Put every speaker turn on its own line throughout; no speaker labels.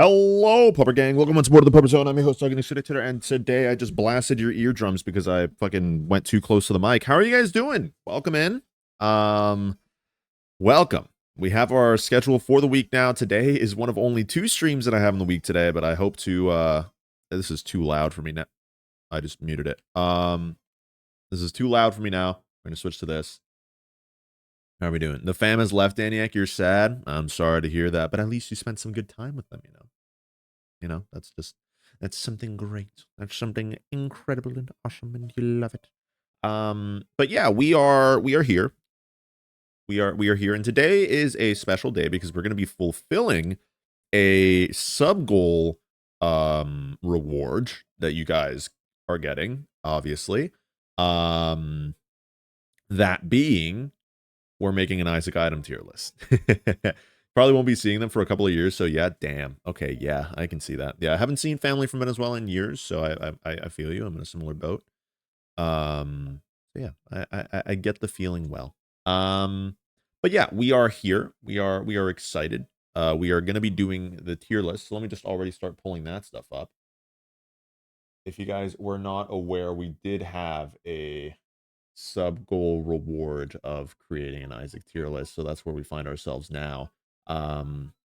Hello, Pupper Gang. Welcome once more to the Pupper Zone. I'm your host, Doug Twitter, and today I just blasted your eardrums because I fucking went too close to the mic. How are you guys doing? Welcome in. Welcome. We have our schedule for the week now. Today is one of only 2 streams that I have in the week today, but I hope to, this is too loud for me now. I just muted it. This is too loud for me now. We're going to switch to this. How are we doing? The fam has left, Daniak. You're sad. I'm sorry to hear that, but at least you spent some good time with them, you know. That's something great. That's something incredible and awesome, and you love it. But yeah, we are here. We are here, and today is a special day because we're going to be fulfilling a sub goal reward that you guys are getting, obviously. That being, we're making an Isaac item tier list. Probably won't be seeing them for a couple of years, so yeah, damn. Okay, yeah, I can see that. Yeah, I haven't seen family from Venezuela in years, so I feel you. I'm in a similar boat. So yeah, I get the feeling well. But yeah, we are here. We are excited. We are gonna be doing the tier list. So let me just already start pulling that stuff up. If you guys were not aware, we did have a sub goal reward of creating an Isaac tier list, so that's where we find ourselves now.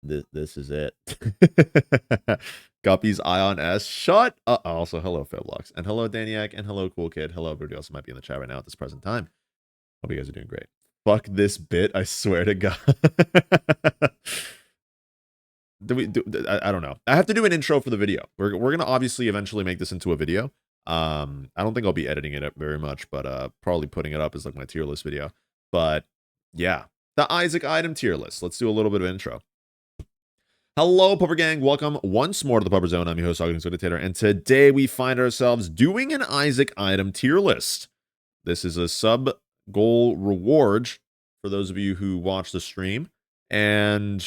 This is it. Guppy's Ion S. Shut up. Also, hello, Fablocks. And hello, Daniak. And hello, Cool Kid. Hello, everybody else might be in the chat right now at this present time. Hope you guys are doing great. Fuck this bit, I swear to God. I don't know. I have to do an intro for the video. We're gonna obviously eventually make this into a video. I don't think I'll be editing it up very much, but probably putting it up as like my tier list video. But yeah, the Isaac item tier list. Let's do a little bit of intro. Hello, Pupper Gang. Welcome once more to the Pupper Zone. I'm your host, Dr. and today we find ourselves doing an Isaac item tier list. This is a sub goal reward for those of you who watch the stream. And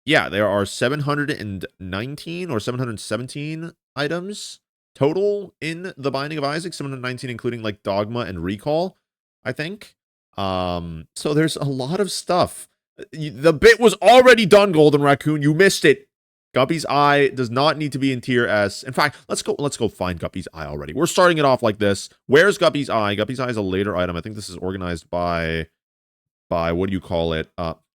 yeah, there are 719 or 717 items total in the Binding of Isaac, 719 including like Dogma and Recall, I think. So there's a lot of stuff. The bit was already done, Golden Raccoon. You missed it. Guppy's Eye does not need to be in tier S. In fact, let's go find Guppy's Eye already. We're starting it off like this. Where's Guppy's Eye? Guppy's Eye is a later item. I think this is organized by what do you call it?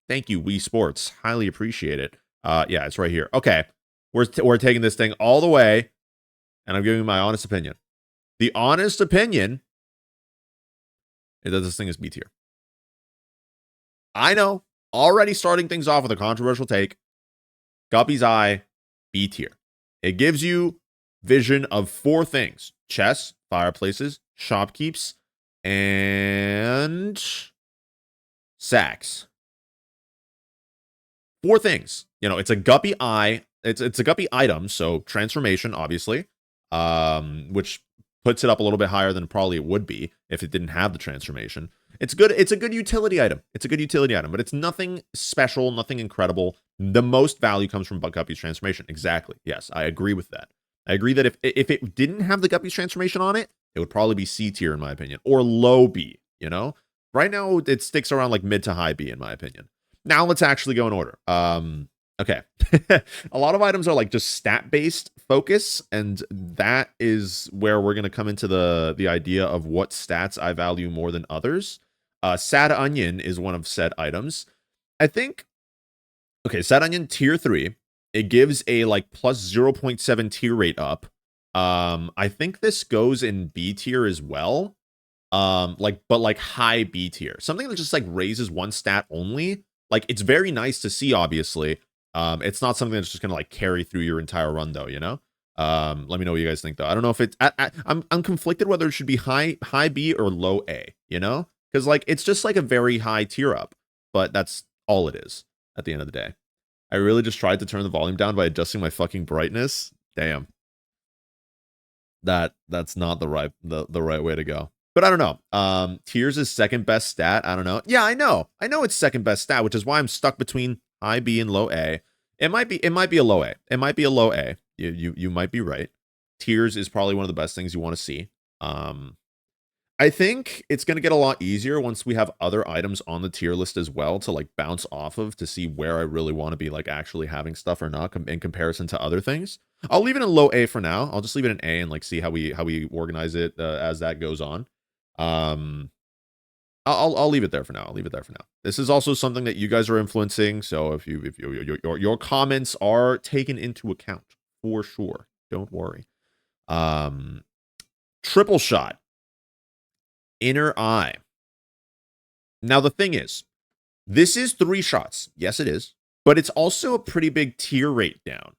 Thank you, Wii Sports. Highly appreciate it. Yeah, it's right here. Okay. We're taking this thing all the way, and I'm giving you my honest opinion. The honest opinion is that this thing is B tier. I know. Already starting things off with a controversial take. Guppy's Eye, B tier. It gives you vision of 4 things: chests, fireplaces, shopkeeps, and sacks. 4 things. You know, it's a Guppy Eye. It's a Guppy item, so transformation, obviously, which puts it up a little bit higher than probably it would be if it didn't have the transformation. It's good. It's a good utility item. It's a good utility item, but it's nothing special, nothing incredible. The most value comes from Guppy's transformation. Exactly. Yes, I agree with that. I agree that if it didn't have the Guppy's transformation on it, it would probably be C tier in my opinion, or low B, you know? Right now, it sticks around like mid to high B in my opinion. Now let's actually go in order. Okay. A lot of items are like just stat-based focus, and that is where we're going to come into the idea of what stats I value more than others. Sad Onion is one of said items. I think, okay, Sad Onion tier 3, it gives a like plus 0.7 tier rate up. I think this goes in B tier as well. But like high B tier. Something that just like raises one stat only. Like, it's very nice to see, obviously. It's not something that's just gonna like carry through your entire run, though. You know. Let me know what you guys think, though. I don't know if it's. I'm conflicted whether it should be high B or low A. You know, because like it's just like a very high tier up, but that's all it is at the end of the day. I really just tried to turn the volume down by adjusting my fucking brightness. Damn. That's not the right way to go. But I don't know. Tiers is second best stat. I don't know. Yeah, I know it's second best stat, which is why I'm stuck between high B and low A. It might be a low A. It might be a low A. You might be right. Tiers is probably one of the best things you want to see. I think it's going to get a lot easier once we have other items on the tier list as well to like bounce off of to see where I really want to be like actually having stuff or not in comparison to other things. I'll leave it in low A for now. I'll just leave it in A and like see how we organize it as that goes on. Um, I'll leave it there for now. I'll leave it there for now. This is also something that you guys are influencing, so if your comments are taken into account for sure. Don't worry. Triple shot. Inner eye. Now, the thing is, this is 3 shots. Yes, it is. But it's also a pretty big tier rate down.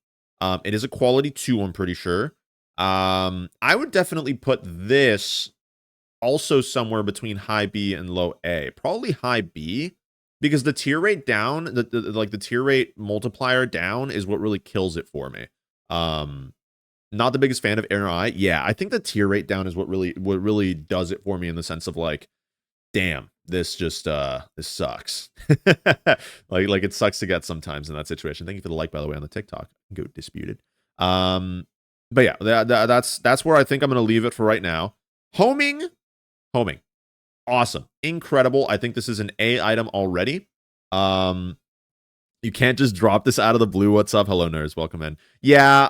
It is a quality 2, I'm pretty sure. I would definitely put this also somewhere between high B and low A. Probably high B, because the tier rate down, the tier rate multiplier down is what really kills it for me. Not the biggest fan of inner eye. Yeah, I think the tier rate down is what really does it for me in the sense of like, damn, this just this sucks. like it sucks to get sometimes in that situation. Thank you for the like, by the way, on the TikTok. Go disputed. But yeah, that's where I think I'm gonna leave it for right now. Homing, awesome, incredible. I think this is an A item already. You can't just drop this out of the blue. What's up? Hello, nerds. Welcome in. Yeah,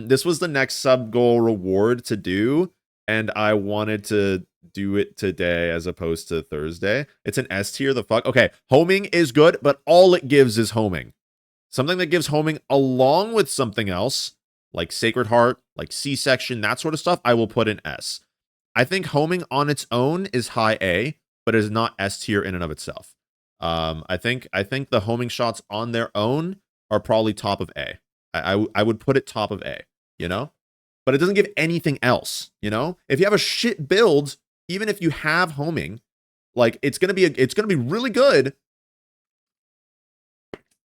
this was the next sub goal reward to do, and I wanted to do it today as opposed to Thursday. It's an S tier. The fuck? Okay, homing is good, but all it gives is homing. Something that gives homing along with something else, like Sacred Heart, like C-section, that sort of stuff, I will put in S. I think homing on its own is high A, but it is not S tier in and of itself. I think the homing shots on their own are probably top of A. I would put it top of A, you know? But it doesn't give anything else, you know? If you have a shit build, even if you have homing, like it's gonna be really good.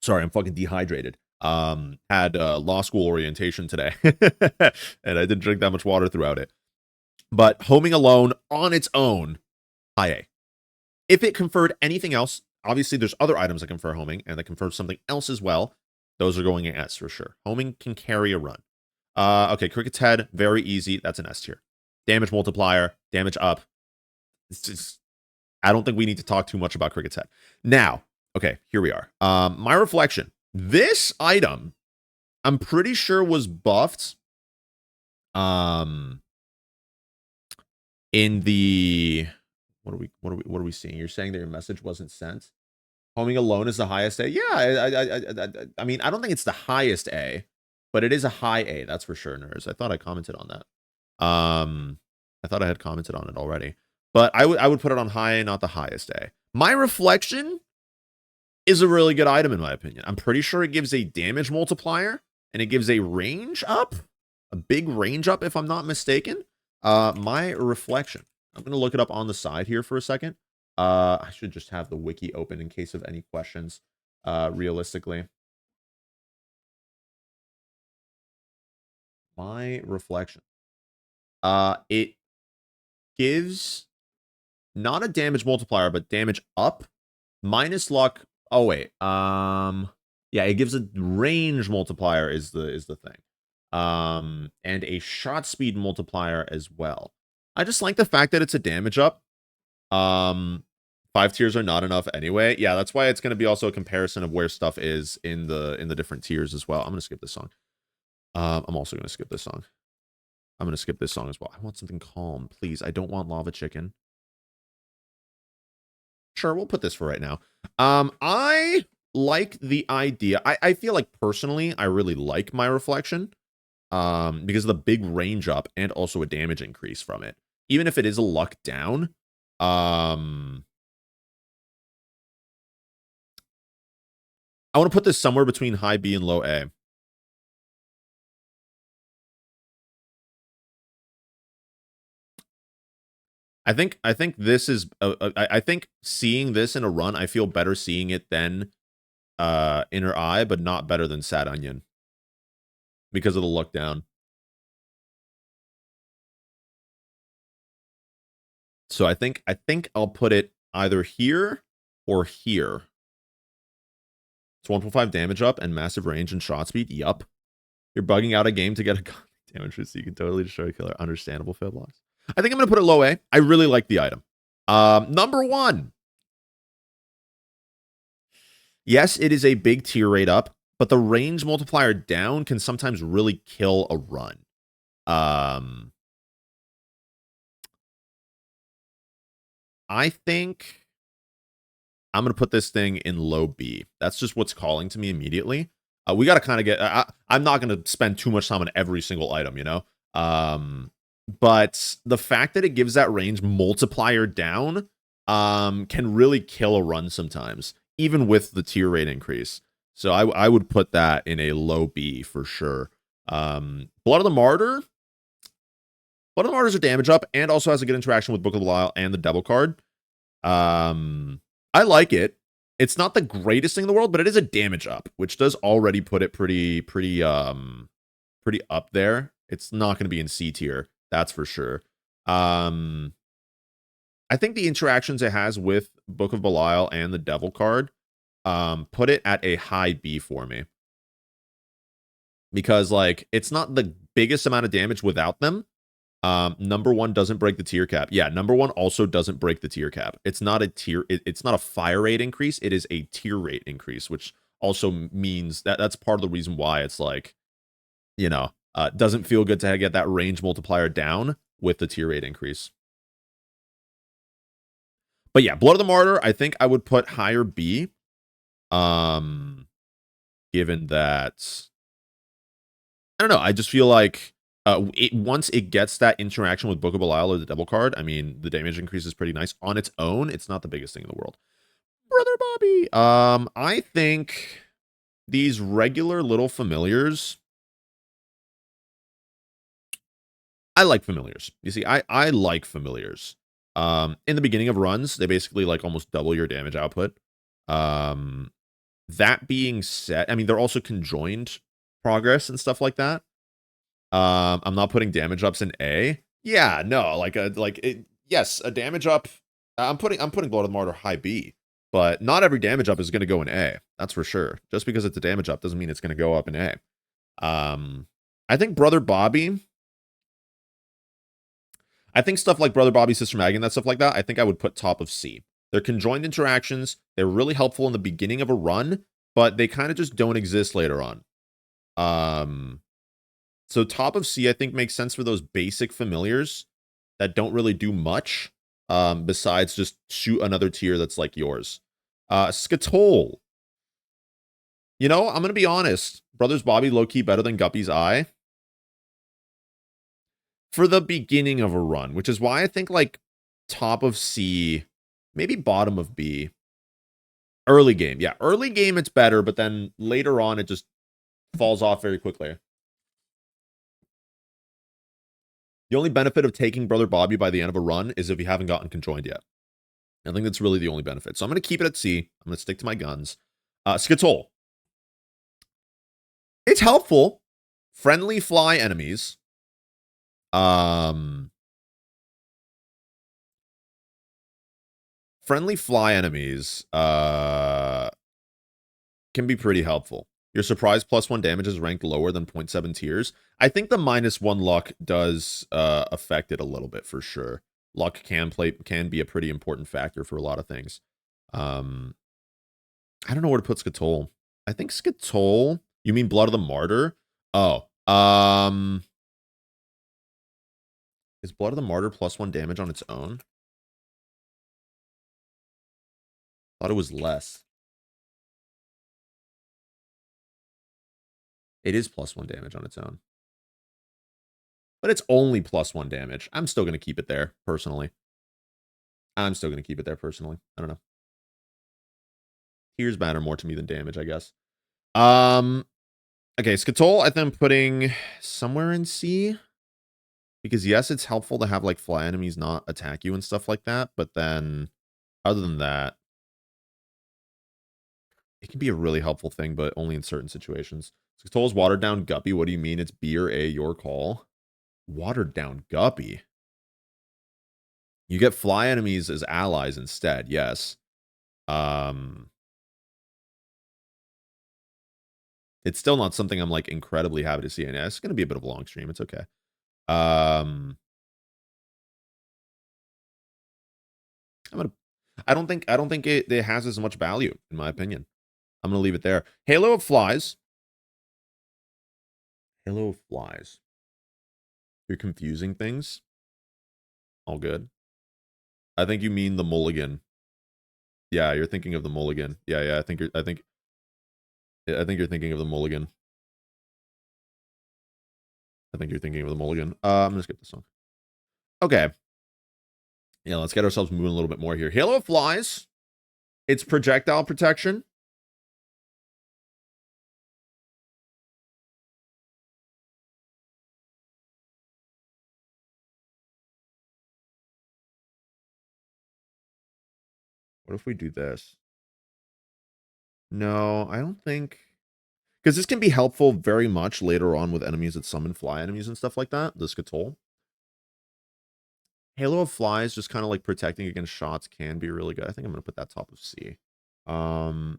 Sorry, I'm fucking dehydrated. Had law school orientation today, and I didn't drink that much water throughout it. But homing alone on its own, high A. If it conferred anything else, obviously there's other items that confer homing and that confer something else as well. Those are going in S for sure. Homing can carry a run. Okay, Cricket's Head, very easy. That's an S tier. Damage multiplier, damage up. I don't think we need to talk too much about Cricket's Head. Now, okay, here we are. My reflection. This item, I'm pretty sure was buffed. In the what are we seeing? You're saying that your message wasn't sent. Homing alone is the highest A. Yeah, I mean, I don't think it's the highest A, but it is a high A. That's for sure, nerds. I thought I commented on that. I thought I had commented on it already, but I would put it on high A, not the highest A. My reflection is a really good item in my opinion. I'm pretty sure it gives a damage multiplier and it gives a range up, a big range up if I'm not mistaken. My reflection. I'm going to look it up on the side here for a second. I should just have the wiki open in case of any questions, realistically. My reflection. It gives not a damage multiplier, but damage up, minus luck. Oh, wait. Yeah, it gives a range multiplier is the thing. And a shot speed multiplier as well. I just like the fact that it's a damage up. 5 tiers are not enough anyway. Yeah, that's why it's going to be also a comparison of where stuff is in the different tiers as well. I'm going to skip this song. I'm also going to skip this song. I'm going to skip this song as well. I want something calm, please. I don't want lava chicken. Sure, we'll put this for right now. I like the idea. I feel like personally, I really like my reflection. Because of the big range up and also a damage increase from it. Even if it is a luck down, I want to put this somewhere between high B and low A. I think this is I think seeing this in a run, I feel better seeing it than Inner Eye, but not better than Sad Onion because of the look down. So I think I'll put it either here or here. It's 1.5 damage up and massive range and shot speed. Yup. You're bugging out a game to get a damage so you can totally destroy a killer. Understandable, fail blocks. I think I'm going to put it low A. I really like the item. Number 1. Yes, it is a big tier rate up, but the range multiplier down can sometimes really kill a run. I think I'm going to put this thing in low B. That's just what's calling to me immediately. We got to kind of get... I'm not going to spend too much time on every single item, you know? But the fact that it gives that range multiplier down can really kill a run sometimes, even with the tier rate increase. So I would put that in a low B for sure. Blood of the Martyr. Blood of the Martyr's a damage up and also has a good interaction with Book of Belial and the Devil card. I like it. It's not the greatest thing in the world, but it is a damage up, which does already put it pretty up there. It's not going to be in C tier, that's for sure. I think the interactions it has with Book of Belial and the Devil card put it at a high B for me. Because, like, it's not the biggest amount of damage without them. Number 1 doesn't break the tier cap. Yeah, number 1 also doesn't break the tier cap. It's not a tier. It's not a fire rate increase. It is a tier rate increase, which also means that's part of the reason why it's like, you know, doesn't feel good to get that range multiplier down with the tier rate increase. But yeah, Blood of the Martyr, I think I would put higher B. Given that, I don't know, I just feel like once it gets that interaction with Book of Belial or the Devil card, I mean, the damage increase is pretty nice. On its own, it's not the biggest thing in the world. Brother Bobby. I think these regular little familiars, I like familiars. You see, I like familiars. In the beginning of runs, they basically like almost double your damage output. That being said, I mean, they're also conjoined progress and stuff like that. I'm not putting damage ups in A. Yeah, no, yes, a damage up. I'm putting Blood of the Martyr high B, but not every damage up is going to go in A. That's for sure. Just because it's a damage up doesn't mean it's going to go up in A. I think Brother Bobby. I think stuff like Brother Bobby, Sister Maggie, and that stuff like that, I think I would put top of C. They're conjoined interactions. They're really helpful in the beginning of a run, but they kind of just don't exist later on. So top of C, I think, makes sense for those basic familiars that don't really do much besides just shoot another tier that's like yours. Skatole. You know, I'm going to be honest. Brothers Bobby low-key better than Guppy's Eye for the beginning of a run, which is why I think, like, top of C, maybe bottom of B. Early game. Yeah, early game it's better, but then later on it just falls off very quickly. The only benefit of taking Brother Bobby by the end of a run is if you haven't gotten conjoined yet. I think that's really the only benefit. So I'm going to keep it at C. I'm going to stick to my guns. Skatole. It's helpful. Friendly fly enemies. Friendly fly enemies can be pretty helpful. Your surprise +1 damage is ranked lower than 0.7 tiers. I think the -1 luck does affect it a little bit for sure. Luck can be a pretty important factor for a lot of things. I don't know where to put Skatole. I think Skatole. You mean Blood of the Martyr? Oh, is Blood of the Martyr +1 damage on its own? Thought it was less. It is +1 damage on its own. But it's only +1 damage. I'm still going to keep it there, personally. I don't know. Tears matter more to me than damage, I guess. Okay, Skatole, I think I'm putting somewhere in C. Because, yes, it's helpful to have, like, fly enemies not attack you and stuff like that. But then, other than that, it can be a really helpful thing, but only in certain situations. Skatole's watered down Guppy. What do you mean? It's B or A, your call. Watered down Guppy. You get fly enemies as allies instead, yes. It's still not something I'm, like, incredibly happy to see. And it's going to be a bit of a long stream. It's okay. I'm gonna. I don't think it has as much value in my opinion. I'm gonna leave it there. Halo of Flies. Halo of Flies. You're confusing things. All good. I think you mean the mulligan. Yeah, you're thinking of the mulligan. Yeah, yeah. I think you're thinking of the mulligan. I think you're thinking of the mulligan. I'm gonna skip this song. Okay. Yeah, let's get ourselves moving a little bit more here. Halo of Flies. It's projectile protection. What if we do this? No, I don't think. Because this can be helpful very much later on with enemies that summon fly enemies and stuff like that. The Skatol. Halo of Flies, just kind of like protecting against shots, can be really good. I think I'm going to put that top of C. I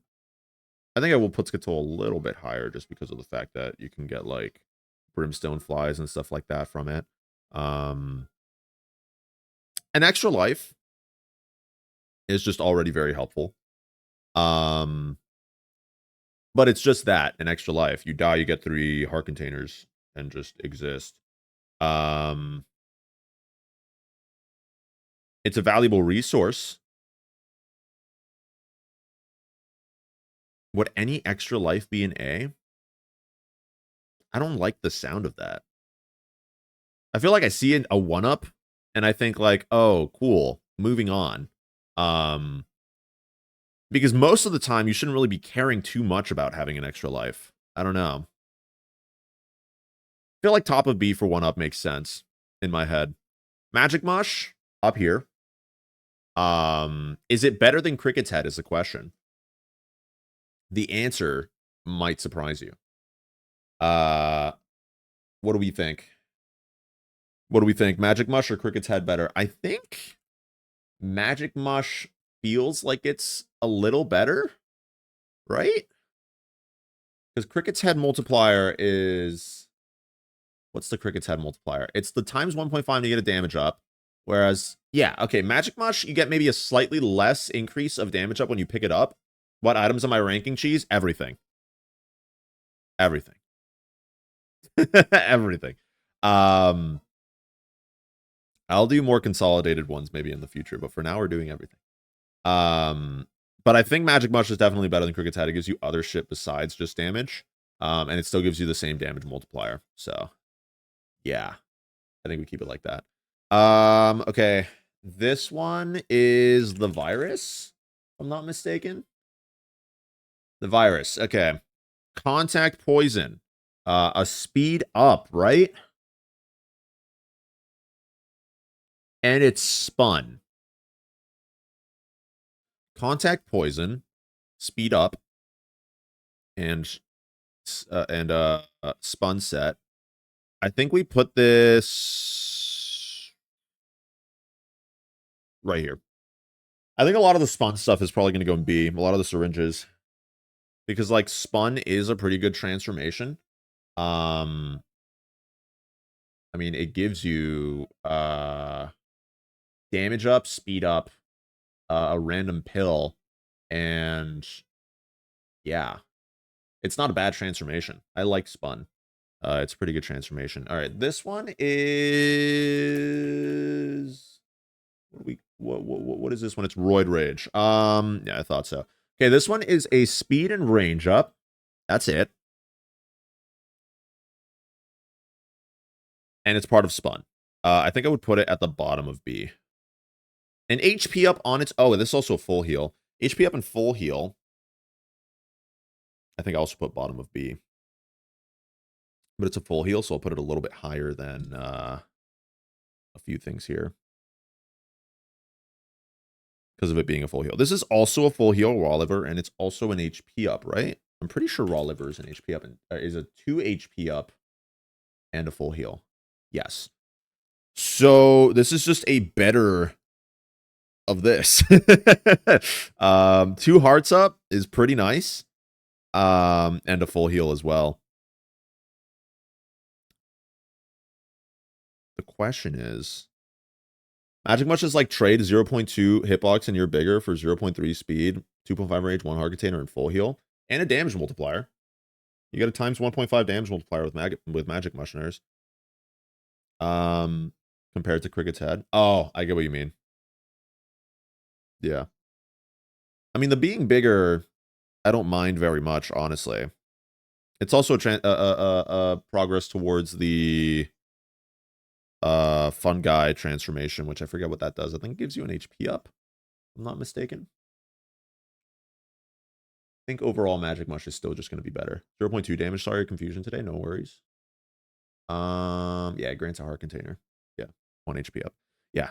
think I will put Skatol a little bit higher just because of the fact that you can get like brimstone flies and stuff like that from it. An extra life is just already very helpful. But it's just that, an extra life. You die, you get 3 heart containers and just exist. It's a valuable resource. Would any extra life be an A? I don't like the sound of that. I feel like I see a 1-up, and I think like, oh, cool, moving on. Because most of the time, you shouldn't really be caring too much about having an extra life. I don't know. I feel like top of B for 1-up makes sense in my head. Magic Mush, up here. Is it better than Cricket's Head is the question. The answer might surprise you. What do we think? What do we think? Magic Mush or Cricket's Head better? I think Magic Mush feels like it's a little better, right? Because Cricket's Head multiplier is... What's the Cricket's Head multiplier? It's the times 1.5 to get a damage up. Whereas, yeah, okay, Magic Mush, you get maybe a slightly less increase of damage up when you pick it up. What items am I ranking, Cheese? Everything. Everything. Everything. I'll do more consolidated ones maybe in the future, but for now we're doing everything. But I think Magic Mush is definitely better than Cricket's Head. It gives you other shit besides just damage. And it still gives you the same damage multiplier. So, yeah. I think we keep it like that. Okay. This one is the virus, if I'm not mistaken. The virus. Okay. Contact poison. A speed up, right? And it's spun. Contact poison, speed up, and spun set. I think we put this right here. I think a lot of the spun stuff is probably going to go in B. A lot of the syringes, because like spun is a pretty good transformation. I mean, it gives you damage up, speed up, a random pill, and yeah, it's not a bad transformation. I like spun. It's a pretty good transformation. All right, this one is what is this one? It's Roid Rage. Yeah, I thought so. Okay, this one is a speed and range up. That's it. And it's part of spun. I think I would put it at the bottom of B. An HP up on its... Oh, this is also a full heal. HP up and full heal. I think I also put bottom of B. But it's a full heal, so I'll put it a little bit higher than a few things here. Because of it being a full heal. This is also a full heal, Raw Liver, and it's also an HP up, right? I'm pretty sure Raw Liver is an HP up, and is a 2 HP up and a full heal. Yes. So this is just a better of this. 2 hearts up is pretty nice. And a full heal as well. The question is, Magic Much is like trade 0.2 hitbox and you're bigger for 0.3 speed, 2.5 range, 1 hard container, and full heal, and a damage multiplier. You get a times 1.5 damage multiplier with Magic Mushers. Compared to Cricket's head. Oh, I get what you mean. Yeah. I mean, the being bigger, I don't mind very much, honestly. It's also a progress towards the fun guy transformation, which I forget what that does. I think it gives you an HP up, if I'm not mistaken. I think overall Magic Mush is still just going to be better. 0.2 damage. Sorry, confusion today. No worries. Yeah, it grants a heart container. Yeah, 1 HP up. Yeah.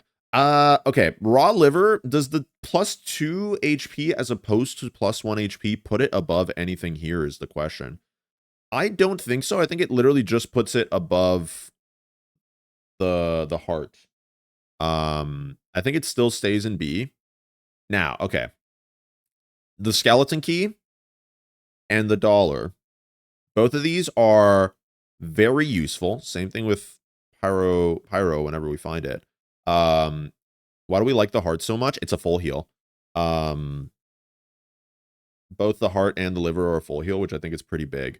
Okay. Raw liver, does the +2 HP as opposed to +1 HP put it above anything here is the question. I don't think so. I think it literally just puts it above the heart. I think it still stays in B. Now, okay. The skeleton key and the dollar. Both of these are very useful. Same thing with pyro whenever we find it. Why do we like the heart so much? It's a full heal. Both the heart and the liver are a full heal, which I think is pretty big.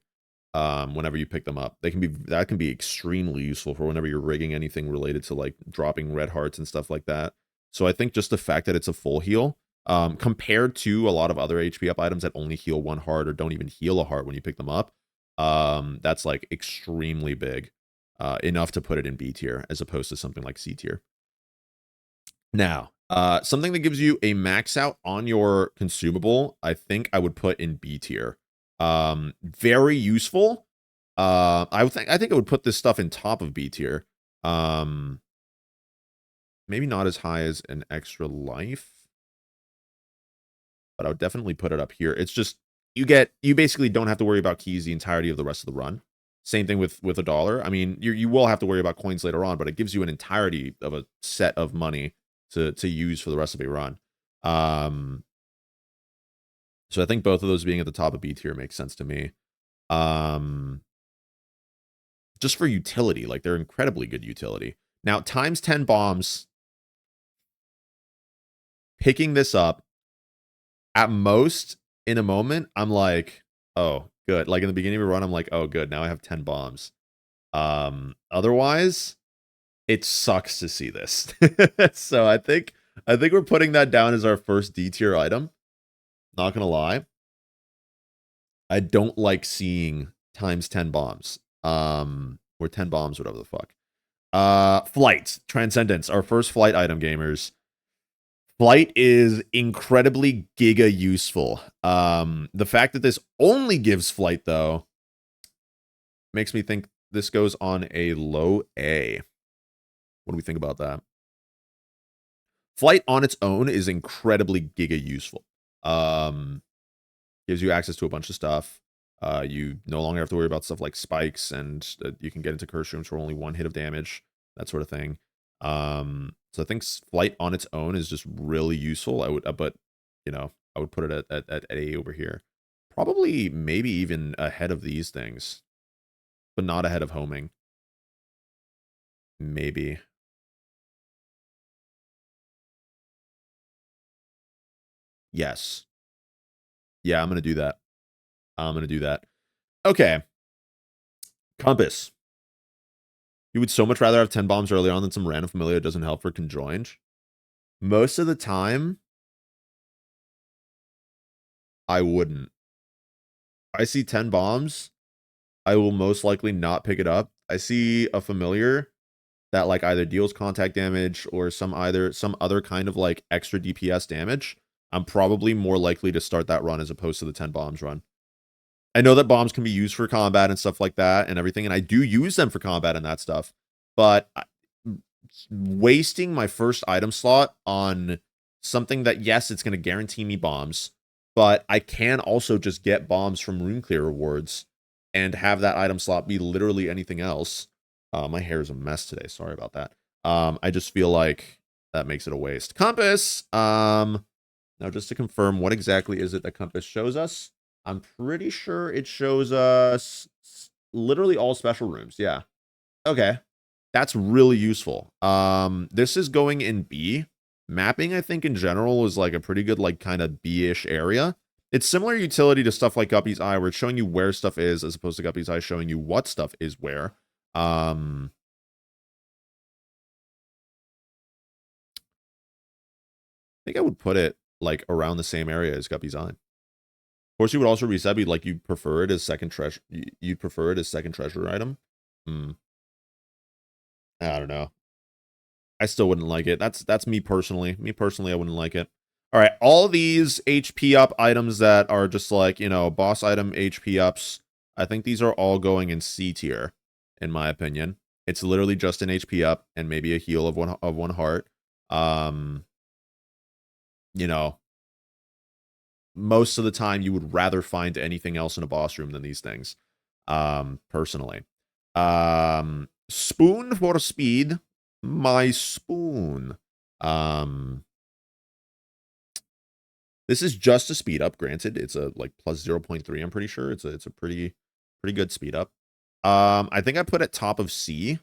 Whenever you pick them up, that can be extremely useful for whenever you're rigging anything related to like dropping red hearts and stuff like that. So I think just the fact that it's a full heal, compared to a lot of other HP up items that only heal 1 heart or don't even heal a heart when you pick them up, that's like extremely big, enough to put it in B tier as opposed to something like C tier. Now, something that gives you a max out on your consumable, I think I would put in B tier. Very useful. I think I would put this stuff in top of B tier. Maybe not as high as an extra life, but I would definitely put it up here. It's just you basically don't have to worry about keys the entirety of the rest of the run. Same thing with a dollar. I mean, you will have to worry about coins later on, but it gives you an entirety of a set of money to use for the rest of a run. So I think both of those being at the top of B tier makes sense to me. Just for utility, like they're incredibly good utility. Now, times 10 bombs, picking this up, at most, in a moment, I'm like, oh, good. Like in the beginning of a run, I'm like, oh, good. Now I have 10 bombs. Otherwise, it sucks to see this. So I think we're putting that down as our first D tier item. Not gonna lie. I don't like seeing times 10 bombs. Or 10 bombs, whatever the fuck. Flight. Transcendence. Our first flight item, gamers. Flight is incredibly giga useful. The fact that this only gives flight, though, makes me think this goes on a low A. What do we think about that? Flight on its own is incredibly giga useful. Gives you access to a bunch of stuff. You no longer have to worry about stuff like spikes, and you can get into curse rooms for only 1 hit of damage, that sort of thing. So I think flight on its own is just really useful. But you know, I would put it at A over here. Probably, maybe even ahead of these things, but not ahead of homing. Maybe. Yes. Yeah, I'm gonna do that. Okay. Compass. You would so much rather have 10 bombs early on than some random familiar that doesn't help for conjoined. Most of the time, I wouldn't. I see 10 bombs, I will most likely not pick it up. I see a familiar that like either deals contact damage or some other kind of like extra DPS damage. I'm probably more likely to start that run as opposed to the 10 bombs run. I know that bombs can be used for combat and stuff like that and everything, and I do use them for combat and that stuff, but wasting my first item slot on something that, yes, it's going to guarantee me bombs, but I can also just get bombs from Rune Clear rewards and have that item slot be literally anything else. My hair is a mess today. Sorry about that. I just feel like that makes it a waste. Compass. Now, just to confirm, what exactly is it that Compass shows us? I'm pretty sure it shows us literally all special rooms. Yeah. Okay. That's really useful. This is going in B. Mapping, I think, in general is like a pretty good, like, kind of B-ish area. It's similar utility to stuff like Guppy's Eye, where it's showing you where stuff is, as opposed to Guppy's Eye showing you what stuff is where. I think I would put it, like, around the same area as Guppy's Eye. Of course, you would also reset, but like, you'd prefer it as second treasure. You'd prefer it as second treasure item. I don't know. I still wouldn't like it. That's me personally. Me personally, I wouldn't like it. All right, all these HP up items that are just like, boss item HP ups, I think these are all going in C tier, in my opinion. It's literally just an HP up and maybe a heal of one heart. You know, most of the time you would rather find anything else in a boss room than these things. Personally. Spoon for speed. My spoon. This is just a speed up, granted. It's a like plus 0.3, I'm pretty sure. It's a pretty good speed up. I think I put it top of C.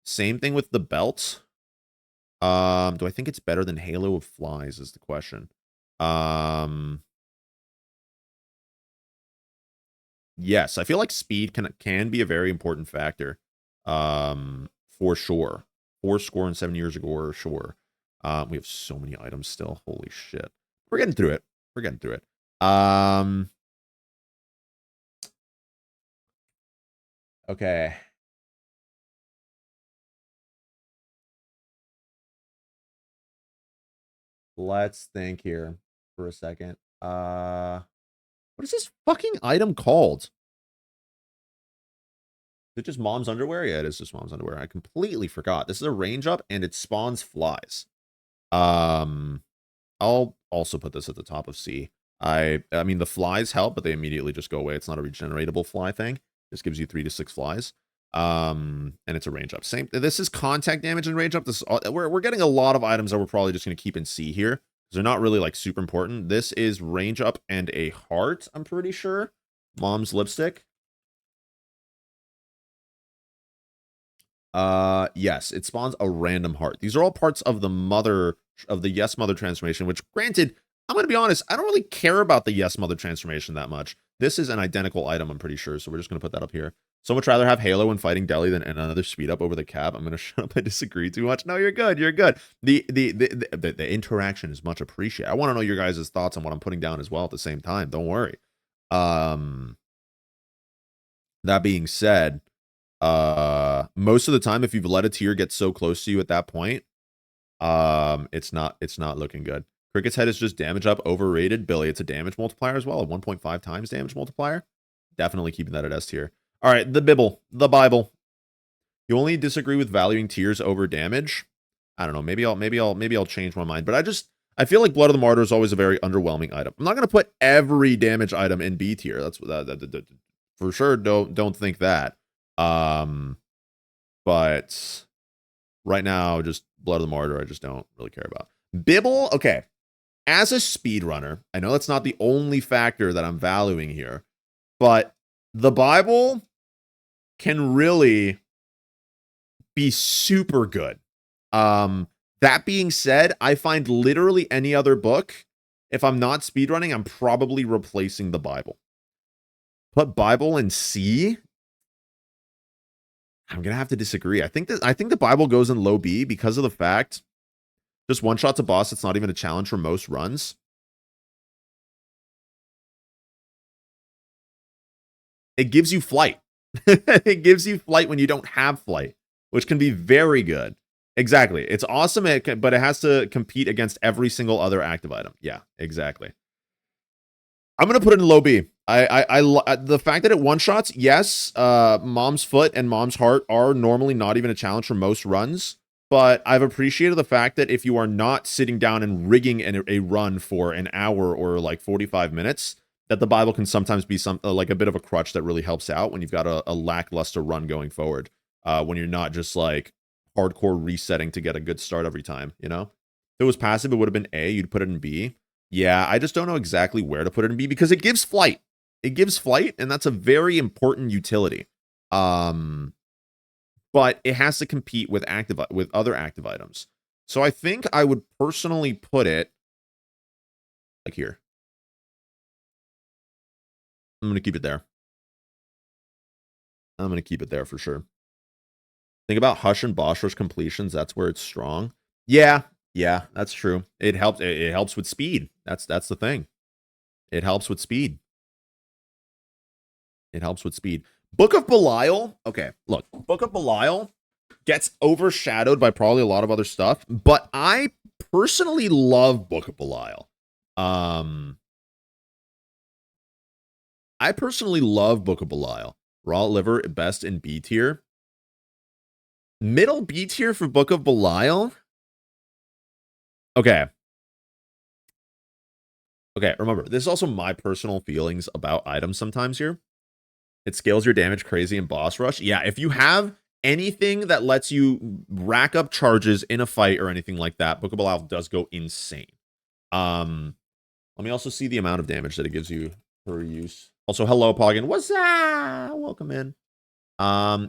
Same thing with the belt. Do I think it's better than Halo of Flies is the question. Yes, I feel like speed can be a very important factor. For sure. 4 score and 7 years ago, sure. We have so many items still. Holy shit. We're getting through it. We're getting through it. Okay. Let's think here for a second. What is this fucking item called? Is it just mom's underwear? Yeah, it is just mom's underwear. I completely forgot. This is a range up and it spawns flies. I'll also put this at the top of C. I mean, the flies help, but they immediately just go away. It's not a regeneratable fly thing. This gives you 3 to 6 flies. And it's a range up. Same. This is contact damage and range up. This we're getting a lot of items that we're probably just going to keep in C here. They're not really like super important. This is range up and a heart, I'm pretty sure. Mom's lipstick. Yes, it spawns a random heart. These are all parts of the Yes Mother transformation, which granted, I'm going to be honest, I don't really care about the Yes Mother transformation that much. This is an identical item, I'm pretty sure, so we're just going to put that up here. So much rather have Halo when fighting Deli than another speed up over the cap. I'm going to shut up. I disagree too much. No, you're good. You're good. The interaction is much appreciated. I want to know your guys' thoughts on what I'm putting down as well at the same time. Don't worry. That being said, most of the time, if you've let a tier get so close to you at that point, it's not looking good. Cricket's head is just damage up, overrated. Billy, it's a damage multiplier as well, a 1.5 times damage multiplier. Definitely keeping that at S tier. All right, the Bible. You only disagree with valuing tiers over damage. I don't know. Maybe I'll change my mind. But I feel like Blood of the Martyr is always a very underwhelming item. I'm not gonna put every damage item in B tier. That's for sure. Don't think that. But right now, just Blood of the Martyr, I just don't really care about. Bibble, okay. As a speedrunner, I know that's not the only factor that I'm valuing here, but the Bible can really be super good. That being said, I find literally any other book, if I'm not speedrunning, I'm probably replacing the Bible. Put Bible in C? I'm gonna have to disagree. I think the Bible goes in low B because of the fact just one shot's a boss. It's not even a challenge for most runs. It gives you flight. It gives you flight when you don't have flight, which can be very good. Exactly. It's awesome, but it has to compete against every single other active item. Yeah, exactly. I'm gonna put it in low B. The fact that it one shots, yes, Mom's Foot and Mom's Heart are normally not even a challenge for most runs, but I've appreciated the fact that if you are not sitting down and rigging a run for an hour or like 45 minutes, that the Bible can sometimes be like a bit of a crutch that really helps out when you've got a lackluster run going forward. When you're not just like hardcore resetting to get a good start every time, If it was passive, it would have been A, you'd put it in B. Yeah, I just don't know exactly where to put it in B because it gives flight. It gives flight, and that's a very important utility. but it has to compete with other active items. So I think I would personally put it like here. I'm going to keep it there. I'm going to keep it there for sure. Think about Hush and Boss Rush completions. That's where it's strong. Yeah, yeah, that's true. It helps. It helps with speed. That's the thing. It helps with speed. It helps with speed. Book of Belial. Okay, look, Book of Belial gets overshadowed by probably a lot of other stuff, but I personally love Book of Belial. I personally love Book of Belial. Raw liver best in B tier. Middle B tier for Book of Belial. Okay. Okay, remember, this is also my personal feelings about items sometimes here. It scales your damage crazy in boss rush. Yeah, if you have anything that lets you rack up charges in a fight or anything like that, Book of Belial does go insane. Let me also see the amount of damage that it gives you per use. Also, hello, Poggin. What's that? Welcome in.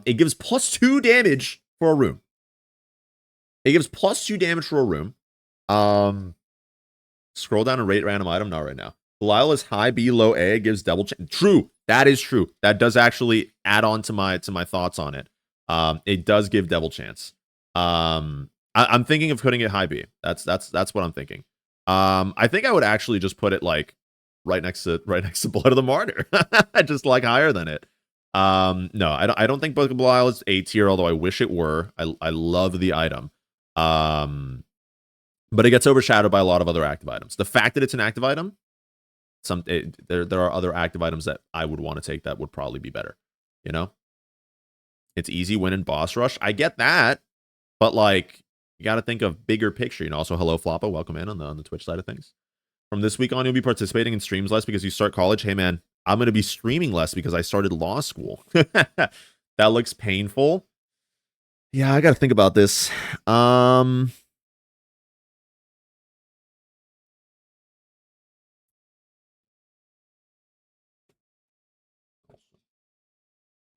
It gives +2 damage for a room. It gives +2 damage for a room. Scroll down and rate random item. Not right now. Belial is high B, low A. Gives double chance. True. That is true. That does actually add on to my thoughts on it. It does give double chance. I'm thinking of putting it high B. That's what I'm thinking. I think I would actually just put it like right next to Blood of the Martyr. Just like higher than it. No, I don't think Book of Belial is A tier, although I wish it were. I love the item. But it gets overshadowed by a lot of other active items. The fact that it's an active item, there are other active items that I would want to take that would probably be better. You know, it's easy win in boss rush. I get that, but like you got to think of bigger picture. You know. Also, hello Floppa, welcome in on the Twitch side of things. From this week on, you'll be participating in streams less because you start college. Hey man, I'm going to be streaming less because I started law school. That looks painful. Yeah, I got to think about this.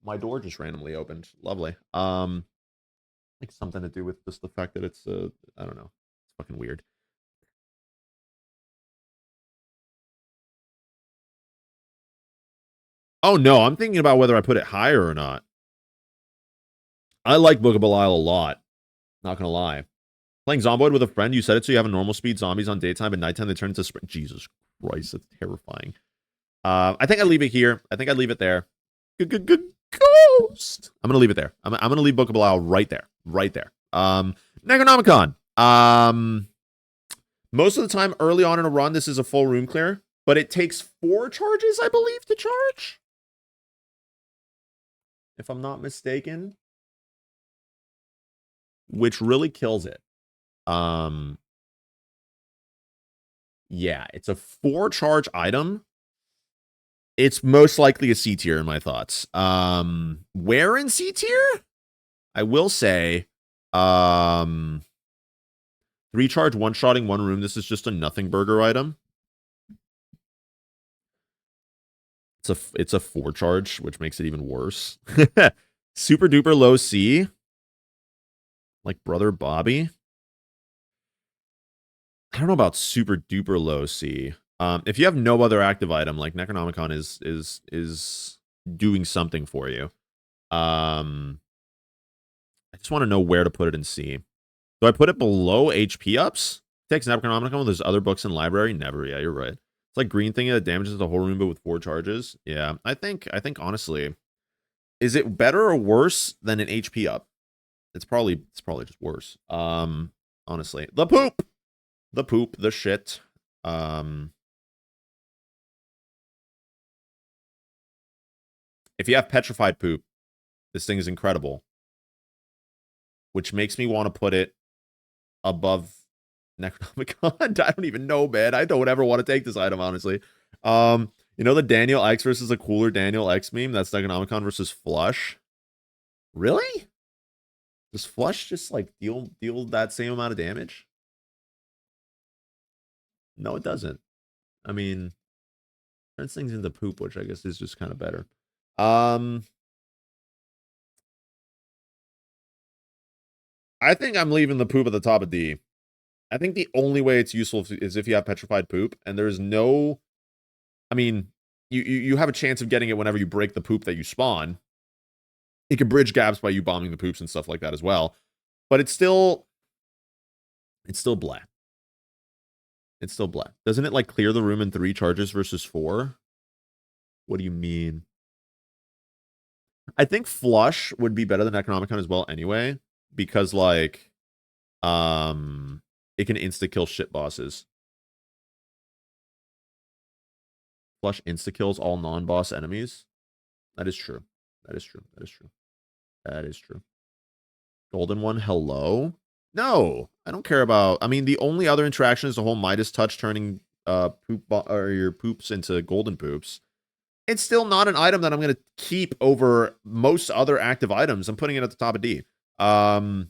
My door just randomly opened. Lovely. Like something to do with just the fact that it's I don't know. It's fucking weird. Oh no, I'm thinking about whether I put it higher or not. I like Book of Belial a lot. Not gonna lie. Playing Zomboid with a friend, you said it so you have a normal speed zombies on daytime and nighttime they turn into sprint. Jesus Christ, that's terrifying. I think I'd leave it here. I think I'd leave it there. Ghost. I'm gonna leave it there. I'm gonna leave Book of Belial right there. Right there. Necronomicon. Most of the time early on in a run, this is a full room clear, but it takes 4 charges, I believe, to charge. If I'm not mistaken. Which really kills it. Yeah, it's a 4 charge item. It's most likely a C tier in my thoughts. Where in C tier? I will say, 3 charge, 1-shotting, 1 room. This is just a nothing burger item. It's a 4 charge, which makes it even worse. Super duper low C. Like Brother Bobby. I don't know about super duper low C. If you have no other active item, like Necronomicon is doing something for you. I just want to know where to put it in C. Do I put it below HP ups? Takes Necronomicon. There's other books in library. Never. Yeah, you're right. It's like green thing that damages the whole room, but with 4 charges. Yeah, I think honestly, is it better or worse than an HP up? It's probably just worse. Honestly, the poop, the shit. If you have petrified poop, this thing is incredible. Which makes me want to put it above Necronomicon. I don't even know, man. I don't ever want to take this item, honestly. You know the Daniel X versus a cooler Daniel X meme? That's Necronomicon versus Flush. Really? Does Flush just like deal that same amount of damage? No, it doesn't. I mean, turns things into poop, which I guess is just kind of better. I think I'm leaving the poop at the top of D. I think the only way it's useful is if you have petrified poop, and there's no. I mean, you have a chance of getting it whenever you break the poop that you spawn. It can bridge gaps by you bombing the poops and stuff like that as well. But it's still blah. It's still blah. Doesn't it like clear the room in 3 charges versus 4? What do you mean? I think flush would be better than Necronomicon as well anyway, because like it can insta kill shit bosses. Flush insta kills all non-boss enemies. That is true. That is true. That is true. That is true. Golden one, hello? No, I don't care about. I mean, the only other interaction is the whole Midas touch turning or your poops into golden poops. It's still not an item that I'm going to keep over most other active items. I'm putting it at the top of D. Mr.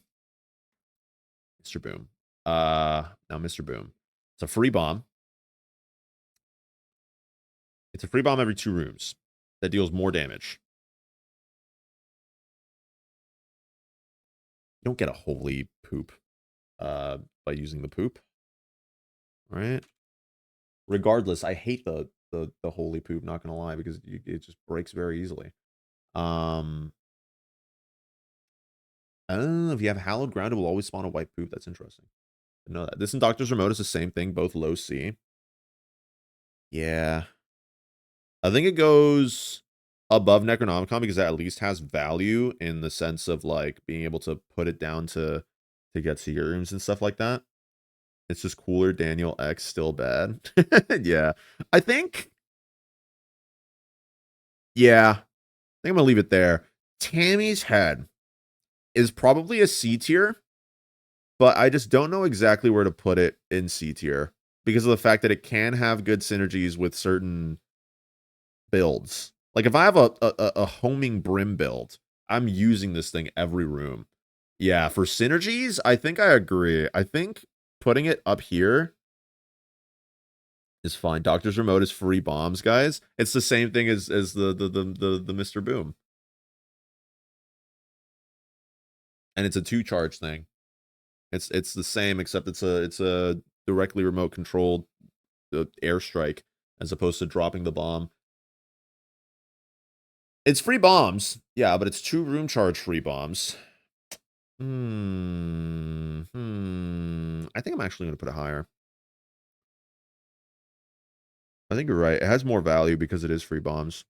Boom. Now Mr. Boom. It's a free bomb. It's a free bomb every 2 rooms that deals more damage. You don't get a holy poop by using the poop. All right. Regardless, I hate the holy poop, not gonna lie, because it just breaks very easily. If you have hallowed ground, it will always spawn a white poop. That's interesting. I know that. This and Doctor's Remote is the same thing, both low C. Yeah. I think it goes above Necronomicon because that at least has value in the sense of like being able to put it down to get serums and stuff like that. It's just cooler. Daniel X still bad. Yeah. I think. Yeah. I think I'm gonna leave it there. Tammy's head is probably a C tier, but I just don't know exactly where to put it in C tier because of the fact that it can have good synergies with certain builds. Like if I have a homing brim build, I'm using this thing every room. Yeah, for synergies, I think I agree. I think putting it up here is fine. Doctor's Remote is free bombs, guys. It's the same thing as the Mr. Boom. And it's a 2 charge thing. It's the same except it's a directly remote controlled airstrike as opposed to dropping the bomb. It's free bombs. Yeah, but it's 2 room charge free bombs. I think I'm actually going to put it higher. I think you're right. It has more value because it is free bombs.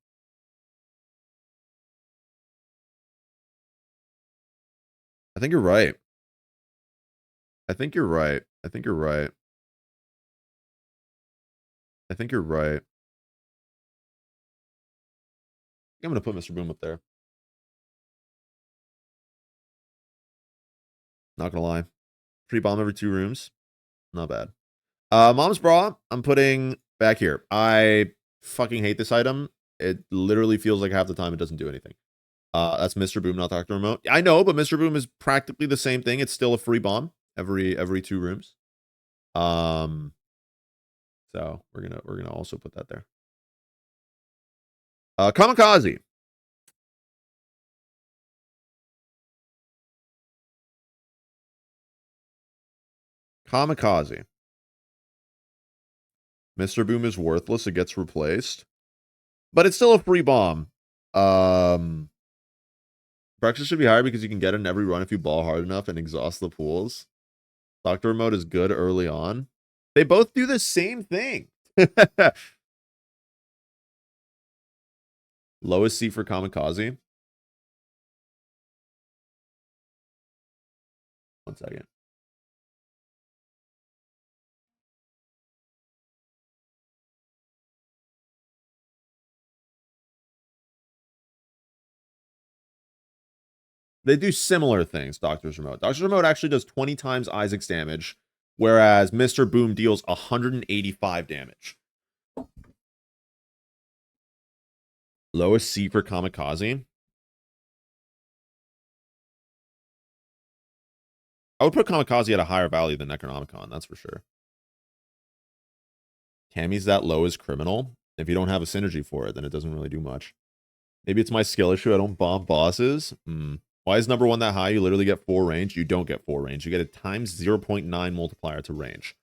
I think you're right. I think you're right. I think you're right. I think you're right. I'm going to put Mr. Boom up there. Not going to lie. Free bomb every 2 rooms. Not bad. Mom's Bra, I'm putting back here. I fucking hate this item. It literally feels like half the time it doesn't do anything. That's Mr. Boom, not Dr. Remote. I know, but Mr. Boom is practically the same thing. It's still a free bomb every 2 rooms. So we're gonna also put that there. Kamikaze. Kamikaze. Mr. Boom is worthless. It gets replaced. But it's still a free bomb. Breakfast should be higher because you can get it in every run if you ball hard enough and exhaust the pools. Doctor Remote is good early on. They both do the same thing. Lowest C for Kamikaze. 1 second. They do similar things, Doctor's Remote. Doctor's Remote actually does 20 times Isaac's damage, whereas Mr. Boom deals 185 damage. Lowest C for Kamikaze. I would put Kamikaze at a higher value than Necronomicon, that's for sure. Tammy's that low as criminal. If you don't have a synergy for it, then it doesn't really do much. Maybe it's my skill issue. I don't bomb bosses. Why is number 1 that high? You literally get 4 range. You don't get 4 range. You get a times 0.9 multiplier to range.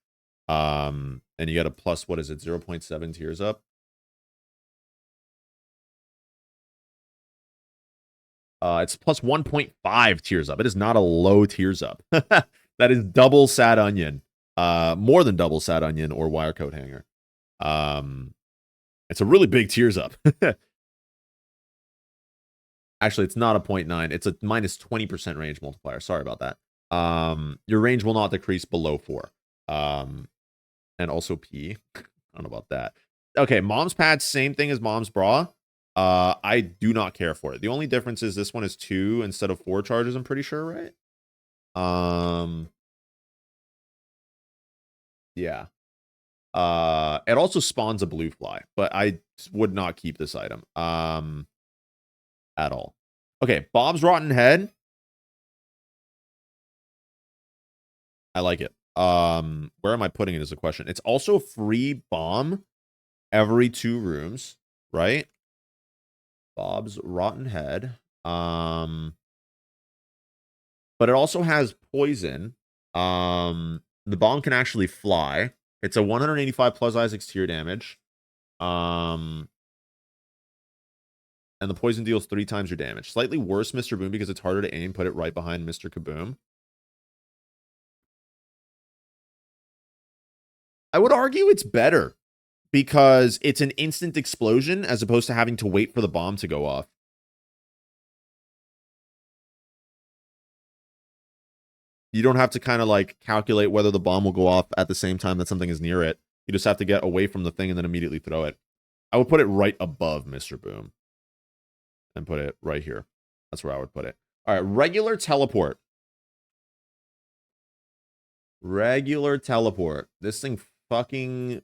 And you get a plus, what is it, 0.7 tiers up? It's plus 1.5 tiers up. It is not a low tiers up. That is double sad onion. More than double sad onion or wire coat hanger. It's a really big tiers up. Actually, it's not a 0.9. It's a minus 20% range multiplier. Sorry about that. Your range will not decrease below 4. And also P. I don't know about that. Okay, mom's pad, same thing as mom's bra. I do not care for it. The only difference is this one is 2 instead of 4 charges, I'm pretty sure, right? Yeah. It also spawns a blue fly, but I would not keep this item. At all. Okay, Bob's Rotten Head. I like it. Where am I putting it is a question. It's also free bomb every 2 rooms, right? Bob's Rotten Head. But it also has poison. The bomb can actually fly. It's a 185 plus Isaac's tier damage. And the poison deals 3 times your damage. Slightly worse, Mr. Boom, because it's harder to aim. Put it right behind Mr. Kaboom. I would argue it's better because it's an instant explosion as opposed to having to wait for the bomb to go off. You don't have to kind of like calculate whether the bomb will go off at the same time that something is near it. You just have to get away from the thing and then immediately throw it. I would put it right above Mr. Boom. And put it right here. That's where I would put it. All right, regular teleport. Regular teleport. This thing fucking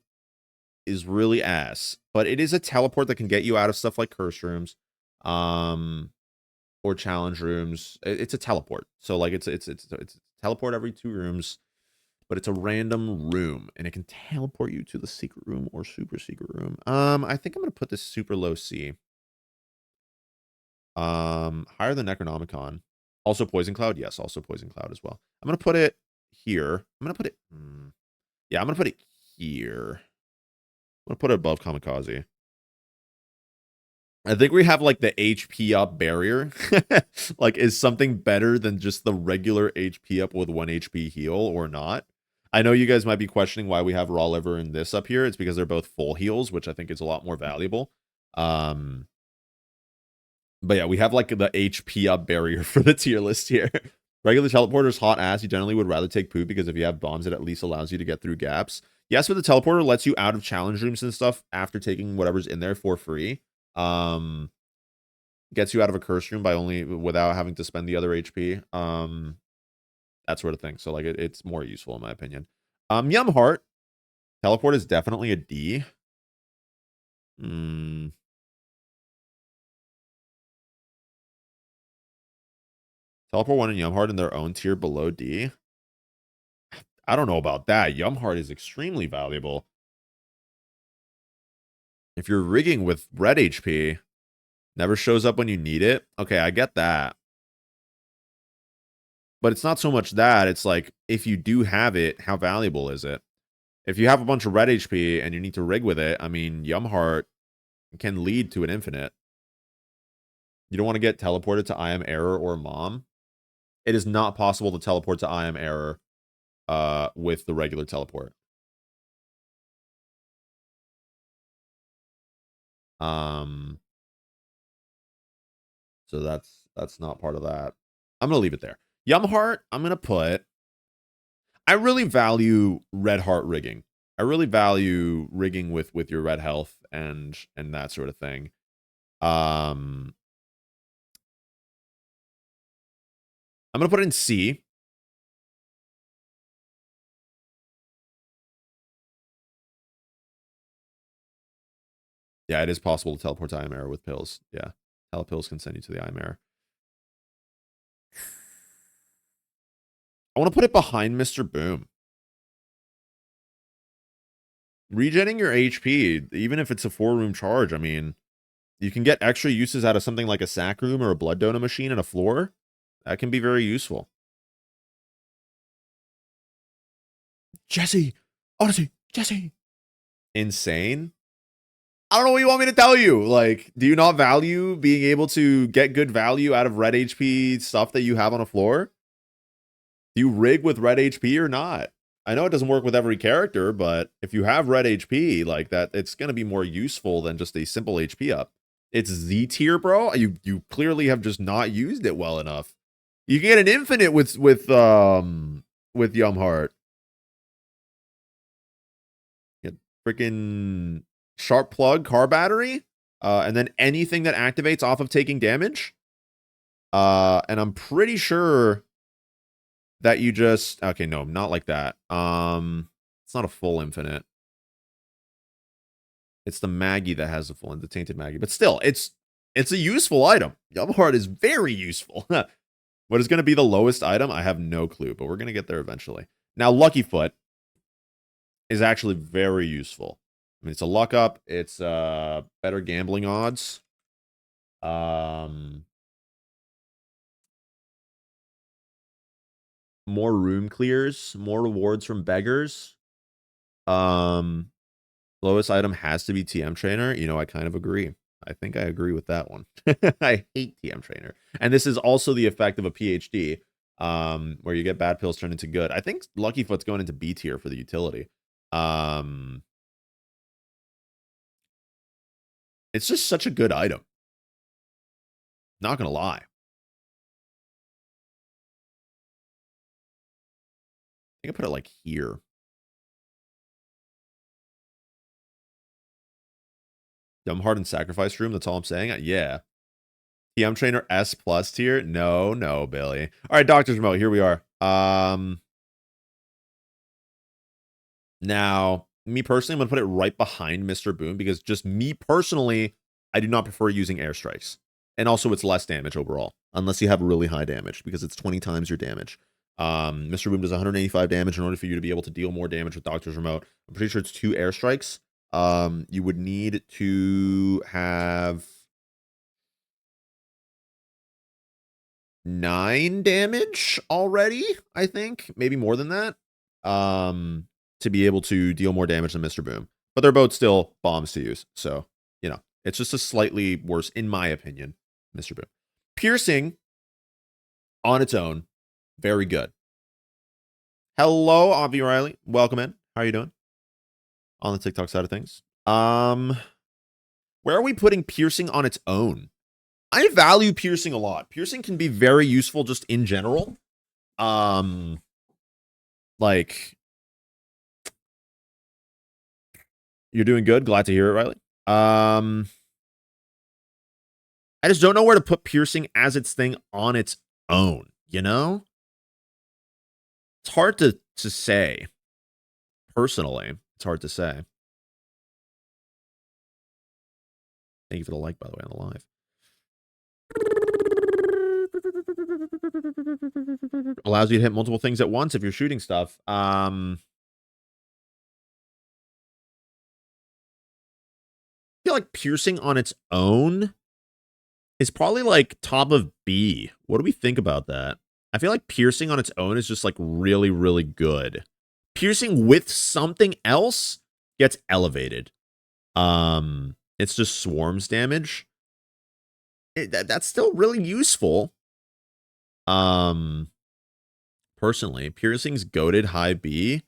is really ass. But it is a teleport that can get you out of stuff like curse rooms. Or challenge rooms. It's a teleport. So like it's teleport every 2 rooms, but it's a random room and it can teleport you to the secret room or super secret room. I think I'm gonna put this super low C. Higher than Necronomicon. Also Poison Cloud? Yes, also Poison Cloud as well. I'm gonna put it here. I'm gonna put it yeah, I'm gonna put it here. I'm gonna put it above Kamikaze. I think we have like the HP up barrier. Like, is something better than just the regular HP up with 1 HP heal or not? I know you guys might be questioning why we have Raw Liver and this up here. It's because they're both full heals, which I think is a lot more valuable. But yeah, we have like the HP up barrier for the tier list here. Regular teleporter's hot ass. You generally would rather take poop because if you have bombs, it at least allows you to get through gaps. Yes, but the teleporter lets you out of challenge rooms and stuff after taking whatever's in there for free. Gets you out of a curse room by only without having to spend the other HP. That sort of thing. So like it's more useful in my opinion. Yum Heart. Teleport is definitely a D. Teleport 1 and Yum Heart in their own tier below D. I don't know about that. Yum Heart is extremely valuable. If you're rigging with red HP, never shows up when you need it. Okay, I get that. But it's not so much that. It's like, if you do have it, how valuable is it? If you have a bunch of red HP and you need to rig with it, I mean, Yum Heart can lead to an infinite. You don't want to get teleported to I Am Error or Mom. It is not possible to teleport to I Am Error with the regular teleport. So that's not part of that. I'm gonna leave it there. Yum Heart, I'm gonna put. I really value red heart rigging. I really value rigging with your red health and that sort of thing. I'm gonna put it in C. Yeah, it is possible to teleport to I Am Error with pills. Yeah, telepills can send you to the I Am Error. I want to put it behind Mr. Boom. Regenning your HP, even if it's a 4-room charge, I mean, you can get extra uses out of something like a sack room or a blood donor machine and a floor. That can be very useful. Jesse! Odyssey! Jesse! Insane? I don't know what you want me to tell you. Like, do you not value being able to get good value out of red HP stuff that you have on a floor? Do you rig with red HP or not? I know it doesn't work with every character, but if you have red HP like that, it's going to be more useful than just a simple HP up. It's Z tier, bro. You clearly have just not used it well enough. You can get an infinite with Yumheart. Get freaking sharp plug car battery, and then anything that activates off of taking damage. And I'm pretty sure that you just okay, no, not like that. It's not a full infinite. It's the Maggie that has the full, the tainted Maggie, but still, it's a useful item. Yumheart is very useful. What is going to be the lowest item? I have no clue, but we're going to get there eventually. Now, Lucky Foot is actually very useful. I mean, it's a luck up. It's better gambling odds. More room clears, more rewards from beggars. Lowest item has to be TM Trainer. You know, I kind of agree. I think I agree with that one. I hate TM Trainer. And this is also the effect of a PhD, where you get bad pills turned into good. I think Lucky Foot's going into B tier for the utility. It's just such a good item. Not gonna lie. I think I put it like here. Dumbheart and Sacrifice Room, that's all I'm saying. Yeah. TM Trainer S plus tier? No, Billy. All right, Doctor's Remote, here we are. Now, me personally, I'm going to put it right behind Mr. Boom because just me personally, I do not prefer using airstrikes. And also, it's less damage overall, unless you have really high damage because it's 20 times your damage. Mr. Boom does 185 damage. In order for you to be able to deal more damage with Doctor's Remote, I'm pretty sure it's 2 airstrikes. You would need to have 9 damage already, I think. Maybe more than that. To be able to deal more damage than Mr. Boom. But they're both still bombs to use. So, you know, it's just a slightly worse, in my opinion, Mr. Boom. Piercing, on its own, very good. Hello, Avi Riley. Welcome in. How are you doing? On the TikTok side of things. Where are we putting piercing on its own? I value piercing a lot. Piercing can be very useful just in general. Like, you're doing good. Glad to hear it, Riley. I just don't know where to put piercing as its thing on its own, you know? It's hard to say. Personally, it's hard to say. Thank you for the like, by the way, on the live. Allows you to hit multiple things at once if you're shooting stuff. I feel like piercing on its own is probably like top of B. What do we think about that? I feel like piercing on its own is just like really, really good. Piercing with something else gets elevated. It's just swarms damage. That's still really useful. Personally, piercing's goated high B.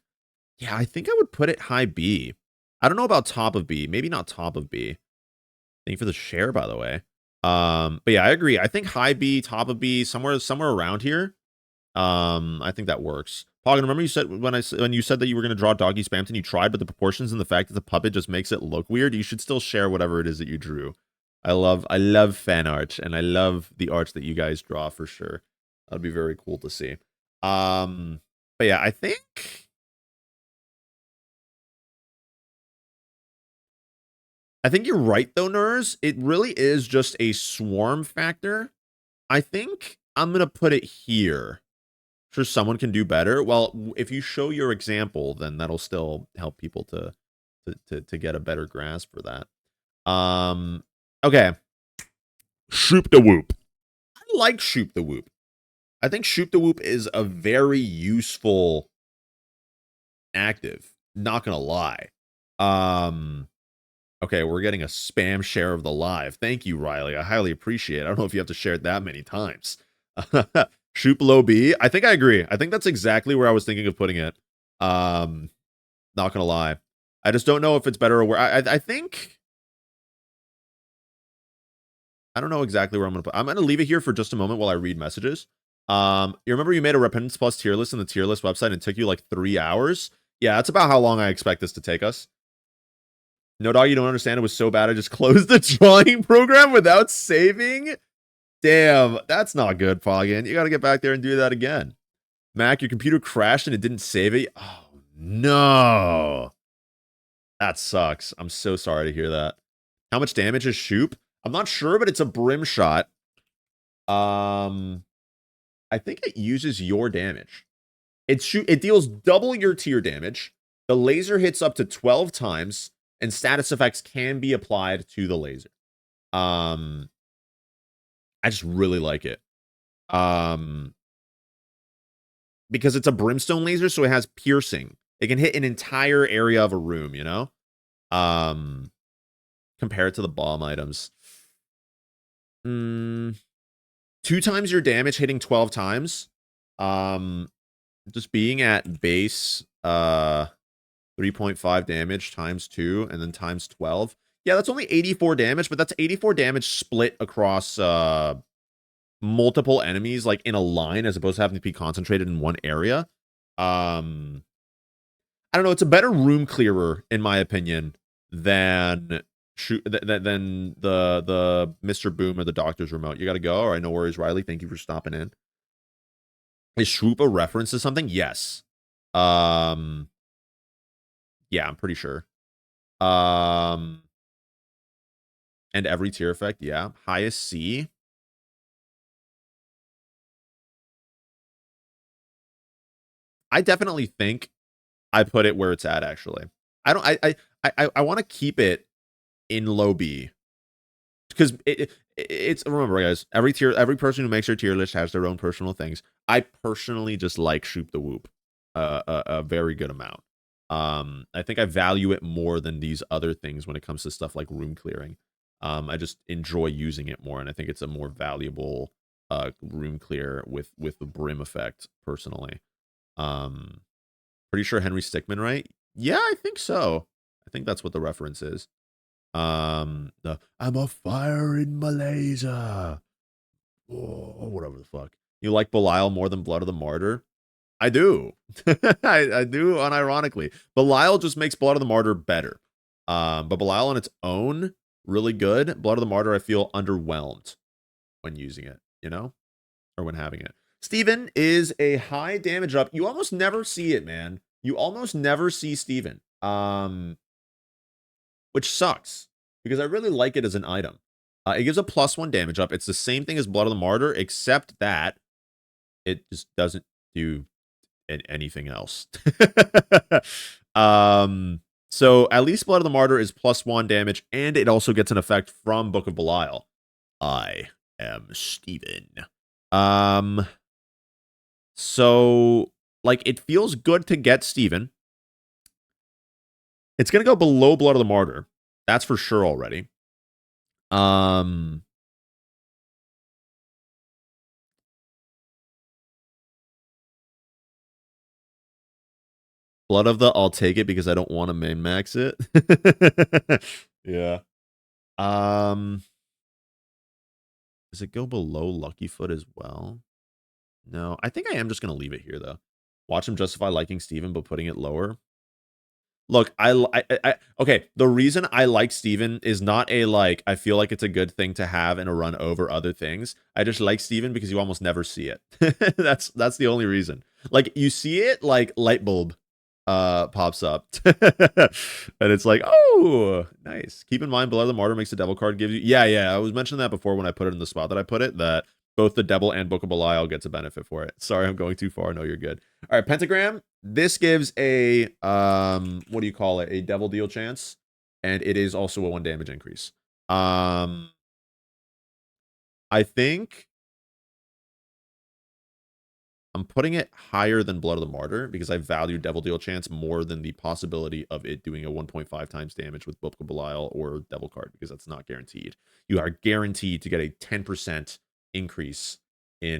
Yeah, I think I would put it high B. I don't know about top of B. Maybe not top of B. Thank you for the share, by the way. But yeah, I agree. I think high B, top of B, somewhere around here. I think that works. Poggin, remember you said when you said that you were going to draw Doggy Spamton, you tried, but the proportions and the fact that the puppet just makes it look weird. You should still share whatever it is that you drew. I love fan art, and I love the art that you guys draw for sure. That'd be very cool to see. But yeah, I think you're right though, Nurs. It really is just a swarm factor. I think I'm gonna put it here. Sure, someone can do better. Well, if you show your example, then that'll still help people to get a better grasp for that. Okay. Shoop the Whoop. I like Shoop the Whoop. I think Shoot the Whoop is a very useful active. Not gonna lie. Um, okay, we're getting a spam share of the live. Thank you, Riley. I highly appreciate it. I don't know if you have to share it that many times. Shoot below B. I think I agree. I think that's exactly where I was thinking of putting it. Not gonna lie. I just don't know if it's better or where. I think I don't know exactly where I'm gonna put. I'm gonna leave it here for just a moment while I read messages. You remember you made a Repentance Plus tier list in the tier list website and it took you like 3 hours? Yeah, that's about how long I expect this to take us. No, dog, you don't understand. It was so bad I just closed the drawing program without saving. Damn, that's not good, Poggin. You gotta get back there and do that again. Mac, your computer crashed and it didn't save it. Oh no. That sucks. I'm so sorry to hear that. How much damage is Shoop? I'm not sure, but it's a brim shot. I think it uses your damage. It deals double your tier damage. The laser hits up to 12 times, and status effects can be applied to the laser. I just really like it. Because it's a brimstone laser, so it has piercing. It can hit an entire area of a room, you know? Compared to the bomb items. 2 times your damage hitting 12 times. Just being at base 3.5 damage times 2 and then times 12. Yeah, that's only 84 damage, but that's 84 damage split across multiple enemies, like in a line, as opposed to having to be concentrated in one area. I don't know. It's a better room clearer, in my opinion, than than the Mr. Boom or the Doctor's Remote. You got to go. All right, no worries, Riley. Thank you for stopping in. Is Shroop a reference to something? Yes. Yeah, I'm pretty sure. And every tier effect, yeah. Highest C. I definitely think I put it where it's at, actually. I don't I want to keep it in low B. Because it's remember, guys, every person who makes their tier list has their own personal things. I personally just like Shoop the Whoop a very good amount. I think I value it more than these other things when it comes to stuff like room clearing. I just enjoy using it more, and I think it's a more valuable room clear with the brim effect personally. Pretty sure Henry Stickmin, right? Yeah, I think so. I think that's what the reference is. I'm a fire in Malaysia. Oh, whatever the fuck. You like Belial more than Blood of the Martyr? I do. I do, unironically. Belial just makes Blood of the Martyr better. But Belial on its own, really good. Blood of the Martyr, I feel underwhelmed when using it, you know? Or when having it. Steven is a high damage up. You almost never see it, man. You almost never see Steven. Which sucks. Because I really like it as an item. It gives a +1 damage up. It's the same thing as Blood of the Martyr, except that it just doesn't do anything else. So at least Blood of the Martyr is +1 damage, and it also gets an effect from Book of Belial. I am Steven. So like it feels good to get Steven. It's gonna go below Blood of the Martyr. That's for sure already. Blood of the I'll take it because I don't want to main max it. Yeah. Does it go below Lucky Foot as well? No. I think I am just gonna leave it here though. Watch him justify liking Steven but putting it lower. Look, okay. The reason I like Steven is not a like. I feel like it's a good thing to have in a run over other things. I just like Steven because you almost never see it. That's the only reason. Like you see it, like light bulb, pops up, and it's like, oh, nice. Keep in mind, Below the Martyr makes the devil card gives you. Yeah. I was mentioning that before when I put it in the spot that I put it. That both the devil and Book of Belial gets a benefit for it. Sorry, I'm going too far. No, you're good. All right, pentagram. This gives a what do you call it? A devil deal chance, and it is also a 1 damage increase. I think I'm putting it higher than Blood of the Martyr because I value Devil Deal Chance more than the possibility of it doing a 1.5 times damage with Book of Belial or Devil Card, because that's not guaranteed. You are guaranteed to get a 10% increase in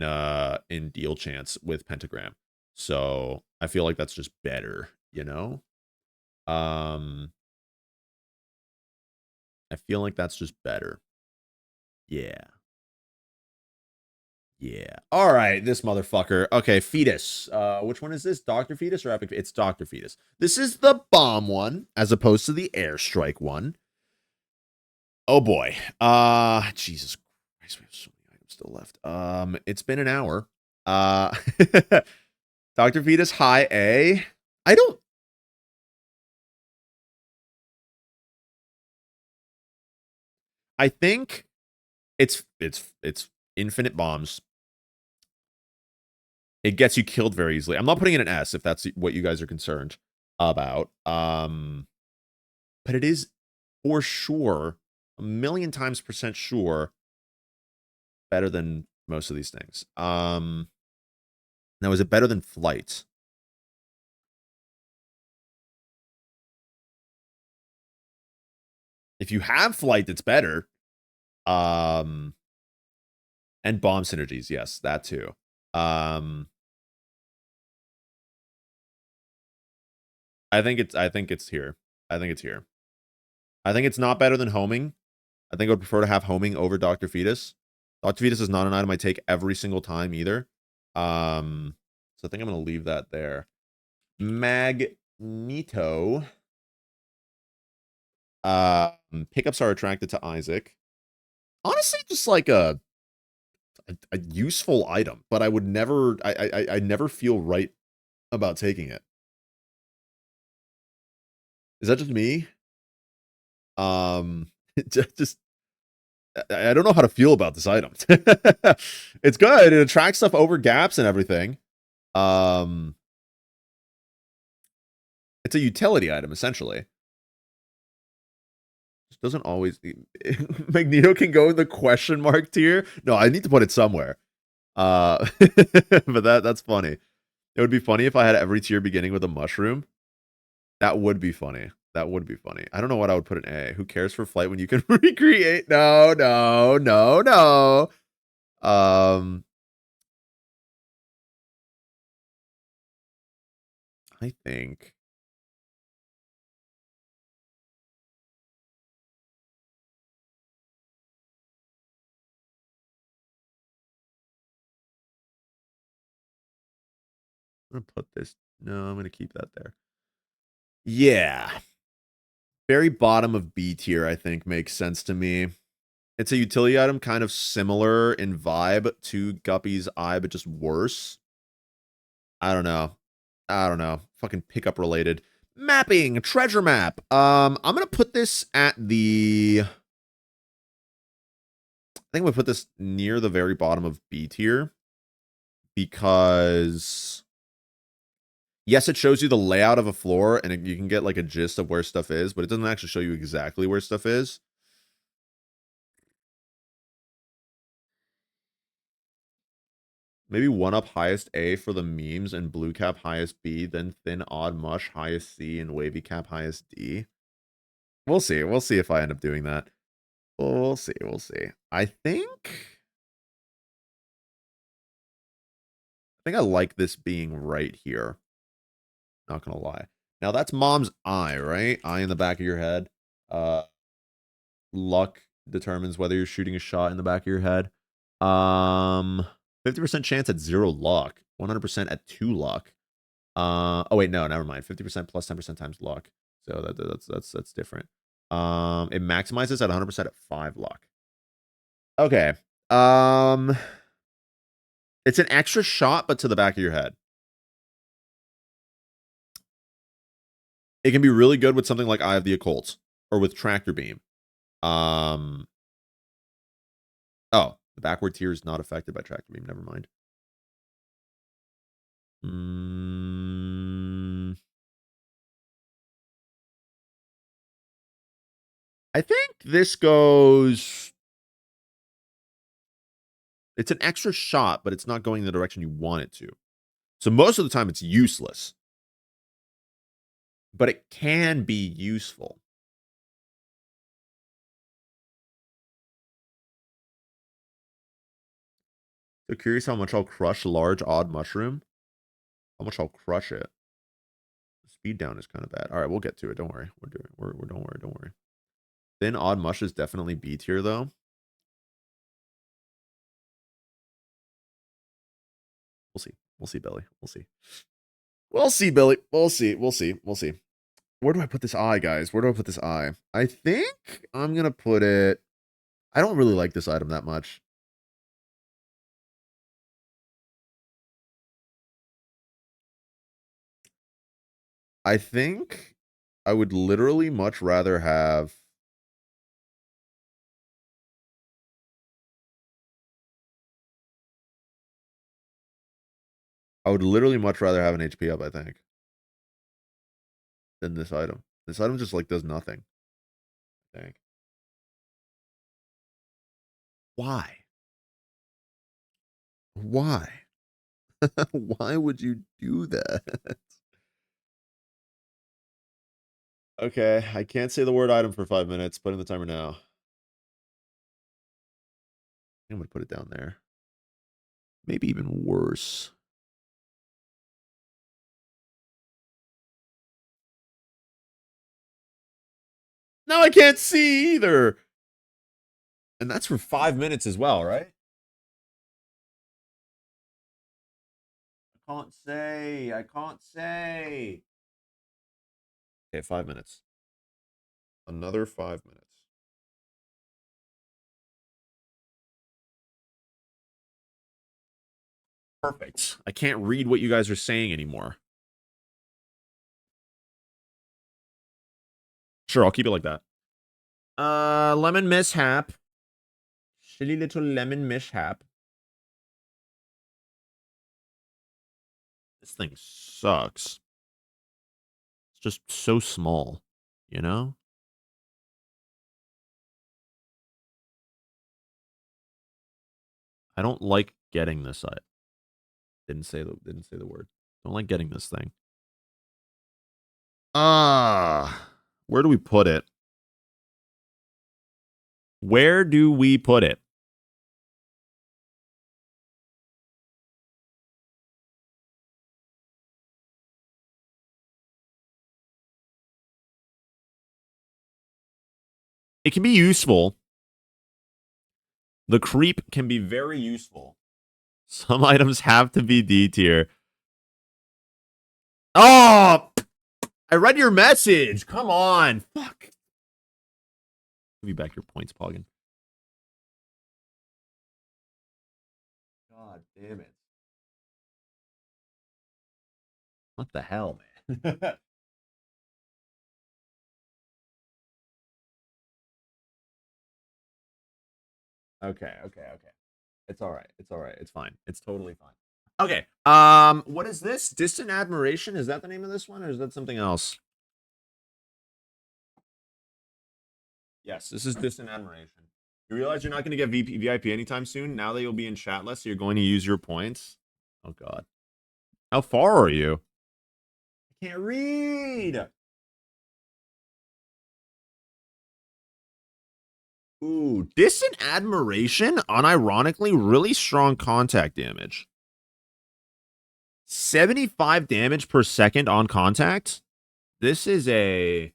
deal chance with Pentagram. So I feel like that's just better, you know? I feel like that's just better. Yeah. Yeah. All right, this motherfucker. Okay, Fetus. Which one is this? Dr. Fetus or Epic? It's Dr. Fetus. This is the bomb one as opposed to the airstrike one. Oh boy. Jesus Christ, we have so many items still left. It's been an hour. Uh Dr. Fetus high A. I don't I think it's infinite bombs. It gets you killed very easily. I'm not putting it in S if that's what you guys are concerned about. But it is for sure, a million times percent sure, better than most of these things. Now, is it better than flight? If you have flight, it's better. Um, and bomb synergies, yes, that too. I think it's here. I think it's here. I think it's not better than homing. I think I would prefer to have homing over Dr. Fetus. Dr. Fetus is not an item I take every single time either. So I think I'm gonna leave that there. Magneto. Pickups are attracted to Isaac. Honestly, just like a useful item, but I would never I never feel right about taking it. Is that just me? Um just I don't know how to feel about this item. It's good. It attracts stuff over gaps and everything. Um it's a utility item essentially. Just doesn't always Magneto can go in the question mark tier. No, I need to put it somewhere. But that's funny. It would be funny if I had every tier beginning with a mushroom. That would be funny. That would be funny. I don't know what I would put in A. Who cares for flight when you can recreate? No, no, no, no. I think I'm gonna put this. No, I'm gonna keep that there. Yeah. Very bottom of B tier, I think, makes sense to me. It's a utility item, kind of similar in vibe to Guppy's Eye, but just worse. I don't know. I don't know. Fucking pickup related. Mapping, treasure map. I'm gonna put this at the. I think I'm gonna put this near the very bottom of B tier because yes, it shows you the layout of a floor and you can get like a gist of where stuff is, but it doesn't actually show you exactly where stuff is. Maybe one up highest A for the memes and blue cap highest B, then thin odd mush highest C and wavy cap highest D. We'll see. We'll see if I end up doing that. We'll see. We'll see. I think I like this being right here. Not gonna lie. Now that's mom's eye, right? Eye in the back of your head. Luck determines whether you're shooting a shot in the back of your head. 50% chance at 0 luck. 100% at 2 luck. Oh wait, no, never mind. 50% plus 10% times luck. So that's different. It maximizes at 100% at 5 luck. Okay. It's an extra shot, but to the back of your head. It can be really good with something like Eye of the Occult or with Tractor Beam. Oh, the backward tier is not affected by Tractor Beam. Never mind. I think this goes. It's an extra shot, but it's not going in the direction you want it to. So most of the time it's useless. But it can be useful. So curious how much I'll crush large odd mushroom. How much I'll crush it. The speed down is kind of bad. All right, we'll get to it. Don't worry. We're don't worry. Thin odd mush is definitely B tier though. We'll see. We'll see, Billy. We'll see. We'll see, Billy. We'll see. We'll see. We'll see. Where do I put this eye, guys? Where do I put this eye? I think I'm gonna put it. I don't really like this item that much. I think I would literally much rather have. I would literally much rather have an HP up, I think, than this item. This item just like does nothing. I think. Why? Why? Why would you do that? Okay, I can't say the word item for 5 minutes. Put in the timer now. I'm gonna put it down there. Maybe even worse. No, I can't see either. And that's for 5 minutes as well, right? I can't say. I can't say. Okay, 5 minutes. Another 5 minutes. Perfect. I can't read what you guys are saying anymore. Sure, I'll keep it like that. Lemon mishap. Shitty little lemon mishap. This thing sucks. It's just so small, you know? I don't like getting this. I didn't say the word. Don't like getting this thing. Where do we put it? Where do we put it? It can be useful. The creep can be very useful. Some items have to be D tier. Oh, I read your message. Come on. Fuck. Give me back your points, Poggin. God damn it. What the hell, man? Okay. It's all right. It's all right. It's fine. It's totally fine. Okay. What is this? Distant admiration? Is that the name of this one, or is that something else? Yes, this is distant admiration. You realize you're not going to get VIP anytime soon. Now that you'll be in chatless, you're going to use your points. Oh God. How far are you? I can't read. Ooh, distant admiration, unironically, really strong contact damage. 75 damage per second on contact. This is a.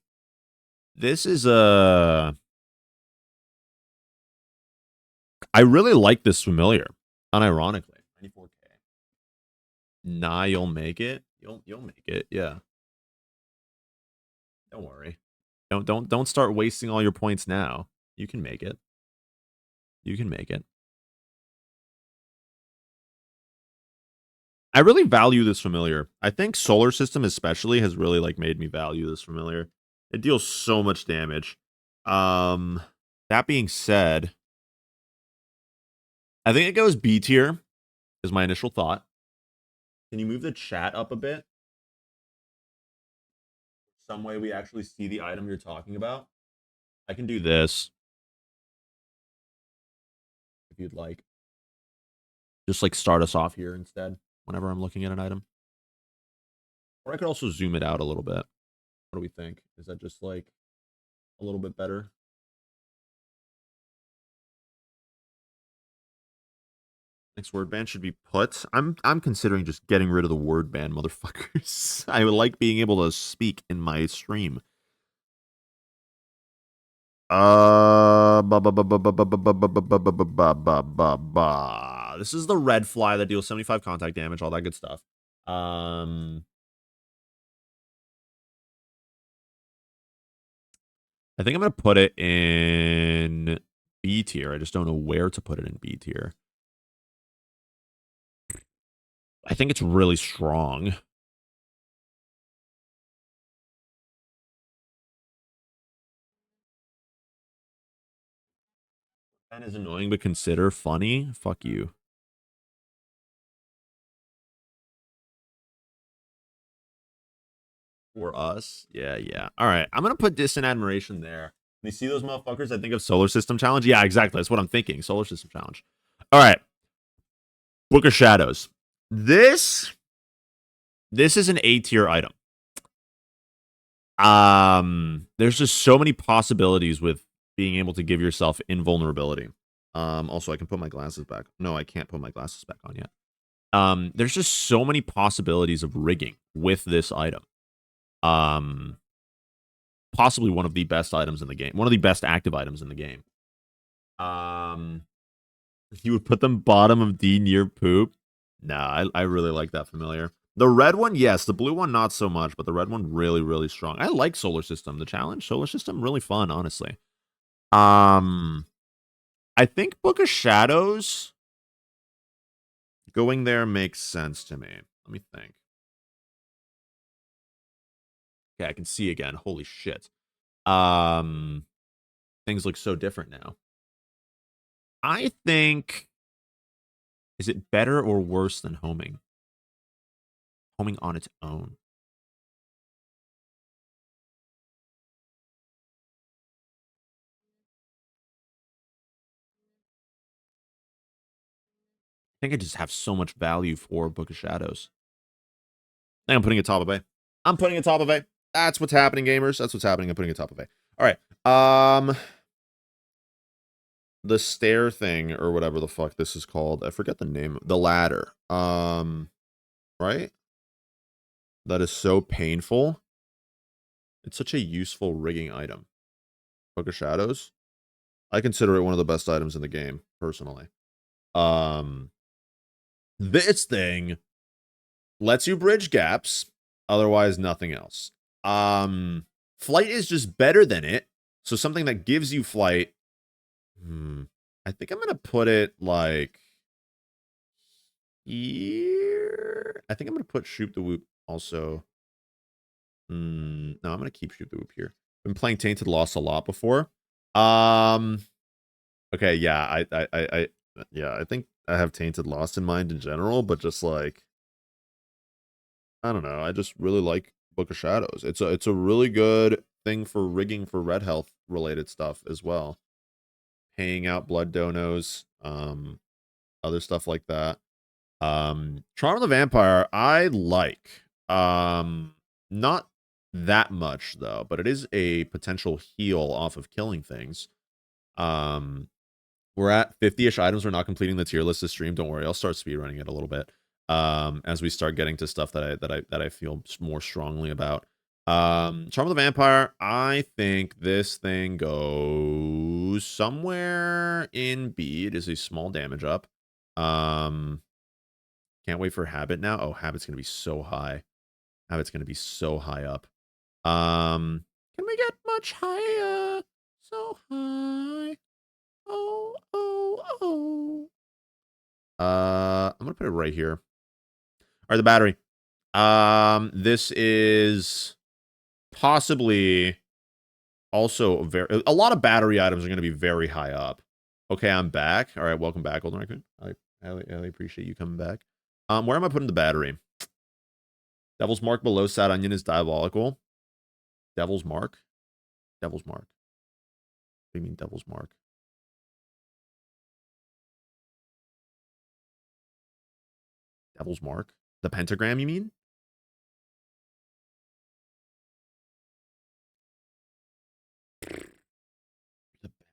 I really like this familiar, unironically. 94k. Nah, you'll make it. You'll make it. Yeah. Don't worry. Don't start wasting all your points now. You can make it. You can make it. I really value this familiar. I think Solar System especially has really like made me value this familiar. It deals so much damage. That being said, I think it goes B tier is my initial thought. Can you move the chat up a bit? Some way we actually see the item you're talking about. I can do this if you'd like. Just like start us off here instead whenever I'm looking at an item. Or I could also zoom it out a little bit. What do we think? Is that just like a little bit better? Next word ban should be put. I'm considering just getting rid of the word ban, motherfuckers. I would like being able to speak in my stream. This is the red fly that deals 75 contact damage, all that good stuff. I think I'm gonna put it in B tier. I just don't know where to put it in B tier. I think it's really strong. That is annoying, but consider funny. Fuck you. For us, yeah. All right, I'm gonna put distant admiration there. When you see those motherfuckers, I think of Solar System Challenge. Yeah, exactly. That's what I'm thinking. Solar System Challenge. All right, Book of Shadows. This is an A tier item. There's just so many possibilities with being able to give yourself invulnerability. Also, I can put my glasses back. No, I can't put my glasses back on yet. There's just so many possibilities of rigging with this item. Possibly one of the best items in the game, one of the best active items in the game. You would put them bottom of D near poop. Nah, I really like that familiar. The red one, yes. The blue one, not so much, but the red one, really, really strong. I like Solar System. The challenge, Solar System, really fun, honestly. I think Book of Shadows going there makes sense to me. Let me think. Okay, I can see again. Holy shit. Things look so different now. I think, is it better or worse than homing? Homing on its own. I think I just have so much value for Book of Shadows. I think I'm putting it top of A. I'm putting it top of A. That's what's happening, gamers. That's what's happening. I'm putting it top of A. All right. The stair thing or whatever the fuck this is called. I forget the name. The ladder. Right? That is so painful. It's such a useful rigging item. Book of Shadows. I consider it one of the best items in the game, personally. This thing lets you bridge gaps, otherwise nothing else. Flight is just better than it. So something that gives you flight. I think I'm gonna put it like here. I think I'm gonna put Shoot the Whoop also. No, I'm gonna keep Shoot the Whoop here. Been playing Tainted Lost a lot before. Okay, yeah, I think I have Tainted Lost in mind in general, but just like I don't know, I just really like Book of Shadows. It's a really good thing for rigging for red health related stuff as well. Paying out blood donos, other stuff like that. Charm of the Vampire, I like. Not that much though, but it is a potential heal off of killing things. We're at 50-ish items. We're not completing the tier list this stream. Don't worry, I'll start speedrunning it a little bit. As we start getting to stuff that I feel more strongly about. Charm of the Vampire, I think this thing goes somewhere in B. It is a small damage up. Can't wait for Habit now. Oh, Habit's gonna be so high. Habit's gonna be so high up. Can we get much higher? So high. Oh. I'm gonna put it right here. All right, the battery. This is possibly also a lot of battery items are gonna be very high up. Okay, I'm back. All right, welcome back, Golden Raccoon. I appreciate you coming back. Where am I putting the battery? Devil's Mark below Sad Onion is diabolical. Devil's Mark? Devil's Mark. What do you mean Devil's Mark? Devil's Mark? The pentagram, you mean?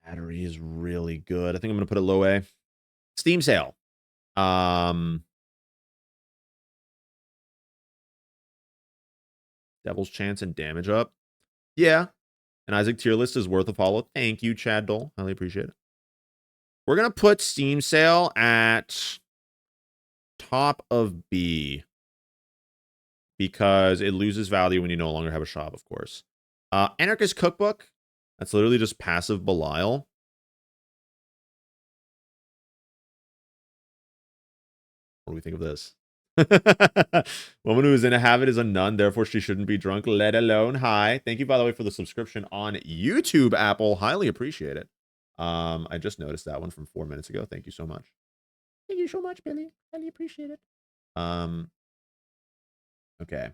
Battery is really good. I think I'm gonna put it low A. Steam sale. Devil's Chance and damage up. Yeah. And Isaac tier list is worth a follow. Thank you, Chad Dole. Highly appreciate it. We're gonna put Steam sale at top of B because it loses value when you no longer have a shop, of course. Anarchist Cookbook. That's literally just passive Belial. What do we think of this? Woman who is in a habit is a nun, therefore she shouldn't be drunk, let alone high. Thank you, by the way, for the subscription on YouTube, Apple. Highly appreciate it. I just noticed that one from 4 minutes ago. Thank you so much. Thank you so much, Billy. Highly appreciate it. Okay.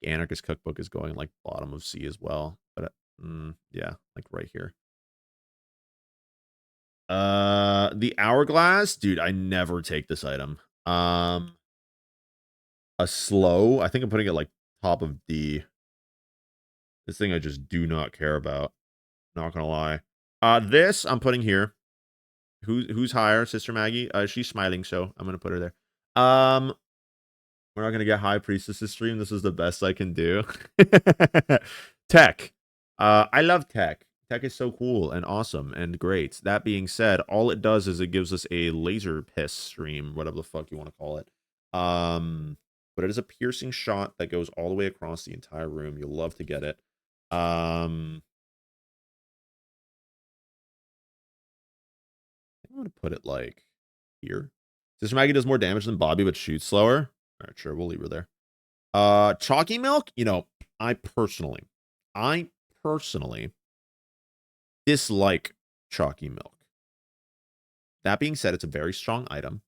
Anarchist Cookbook is going like bottom of C as well, but yeah, like right here. The Hourglass, dude, I never take this item. A slow, I think I'm putting it like top of D. This thing I just do not care about. Not gonna lie. This I'm putting here. Who's higher, Sister Maggie? She's smiling, so I'm gonna put her there. We're not gonna get High Priestess's stream. This is the best I can do. Tech. I love tech. Tech is so cool and awesome and great. That being said, all it does is it gives us a laser piss stream, whatever the fuck you want to call it. But it is a piercing shot that goes all the way across the entire room. You'll love to get it. I'm gonna put it like here. Sister Maggie does more damage than Bobby, but shoots slower. All right, sure, we'll leave her there. Chalky Milk, you know, I personally dislike Chalky Milk. That being said, it's a very strong item.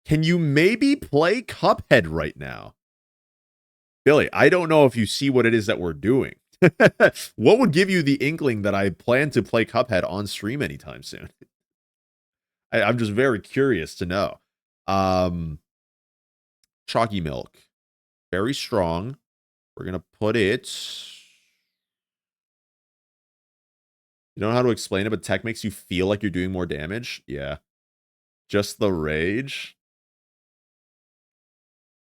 Can you maybe play Cuphead right now? Billy, I don't know if you see what it is that we're doing. What would give you the inkling that I plan to play Cuphead on stream anytime soon? I'm just very curious to know. Chalky Milk. Very strong. We're going to put it... You don't know how to explain it, but tech makes you feel like you're doing more damage? Yeah. Just the rage?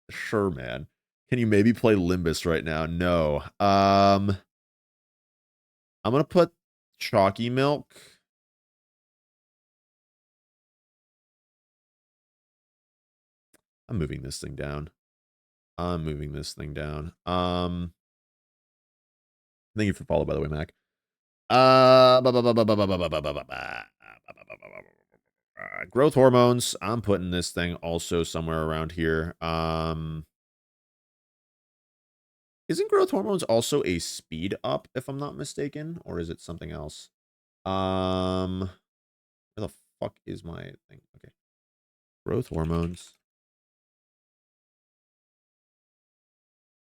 Sure, man. Can you maybe play Limbus right now? No. I'm going to put Chalky Milk. I'm moving this thing down. Thank you for follow, by the way, Mac. Growth hormones. I'm putting this thing also somewhere around here. Isn't growth hormones also a speed up, if I'm not mistaken? Or is it something else? Where the fuck is my thing? Okay. Growth hormones.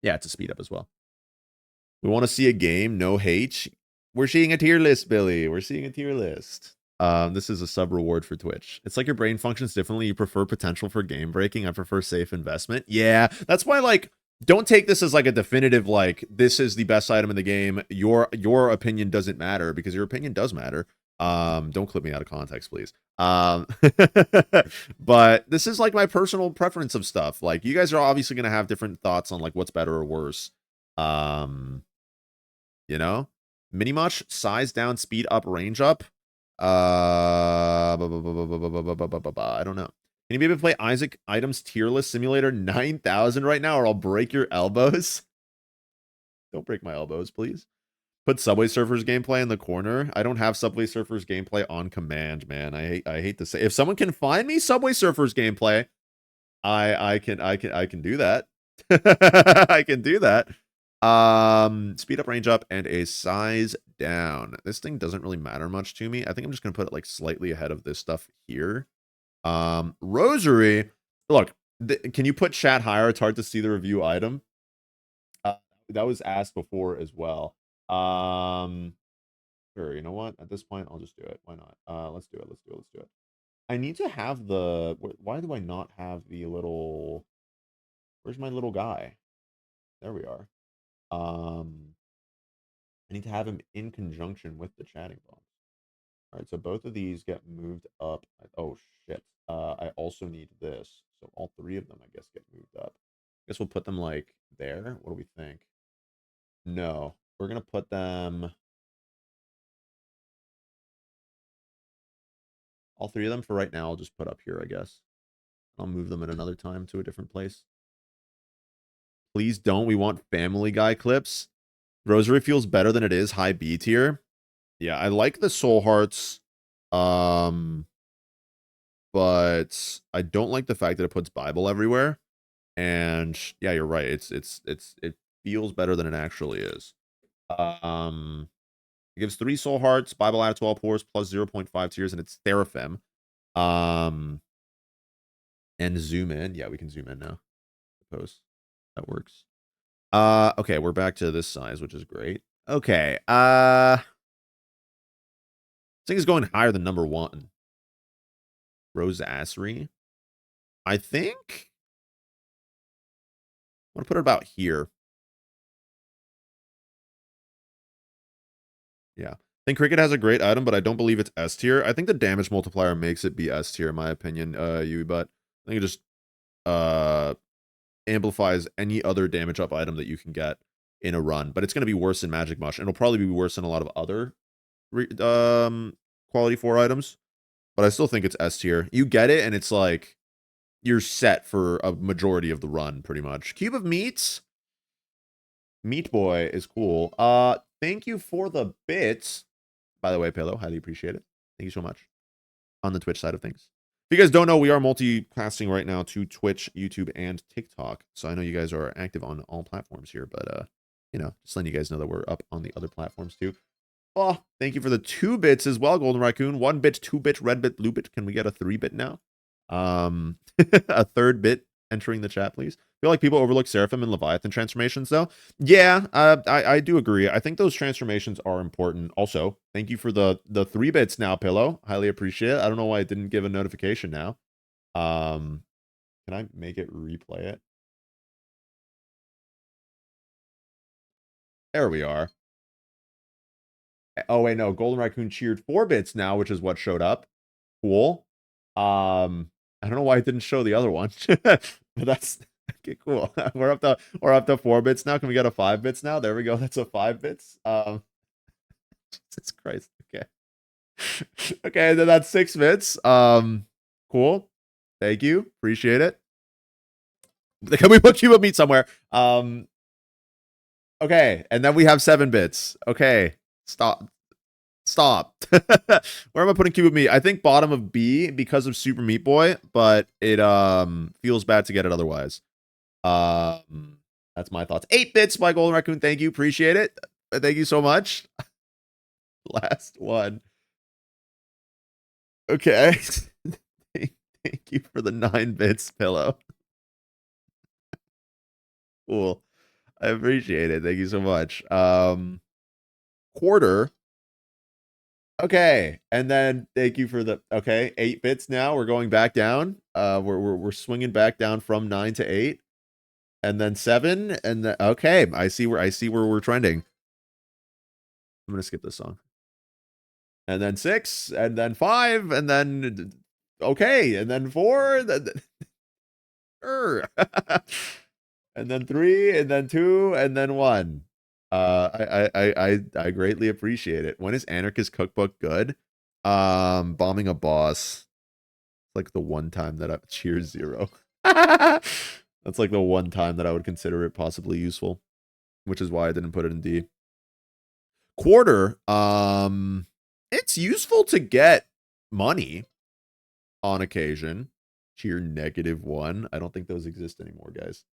Yeah, it's a speed up as well. We want to see a game, no hate. We're seeing a tier list, Billy. We're seeing a tier list. This is a sub reward for Twitch. It's like your brain functions differently. You prefer potential for game breaking. I prefer safe investment. Yeah, that's why, like, don't take this as like a definitive, like, this is the best item in the game. Your opinion doesn't matter, because your opinion does matter. Don't clip me out of context, please. But this is like my personal preference of stuff. Like, you guys are obviously gonna have different thoughts on like what's better or worse. You know, mini much, size down, speed up, range up. I don't know. Can you maybe play Isaac Items Tier List Simulator 9000 right now, or I'll break your elbows? Don't break my elbows, please. Put Subway Surfers gameplay in the corner. I don't have Subway Surfers gameplay on command, man. I hate to say. If someone can find me Subway Surfers gameplay, I can do that. I can do that. Speed up, range up, and a size down. This thing doesn't really matter much to me. I think I'm just gonna put it like slightly ahead of this stuff here. Rosary. Look, can you put chat higher? It's hard to see the review item. That was asked before as well. Sure, you know what? At this point, I'll just do it. Why not? Let's do it. I need to have the... Why do I not have the little... Where's my little guy? There we are. I need to have him in conjunction with the chatting box. All right, so both of these get moved up. Oh shit. I also need this. So all three of them, I guess, get moved up. I guess we'll put them like there. What do we think? No, we're gonna put them. All three of them for right now. I'll just put up here, I guess. I'll move them at another time to a different place. Please don't. We want Family Guy clips. Rosary feels better than it is high B tier. Yeah, I like the Soul Hearts. Um, but I don't like the fact that it puts Bible everywhere. And yeah, you're right. It feels better than it actually is. Um, it gives 3 Soul Hearts, Bible out of 12 pores, plus 0.5 tiers, and it's Seraphim. Um, and zoom in. Yeah, we can zoom in now. Suppose that works. Okay, we're back to this size, which is great. Okay, this thing is going higher than number 1. Rosassery. I think I'm gonna put it about here. Yeah. I think Cricket has a great item, but I don't believe it's S tier. I think the damage multiplier makes it be S tier, in my opinion, but I think it just amplifies any other damage up item that you can get in a run. But it's going to be worse in Magic Mush. And it'll probably be worse in a lot of other quality 4 items. But I still think it's S tier. You get it, and it's like you're set for a majority of the run, pretty much. Cube of Meats. Meat Boy is cool. Thank you for the bits. By the way, Palo, highly appreciate it. Thank you so much. On the Twitch side of things. If you guys don't know, we are multicasting right now to Twitch, YouTube, and TikTok. So I know you guys are active on all platforms here, but just letting you guys know that we're up on the other platforms too. Oh, thank you for the 2 bits as well, Golden Raccoon. 1 bit, 2 bit, red bit, blue bit. Can we get a 3 bit now? A 3rd bit entering the chat, please. I feel like people overlook Seraphim and Leviathan transformations, though. Yeah, I do agree. I think those transformations are important. Also, thank you for the 3 bits now, Pillow. Highly appreciate it. I don't know why it didn't give a notification now. Can I make it replay it? There we are. Oh, wait, no. Golden Raccoon cheered 4 bits now, which is what showed up. Cool. I don't know why it didn't show the other one. But that's okay, cool. We're up to 4 bits now. Can we get a 5 bits now? There we go. That's a 5 bits. Jesus Christ. Okay. Okay, then that's 6 bits. Cool. Thank you. Appreciate it. Can we put Cube of Meat somewhere? Okay, and then we have 7 bits. Okay. Stop. Where am I putting Cube of Meat? I think bottom of B because of Super Meat Boy, but it feels bad to get it otherwise. That's my thoughts. 8 bits by Golden Raccoon. Thank you. Appreciate it. Thank you so much. Last one. Okay. Thank you for the 9 bits, Pillow. Cool. I appreciate it. Thank you so much. Quarter. Okay, and then thank you for the 8 bits now. We're going back down. We're swinging back down from 9 to 8, and then 7, and then okay. I see where we're trending. I'm gonna skip this song, and then 6, and then 5, and then okay, and then 4, and then 3, and then 2, and then 1. I greatly appreciate it. When is Anarchist Cookbook good? Bombing a boss. It's like the one time that I cheers 0. That's like the one time that I would consider it possibly useful, which is why I didn't put it in D. Quarter, it's useful to get money on occasion. Tier -1. I don't think those exist anymore, guys.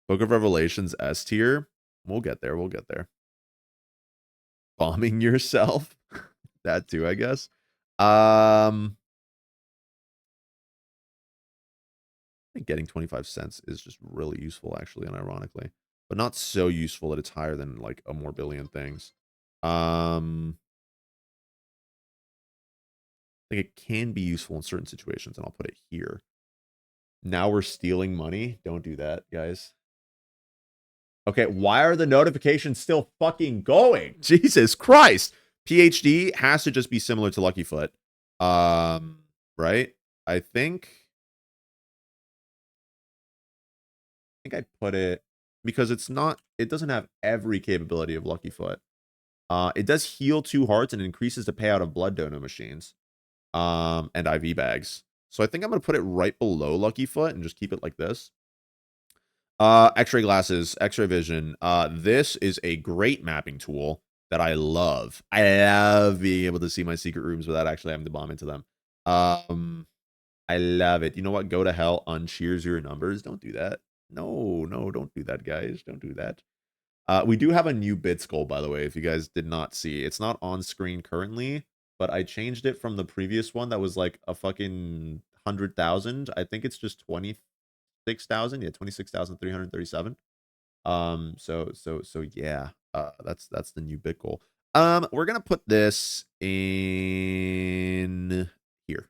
Book of Revelations S tier. We'll get there. We'll get there. Bombing yourself. That too, I guess. I think getting 25 cents is just really useful, actually, unironically. But not so useful that it's higher than like a more billion things. I think it can be useful in certain situations, and I'll put it here. Now we're stealing money. Don't do that, guys. Okay, why are the notifications still fucking going? Jesus Christ. PhD has to just be similar to Lucky Foot. Right? I think I put it because it doesn't have every capability of Lucky Foot. It does heal 2 hearts and increases the payout of blood donor machines. And IV bags. So I think I'm gonna put it right below Lucky Foot and just keep it like this. X-ray glasses, X-ray vision. This is a great mapping tool that I love. I love being able to see my secret rooms without actually having to bomb into them. I love it. You know what? Go to hell, uncheers your numbers. Don't do that. No, no, don't do that, guys. Don't do that. We do have a new bit skull, by the way, if you guys did not see. It's not on screen currently, but I changed it from the previous one that was like a fucking 100,000. I think it's just 26,000. Yeah, 26,337. So yeah. That's the new bit goal. We're gonna put this in here.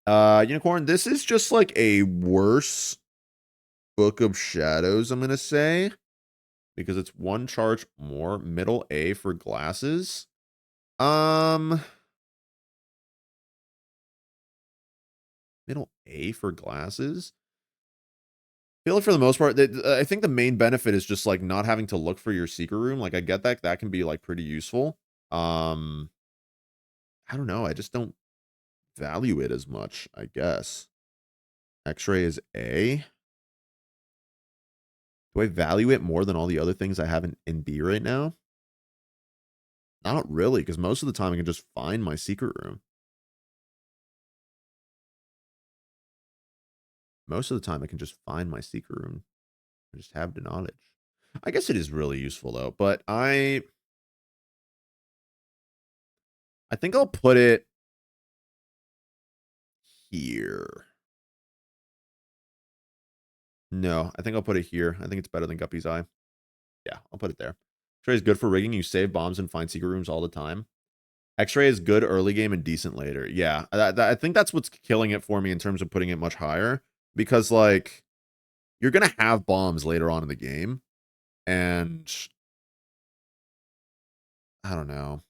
Unicorn, this is just like a worse Book of Shadows, I'm gonna say. Because it's 1 charge more. Middle A for glasses. Middle A for glasses. I feel like for the most part, I think the main benefit is just like not having to look for your secret room. Like I get that can be like pretty useful. I don't know. I just don't value it as much, I guess. X-ray is A. Do I value it more than all the other things I have in B right now? Not really, because most of the time I can just find my secret room. Most of the time I can just find my secret room. I just have the knowledge. I guess it is really useful though, but I think I'll put it here. No, I think I'll put it here. I think it's better than Guppy's Eye. Yeah, I'll put it there. X-ray is good for rigging. You save bombs and find secret rooms all the time. X-ray is good early game and decent later. Yeah, I think that's what's killing it for me in terms of putting it much higher. Because, like, you're going to have bombs later on in the game. And I don't know.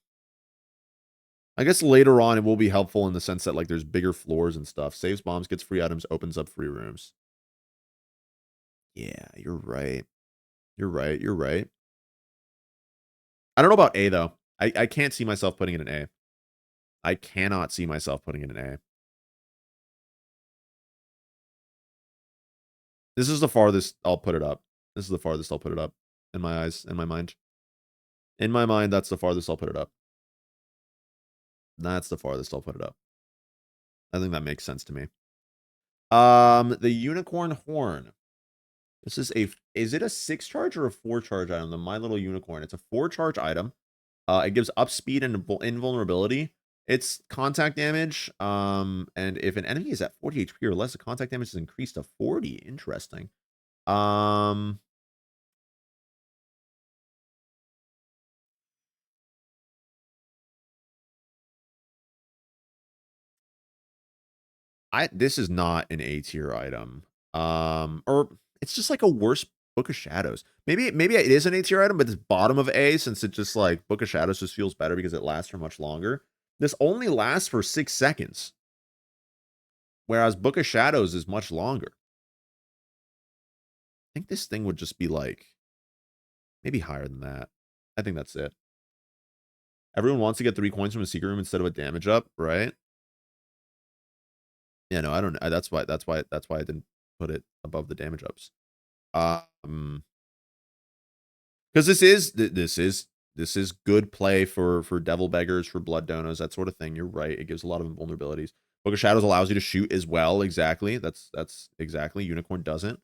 I guess later on it will be helpful in the sense that, like, there's bigger floors and stuff. Saves bombs, gets free items, opens up free rooms. Yeah, you're right. You're right. You're right. I don't know about A, though. I can't see myself putting it in A. I cannot see myself putting it in A. This is the farthest I'll put it up. This is the farthest I'll put it up. In my eyes, in my mind. In my mind, that's the farthest I'll put it up. That's the farthest I'll put it up. I think that makes sense to me. The unicorn horn. This is it a 6 charge or a 4 charge item? The My Little Unicorn. It's a 4 charge item. It gives up speed and invulnerability. It's contact damage. And if an enemy is at 40 HP or less, the contact damage is increased to 40. Interesting. This is not an A tier item. Or it's just like a worse Book of Shadows. Maybe it is an A tier item, but it's bottom of A since it just like Book of Shadows just feels better because it lasts for much longer. This only lasts for 6 seconds. Whereas Book of Shadows is much longer. I think this thing would just be like maybe higher than that. I think that's it. Everyone wants to get 3 coins from a secret room instead of a damage up, right? Yeah, no, I don't. That's why I didn't put it above the damage ups. Because this is good play for devil beggars, for blood donors, that sort of thing. You're right. It gives a lot of invulnerabilities. Book of Shadows allows you to shoot as well. Exactly. That's exactly. Unicorn doesn't.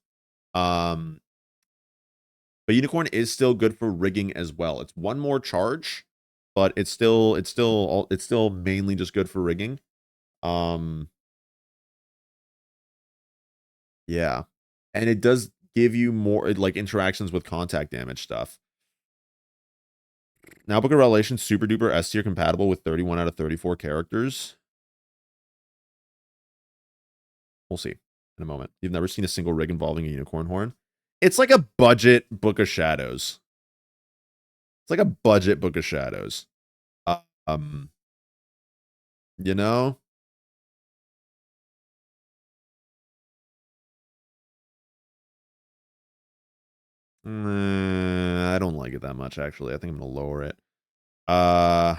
But Unicorn is still good for rigging as well. It's 1 more charge, but it's still mainly just good for rigging. Yeah. And it does give you more like interactions with contact damage stuff. Now Book of Revelation super duper S tier compatible with 31 out of 34 characters. We'll see in a moment. You've never seen a single rig involving a unicorn horn. It's like a budget Book of Shadows. It's like a budget Book of Shadows. Um, you know? I don't like it that much, actually. I think I'm gonna lower it. Book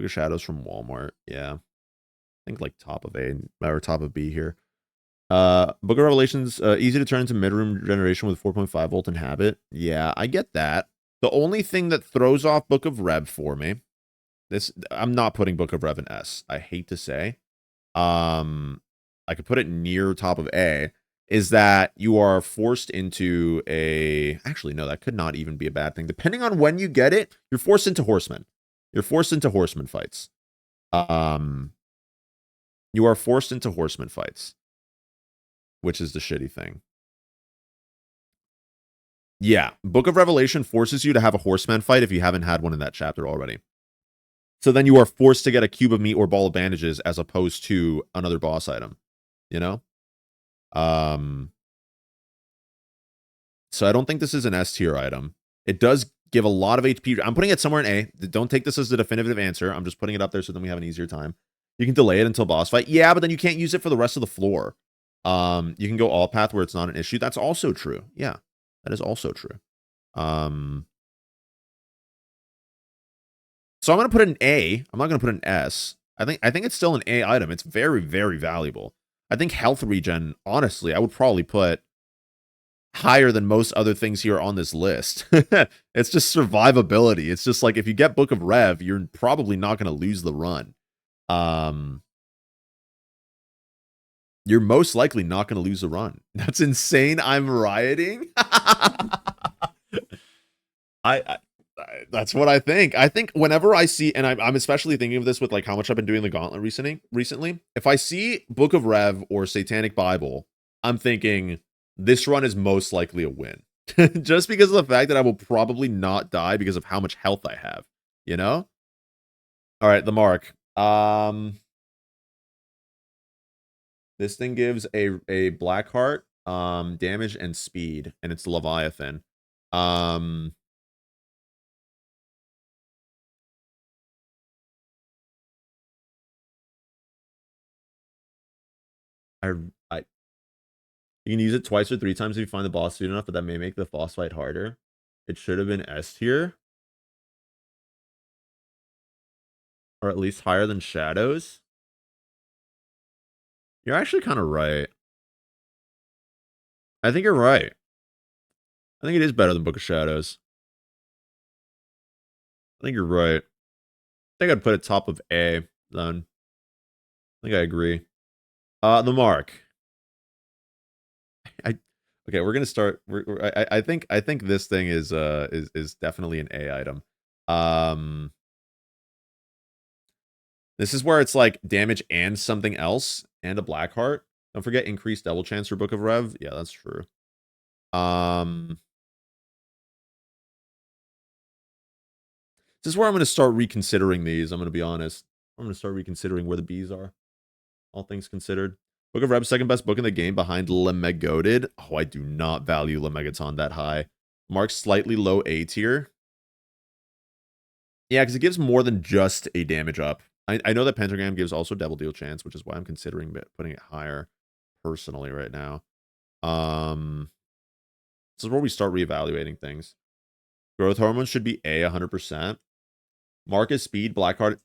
of Shadows from Walmart. Yeah. I think like top of A or top of B here. Book of Revelations, easy to turn into mid-room generation with 4.5 volt inhabit. Yeah, I get that. The only thing that throws off Book of Rev for me, I'm not putting Book of Rev in S. I hate to say. I could put it near top of A, is that you are forced into actually, no, that could not even be a bad thing. Depending on when you get it, you're forced into horsemen. You're forced into horseman fights. Um, you are forced into horseman fights, which is the shitty thing. Yeah, Book of Revelation forces you to have a horseman fight if you haven't had one in that chapter already. So then you are forced to get a cube of meat or ball of bandages as opposed to another boss item, you know? Um, so I don't think this is an S tier item. It does give a lot of HP. I'm putting it somewhere in A. Don't take this as the definitive answer. I'm just putting it up there so then we have an easier time. You can delay it until boss fight. Yeah, but then you can't use it for the rest of the floor. You can go all path where it's not an issue. That's also true. Yeah, that is also true. So I'm going to put an A. I'm not going to put an S. I think it's still an A item. It's very, very valuable. I think health regen, honestly, I would probably put higher than most other things here on this list. It's just survivability. It's just like if you get Book of Rev, you're probably not going to lose the run. You're most likely not going to lose the run. That's insane. I'm rioting. I that's what I think. I think whenever I see, and I'm especially thinking of this with like how much I've been doing the Gauntlet recently. If I see Book of Rev or Satanic Bible, I'm thinking this run is most likely a win, just because of the fact that I will probably not die because of how much health I have. You know. All right, the mark. This thing gives a black heart, damage and speed, and it's Leviathan. I I You can use it twice or three times if you find the boss soon enough, but that may make the boss fight harder. It should have been S tier, or at least higher than Shadows. You're actually kind of right. I think you're right. I think it is better than Book of Shadows. I think you're right. I think I'd put it top of A then. I think I agree. The mark. I Okay, we're gonna start. I think this thing is definitely an A item. Um, This is where it's like damage and something else and a black heart. Don't forget increased double chance for Book of Rev. Yeah, that's true. This is where I'm going to start reconsidering these. I'm going to be honest. I'm going to start reconsidering where the B's are. All things considered. Book of Rev, second best book in the game behind Lemegoted. Oh, I do not value Lemegaton that high. Mark's slightly low A tier. Yeah, because it gives more than just a damage up. I know that Pentagram gives also double deal chance, which is why I'm considering putting it higher personally right now. This is where we start reevaluating things. Growth hormones should be A 100%. Marcus speed, Blackheart.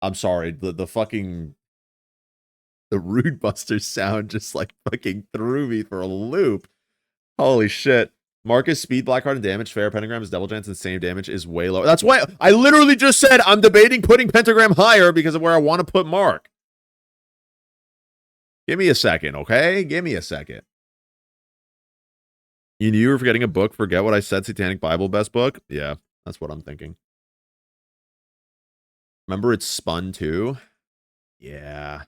I'm sorry, the fucking the Rude Buster sound just like fucking threw me for a loop. Holy shit. Marcus speed, Blackheart, and damage. Fair pentagram is double chance and same damage is way lower. That's why I literally just said I'm debating putting pentagram higher because of where I want to put Mark. Give me a second, okay? Give me a second. You knew you were forgetting a book. Forget what I said. Satanic Bible best book. Yeah, that's what I'm thinking. Remember it's spun too? Yeah.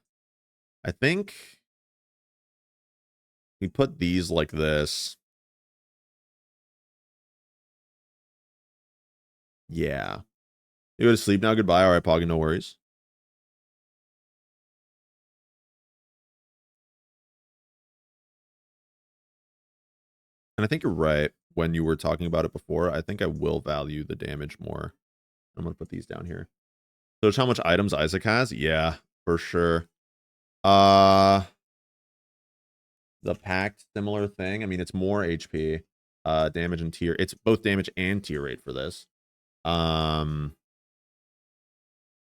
I think we put these like this. Yeah. You go to sleep now. Goodbye. All right, Poggy, no worries. And I think you're right when you were talking about it before. I think I will value the damage more. I'm going to put these down here. So it's how much items Isaac has? Yeah, for sure. Uh, the pact, similar thing. I mean, it's more HP, damage and tier. It's both damage and tier rate for this. I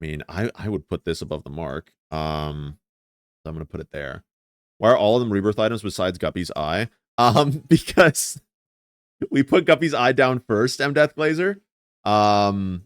mean, I would put this above the mark. So I'm gonna put it there. Why are all of them rebirth items besides Guppy's Eye? Because we put Guppy's Eye down first, M Death Glazer. Um,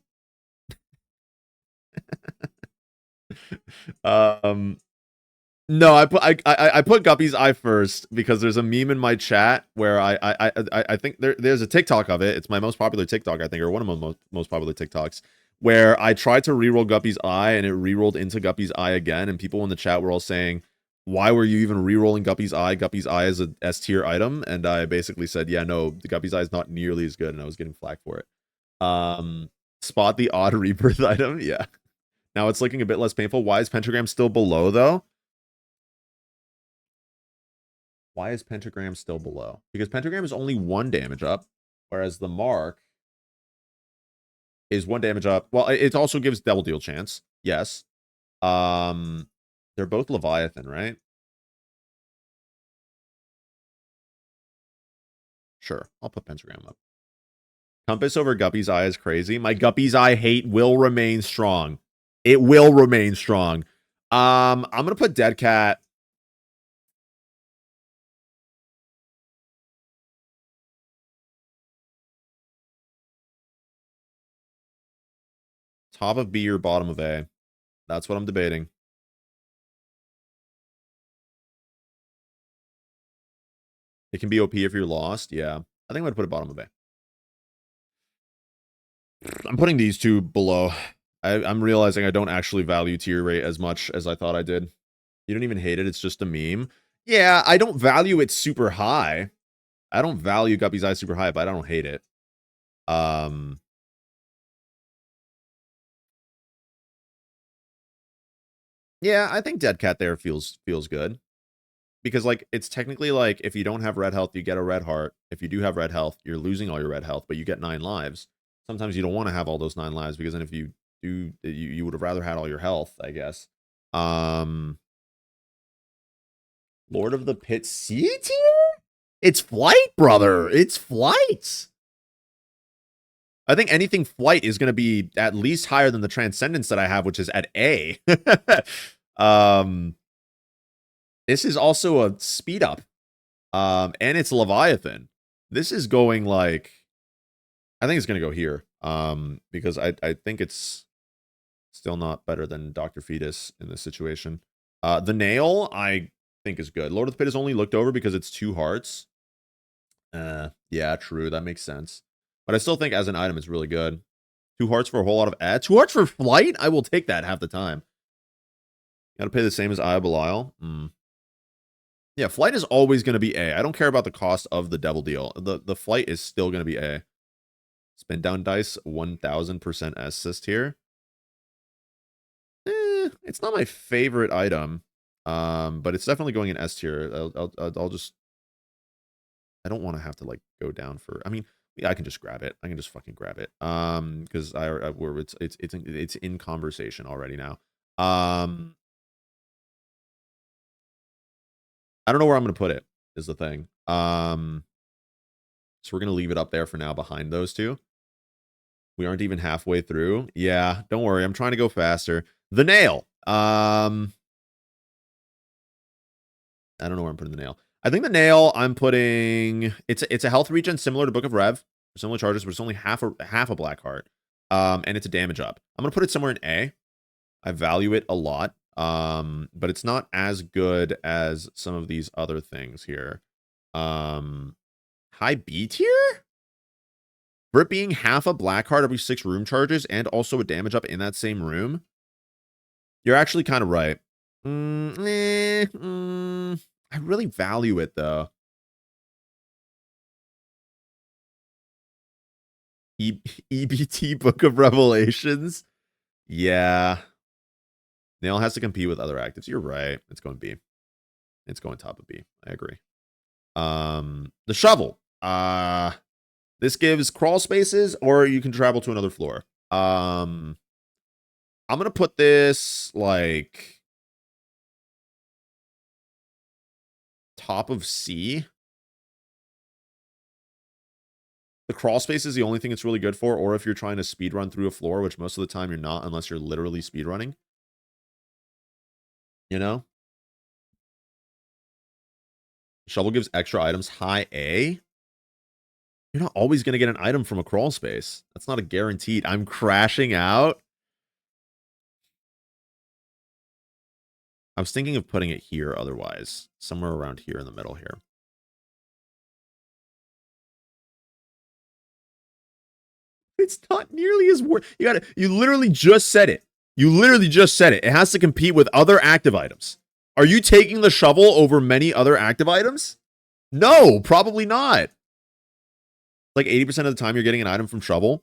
no, I put Guppy's Eye first because there's a meme in my chat where I think there's a TikTok of it. It's my most popular TikTok, I think, or one of my most popular TikToks, where I tried to reroll Guppy's Eye and it rerolled into Guppy's Eye again, and people in the chat were all saying, "Why were you even rerolling Guppy's Eye? Guppy's Eye is a S tier item," and I basically said, "Yeah, no, the Guppy's Eye is not nearly as good," and I was getting flack for it. Spot the odd rebirth item, yeah. Now it's looking a bit less painful. Why is Pentagram still below though? Why is Pentagram still below? Because Pentagram is only 1 damage up, whereas the Mark is 1 damage up. Well, it also gives double deal chance. Yes. They're both Leviathan, right? Sure. I'll put Pentagram up. Compass over Guppy's Eye is crazy. My Guppy's Eye hate will remain strong. It will remain strong. I'm gonna put Dead Cat. Top of B or bottom of A. That's what I'm debating. It can be OP if you're lost. Yeah. I think I'm going to put it bottom of A. I'm putting these two below. I'm realizing I don't actually value tier rate as much as I thought I did. You don't even hate it. It's just a meme. Yeah, I don't value it super high. I don't value Guppy's Eye super high, but I don't hate it. Yeah, I think Dead Cat there feels good. Because, like, it's technically like, if you don't have red health, you get a red heart. If you do have red health, you're losing all your red health, but you get 9 lives. Sometimes you don't want to have all those 9 lives, because then if you do, you would have rather had all your health, I guess. Lord of the Pit C tier? It's flight, brother. It's flight. I think anything flight is going to be at least higher than the Transcendence that I have, which is at A. This is also a speed up. And it's Leviathan. This is going like, I think it's going to go here. Because I think it's still not better than Dr. Fetus in this situation. The Nail, I think is good. Lord of the Pit is only looked over because it's 2 hearts. Yeah, true. That makes sense. But I still think as an item, it's really good. 2 hearts for a whole lot of ad. 2 hearts for flight? I will take that half the time. Gotta pay the same as Aya Belial. Yeah, flight is always going to be A. I don't care about the cost of the devil deal. The flight is still going to be A. Spin down dice, 1000% assist here. It's not my favorite item. But it's definitely going in S tier. I'll just, I don't want to have to like go down for, I mean, yeah, I can just grab it. I can just fucking grab it. Because it's in conversation already now. I don't know where I'm gonna put it, is the thing. So we're gonna leave it up there for now behind those two. We aren't even halfway through. Yeah, don't worry. I'm trying to go faster. The Nail. I don't know where I'm putting the Nail. I think the Nail I'm putting, it's a health regen similar to Book of Rev, similar charges, but it's only half a black heart. And it's a damage up. I'm gonna put it somewhere in A. I value it a lot. But it's not as good as some of these other things here. High B tier? For it being half a black heart every 6 room charges and also a damage up in that same room, you're actually kind of right. I really value it, though. EBT Book of Revelations? Yeah. Nail has to compete with other actives. You're right. It's going B. It's going top of B. I agree. The Shovel. This gives crawl spaces, or you can travel to another floor. I'm gonna put this like top of C. The crawl space is the only thing it's really good for, or if you're trying to speed run through a floor, which most of the time you're not, unless you're literally speed running. You know? Shovel gives extra items. High A. You're not always going to get an item from a crawl space. That's not a guaranteed. I'm crashing out. I was thinking of putting it here otherwise. Somewhere around here in the middle here. It's not nearly as worth. You literally just said it. You literally just said it. It has to compete with other active items. Are you taking the shovel over many other active items? No, probably not. Like 80% of the time you're getting an item from shovel.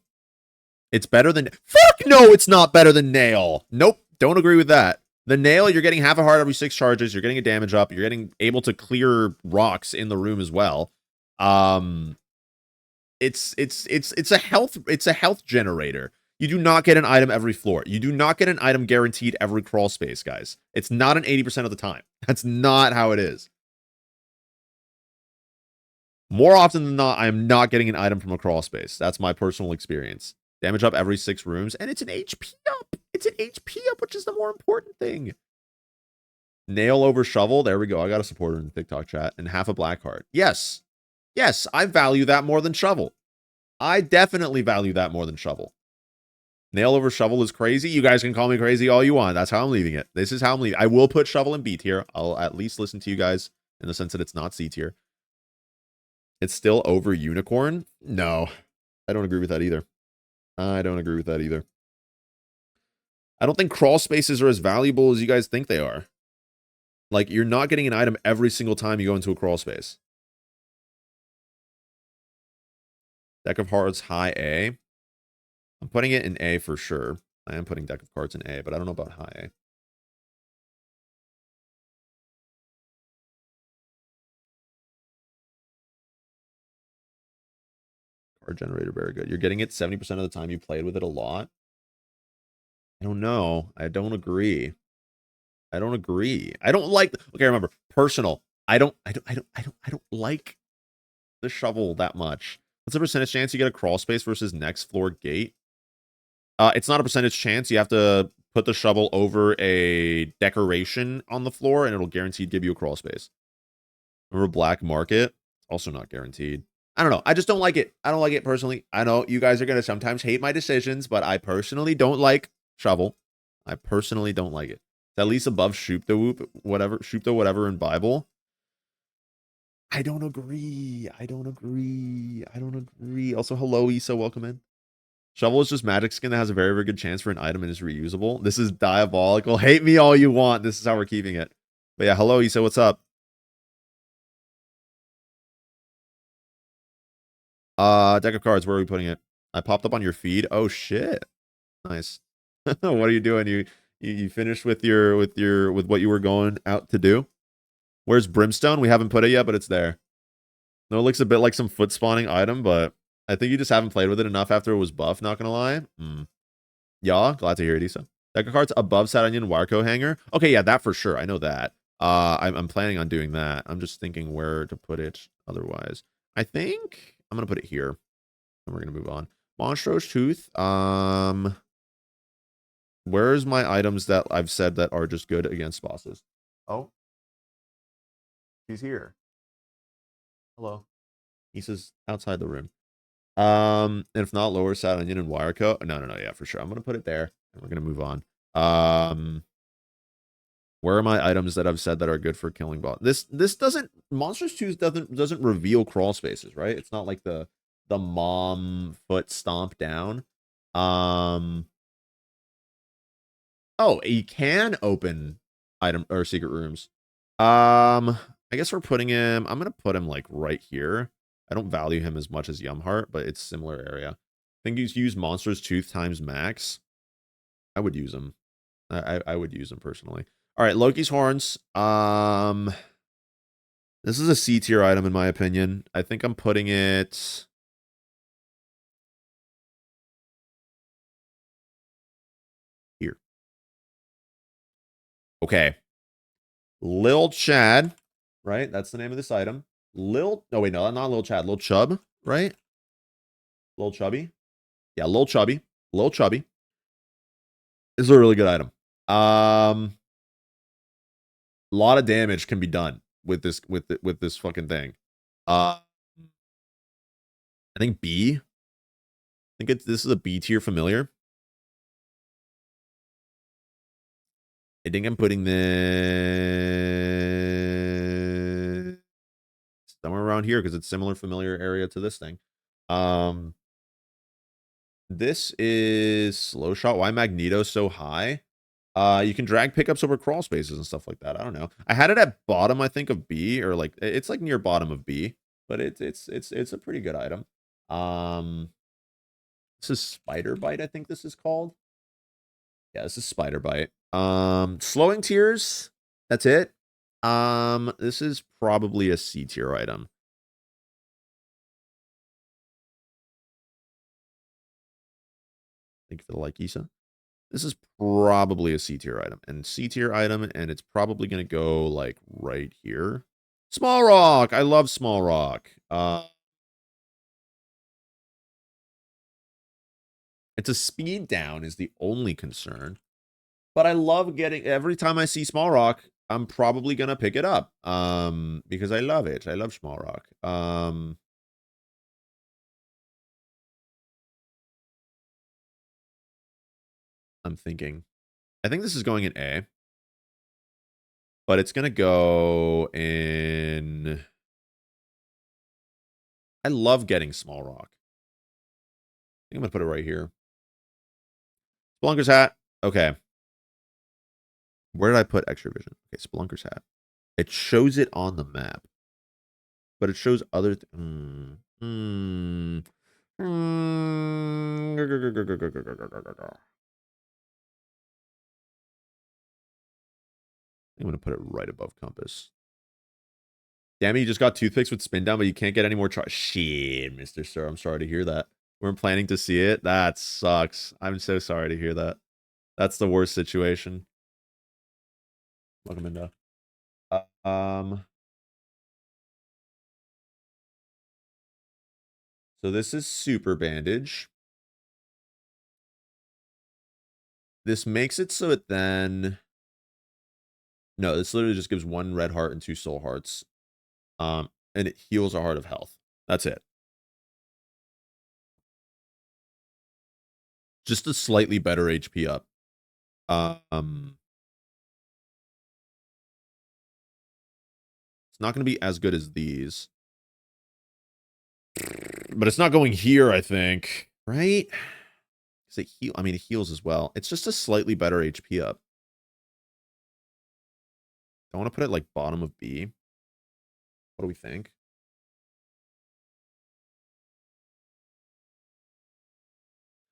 It's better than... Fuck no, it's not better than nail. Nope, don't agree with that. The nail, you're getting half a heart every 6 charges. You're getting a damage up. You're getting able to clear rocks in the room as well. It's a health generator. You do not get an item every floor. You do not get an item guaranteed every crawl space, guys. It's not an 80% of the time. That's not how it is. More often than not, I am not getting an item from a crawl space. That's my personal experience. Damage up every 6 rooms, and it's an HP up. It's an HP up, which is the more important thing. Nail over shovel. There we go. I got a supporter in the TikTok chat. And half a black heart. Yes. Yes, I value that more than shovel. I definitely value that more than shovel. Nail over shovel is crazy. You guys can call me crazy all you want. That's how I'm leaving it. This is how I'm leaving. I will put shovel in B tier. I'll at least listen to you guys in the sense that it's not C tier. It's still over unicorn? No. I don't agree with that either. I don't agree with that either. I don't think crawl spaces are as valuable as you guys think they are. Like, you're not getting an item every single time you go into a crawl space. Deck of Hearts, high A. I'm putting it in A for sure. I am putting Deck of Cards in A, but I don't know about high A. Card generator, very good. You're getting it 70% of the time you played with it a lot. I don't know. I don't agree. I don't agree. I don't like... Okay, remember, personal. I don't like the shovel that much. What's the percentage chance you get a crawl space versus next floor gate? It's not a percentage chance. You have to put the shovel over a decoration on the floor, and it'll guaranteed give you a crawl space. Remember black market? Also not guaranteed. I don't know. I just don't like it. I don't like it personally. I know you guys are going to sometimes hate my decisions, but I personally don't like shovel. I personally don't like it. It's at least above shoop the whoop, whatever, shoop the whatever in Bible. I don't agree. I don't agree. I don't agree. Also, hello, Issa. Welcome in. Shovel is just magic skin that has a very, very good chance for an item and is reusable. This is diabolical. Hate me all you want. This is how we're keeping it. But yeah, hello, Issa. What's up? Deck of cards. Where are we putting it? I popped up on your feed. Oh shit. Nice. What are you doing? You finished with what you were going out to do? Where's Brimstone? We haven't put it yet, but it's there. No, it looks a bit like some foot spawning item, but I think you just haven't played with it enough after it was buffed, not gonna lie. Yeah, glad to hear it, Issa. Deck of cards above Sad Onion Warco hanger. Okay, yeah, that for sure. I know that. I'm planning on doing that. I'm just thinking where to put it otherwise. I think I'm gonna put it here. And we're gonna move on. Monstrous Tooth. Where's my items that I've said that are just good against bosses? Oh, he's here. Hello. He says outside the room. And if not, lower Sad Onion and Wire Coat. No, yeah, for sure. I'm gonna put it there, and we're gonna move on. Where are my items that I've said that are good for killing boss? This doesn't Monsters 2 doesn't reveal crawl spaces, right? It's not like the mom foot stomp down. Oh, you can open item or secret rooms. I guess we're putting him. I'm gonna put him like right here. I don't value him as much as Yumheart, but it's similar area. I think you use Monster's Tooth times max. I would use him. I would use him personally. All right, Loki's horns. This is a C tier item in my opinion. I think I'm putting it here. Okay. Lil Chad, right? That's the name of this item. No wait, no, not Lil Chad, Lil Chub, right? Lil Chubby. Yeah, Lil Chubby. Lil Chubby. This is a really good item. A lot of damage can be done with this fucking thing. I think B. I think this is a B tier familiar. I think I'm putting this somewhere around here because it's similar familiar area to this thing. This is slow shot. Why Magneto so high? You can drag pickups over crawl spaces and stuff like that. I don't know. I had it at bottom, I think, of B, or like it's like near bottom of B, but it's a pretty good item. This is Spider Bite, I think this is called. Yeah, this is Spider Bite. Slowing tiers. That's it. This is probably a C tier item. Thank you for the like, Issa. This is probably a C tier item. And C tier item, and it's probably going to go, like, right here. Small Rock! I love Small Rock. It's a speed down is the only concern. But I love getting... Every time I see Small Rock, I'm probably going to pick it up. Because I love it. I love Small Rock. I'm thinking. I think this is going in A. But it's going to go in... I love getting Small Rock. I think I'm going to put it right here. Spelunker's hat. Okay. Where did I put extra vision? Okay, Spelunker's hat. It shows it on the map. But it shows other... I'm going to put it right above Compass. Damn it, you just got toothpicks with spin down, but you can't get any more Shit, Mr. Sir, I'm sorry to hear that. We're planning to see it. That sucks. I'm so sorry to hear that. That's the worst situation. Welcome into. So this is Super Bandage. This makes it so it then... No, this literally just gives 1 red heart and 2 soul hearts. And it heals a heart of health. That's it. Just a slightly better HP up. It's not going to be as good as these. But it's not going here, I think. Right? Because it heal. I mean, it heals as well. It's just a slightly better HP up. I want to put it like bottom of B. What do we think?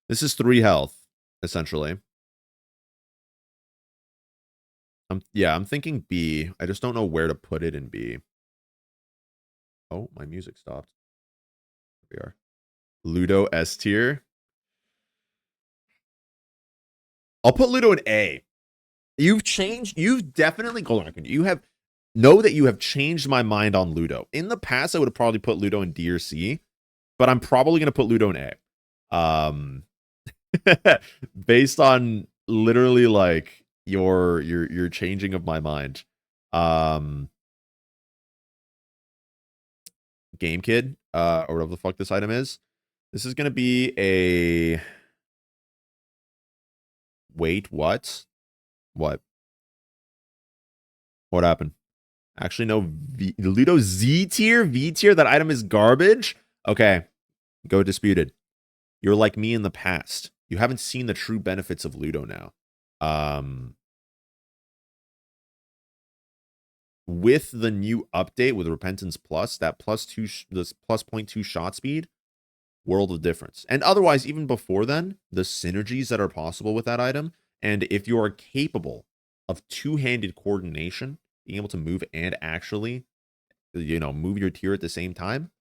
This is 3 health, essentially. I'm thinking B. I just don't know where to put it in B. Oh, my music stopped. Here we are. Ludo S tier. I'll put Ludo in A. You've definitely, hold on, you know that you have changed my mind on Ludo. In the past, I would have probably put Ludo in D or C, but I'm probably going to put Ludo in A. Based on literally like your changing of my mind. Game Kid, or whatever the fuck this item is. This is going to be a... Wait, what? What? What happened? Actually, no. Ludo Z tier? V tier? That item is garbage? Okay. Go disputed. You're like me in the past. You haven't seen the true benefits of Ludo now. With the new update with Repentance Plus, that plus 0.2 shot speed, world of difference. And otherwise, even before then, the synergies that are possible with that item, and if you are capable of two-handed coordination, being able to move and actually move your tier at the same time,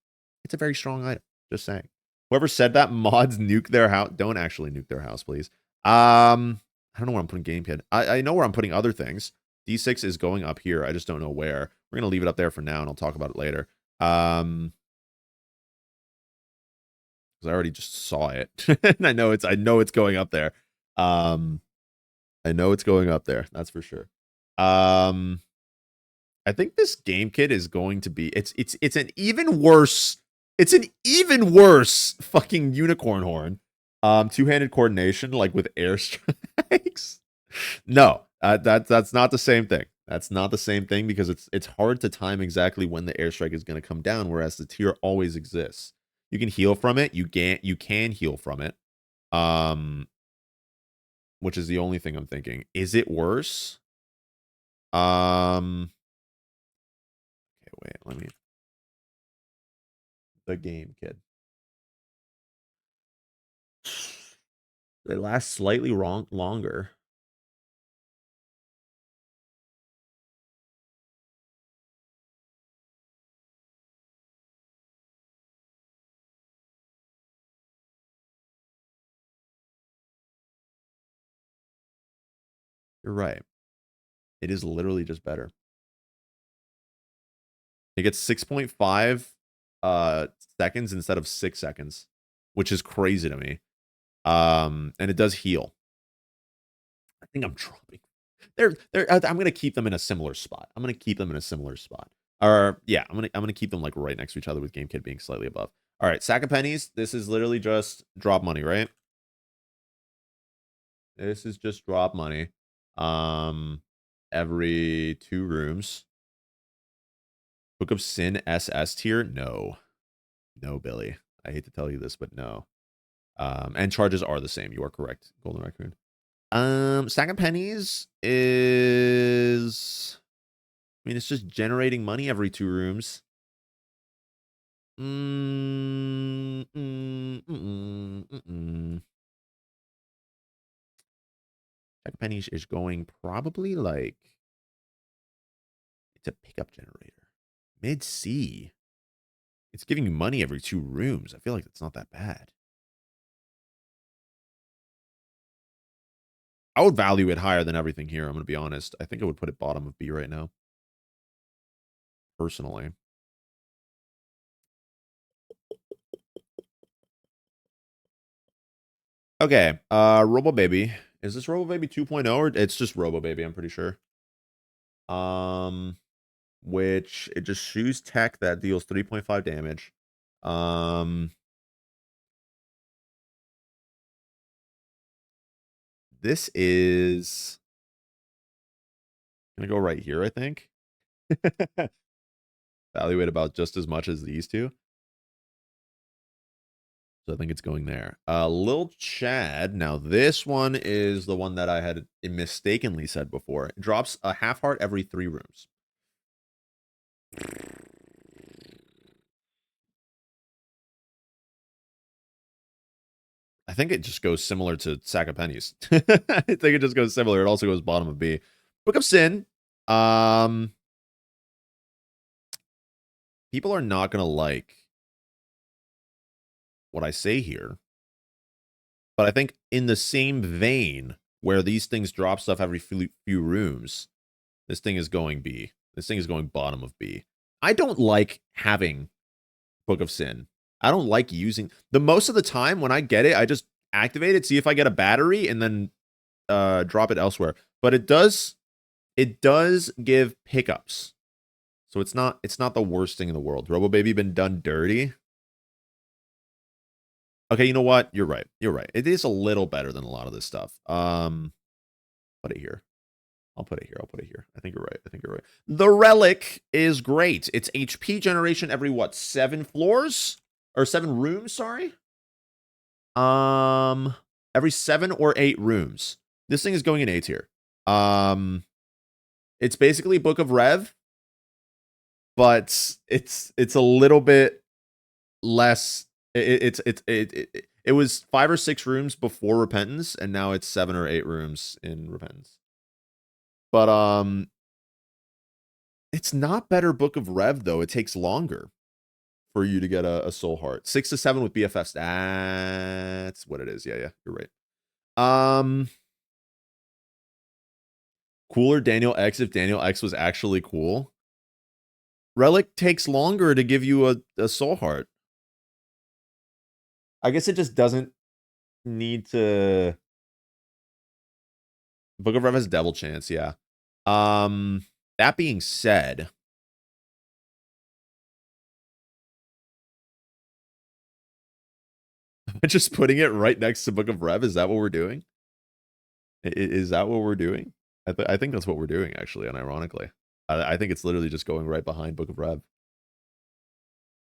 it's a very strong item. Just saying. Whoever said that mods nuke their house, don't actually nuke their house, please. I don't know where I'm putting GameKit. I know where I'm putting other things. D6 is going up here. I just don't know where. We're gonna leave it up there for now, and I'll talk about it later. Because I already just saw it, and I know it's going up there. I know it's going up there. That's for sure. I think this game kit is going to be it's an even worse fucking unicorn horn. Two-handed coordination like with airstrikes. No, that's not the same thing. That's not the same thing because it's hard to time exactly when the airstrike is going to come down, whereas the tier always exists. You can heal from it. You can heal from it. Which is the only thing I'm thinking. Is it worse? Okay, wait, let me. The game kid. They last slightly longer. You're right. It is literally just better. It gets 6.5 seconds instead of 6 seconds, which is crazy to me. And it does heal. I think I'm dropping. I'm gonna keep them in a similar spot. Or yeah, I'm gonna keep them like right next to each other with Game Kid being slightly above. All right, sack of pennies. This is literally just drop money, right? This is just drop money. Every 2 rooms. Book of Sin SS tier? No. No, Billy. I hate to tell you this, but no. And charges are the same. You are correct, Golden Raccoon. Stack of pennies is, I mean, it's just generating money every 2 rooms. Stack of pennies is going probably like, it's a pickup generator. Mid C. It's giving you money every 2 rooms. I feel like it's not that bad. I would value it higher than everything here. I'm going to be honest. I think I would put it bottom of B right now. Personally. Okay. Robo Baby. Is this Robo Baby 2.0 or it's just Robo Baby? I'm pretty sure. Which it just shoots tech that deals 3.5 damage. This is gonna go right here, I think. Evaluate about just as much as these two. So I think it's going there. Lil Chad. Now this one is the one that I had mistakenly said before. It drops a half heart every 3 rooms. I think it just goes similar to Sack of Pennies. I think it just goes similar. It also goes bottom of B. Book of Sin. People are not going to like what I say here. But I think in the same vein where these things drop stuff every few rooms, this thing is going B. This thing is going bottom of B. I don't like having Book of Sin. I don't like using the most of the time when I get it, I just activate it, see if I get a battery, and then drop it elsewhere. But it does give pickups. So it's not the worst thing in the world. Robo Baby been done dirty. Okay, you know what? You're right. You're right. It is a little better than a lot of this stuff. Put it here. I'll put it here. I'll put it here. I think you're right. I think you're right. The Relic is great. It's HP generation every what? 7 floors? Or 7 rooms, sorry? Every 7 or 8 rooms. This thing is going in A tier. It's basically Book of Rev, but it's a little bit less. It was 5 or 6 rooms before Repentance, and now it's 7 or 8 rooms in Repentance. But It's not better Book of Rev, though. It takes longer for you to get a soul heart. 6 to 7 with BFFs. That's what it is. Yeah, you're right. Cooler Daniel X if Daniel X was actually cool. Relic takes longer to give you a soul heart. I guess it just doesn't need to. Book of Rev has devil chance, yeah. That being said, just putting it right next to Book of Rev, is that what we're doing? Is that what we're doing? I think that's what we're doing, actually, unironically. I think it's literally just going right behind Book of Rev.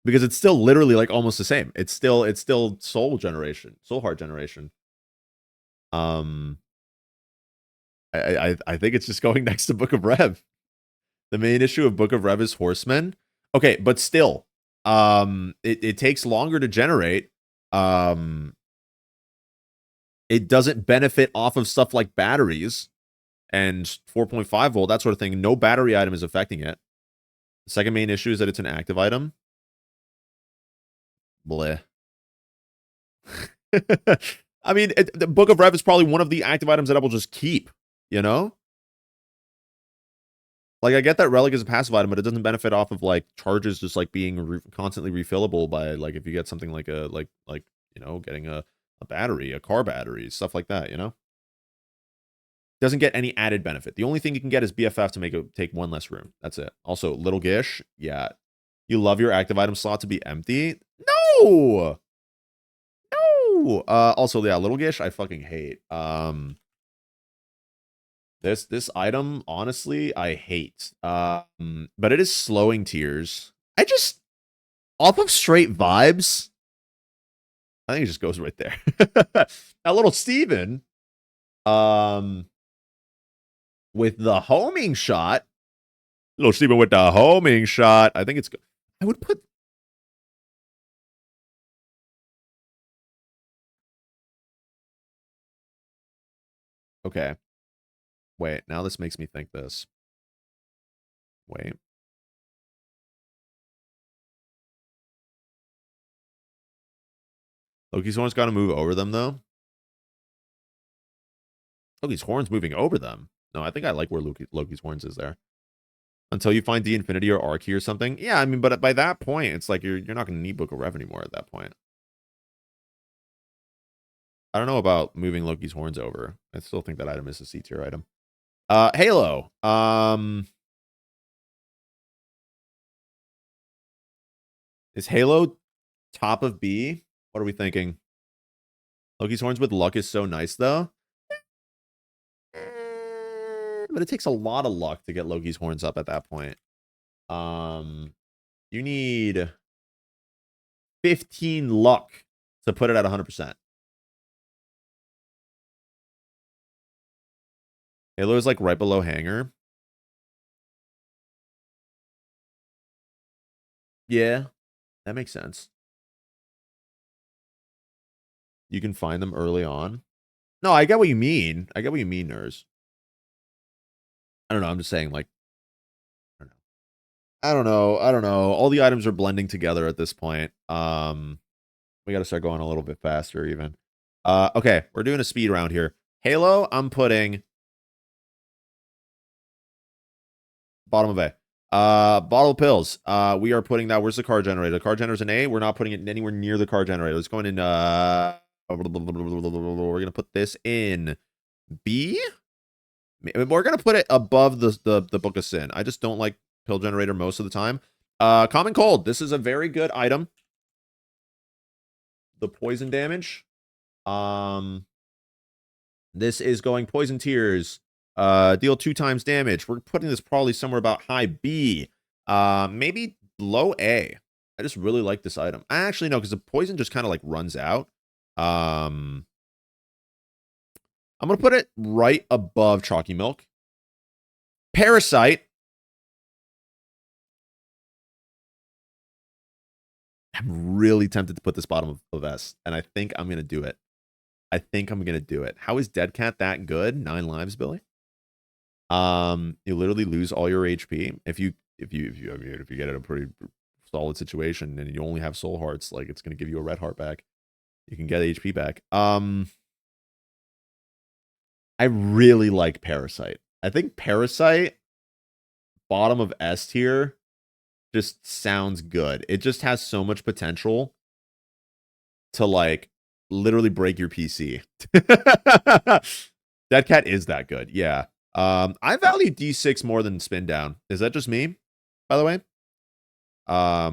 Because it's still literally like almost the same. It's still soul generation, soul heart generation. I think it's just going next to Book of Rev. The main issue of Book of Rev is Horsemen. Okay, but still, it takes longer to generate. It doesn't benefit off of stuff like batteries and 4.5 volt, that sort of thing. No battery item is affecting it. The second main issue is that it's an active item. Bleh. I mean, the Book of Rev is probably one of the active items that I will just keep, you know? Like, I get that Relic is a passive item, but it doesn't benefit off of, like, charges just, like, being constantly refillable by, like, if you get something like a, like you know, getting a battery, a car battery, stuff like that, you know? Doesn't get any added benefit. The only thing you can get is BFF to make it take one less room. That's it. Also, Little Gish, yeah. You love your active item slot to be empty? No! No! Also, yeah, Little Gish, I fucking hate. This item, honestly, I hate. But it is slowing tears. I just, off of straight vibes, I think it just goes right there. Now, little Steven, with the homing shot, little Steven with the homing shot, I think it's, I would put, okay. Wait, now this makes me think this. Wait. Loki's horn's got to move over them, though. Loki's horn's moving over them. No, I think I like where Loki's horns is there. Until you find the Infinity or Arc or something. Yeah, I mean, but by that point, it's like you're not going to need Book of Rev anymore at that point. I don't know about moving Loki's horns over. I still think that item is a C tier item. Halo. Is Halo top of B? What are we thinking? Loki's horns with luck is so nice, though. But it takes a lot of luck to get Loki's horns up at that point. You need 15 luck to put it at 100%. Halo is like right below Hanger. Yeah, that makes sense. You can find them early on. No, I get what you mean. I get what you mean, Nurs. I don't know. I'm just saying, like, I don't know. All the items are blending together at this point. We got to start going a little bit faster, even. Okay, we're doing a speed round here. Halo, I'm putting bottom of A. Bottle of pills. We are putting that. Where's the car generator? The car generator's an A. We're not putting it anywhere near the car generator. It's going in. We're gonna put this in B. We're gonna put it above the Book of Sin. I just don't like pill generator most of the time. Common cold. This is a very good item. The poison damage. This is going poison tears. Deal 2 times damage. We're putting this probably somewhere about high B. Maybe low A. I just really like this item. Actually, no, because the poison just kind of like runs out. I'm going to put it right above Chalky Milk. Parasite. I'm really tempted to put this bottom of S, and I think I'm going to do it. How is Dead Cat that good? 9 lives, Billy. You literally lose all your HP. if you get in a pretty solid situation and you only have soul hearts, like it's gonna give you a red heart back. You can get HP back. I really like Parasite. I think Parasite, bottom of S tier, just sounds good. It just has so much potential to like literally break your PC. That cat is that good. Yeah. I value D6 more than Spin Down. Is that just me, by the way? I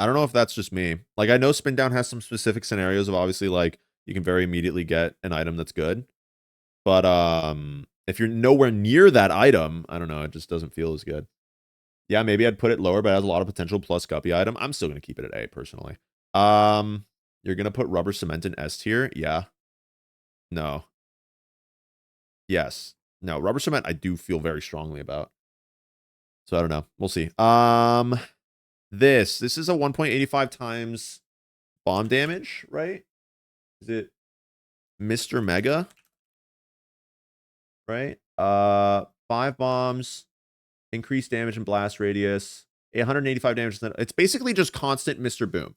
don't know if that's just me. Like, I know Spin Down has some specific scenarios of obviously like you can very immediately get an item that's good. But if you're nowhere near that item, I don't know, it just doesn't feel as good. Yeah, maybe I'd put it lower, but it has a lot of potential plus Guppy item. I'm still gonna keep it at A personally. You're gonna put Rubber Cement in S tier? Yeah. No. Yes. No, Rubber Cement I do feel very strongly about. So I don't know. We'll see. This is a 1.85 times bomb damage, right? Is it Mr. Mega? Right? 5 bombs, increased damage and blast radius, 185 damage. It's basically just constant Mr. Boom.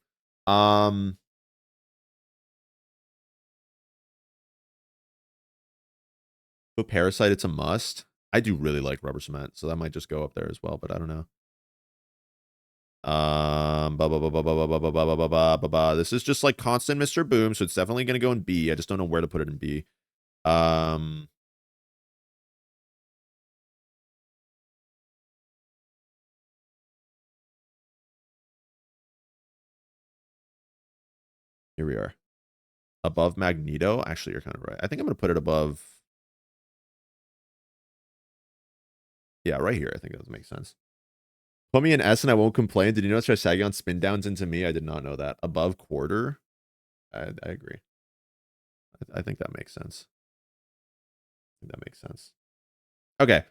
But Parasite, it's a must. I do really like Rubber Cement, so that might just go up there as well, but I don't know. This is just like constant Mr. Boom, so it's definitely gonna go in B. I just don't know where to put it in B. Here we are. Above Magneto. Actually, you're kind of right. I think I'm gonna put it above. Yeah, right here. I think that makes sense. Put me in S and I won't complain. Did you notice Trisagion spin downs into me? I did not know that. Above quarter? I agree. I think that makes sense. I think that makes sense. Okay.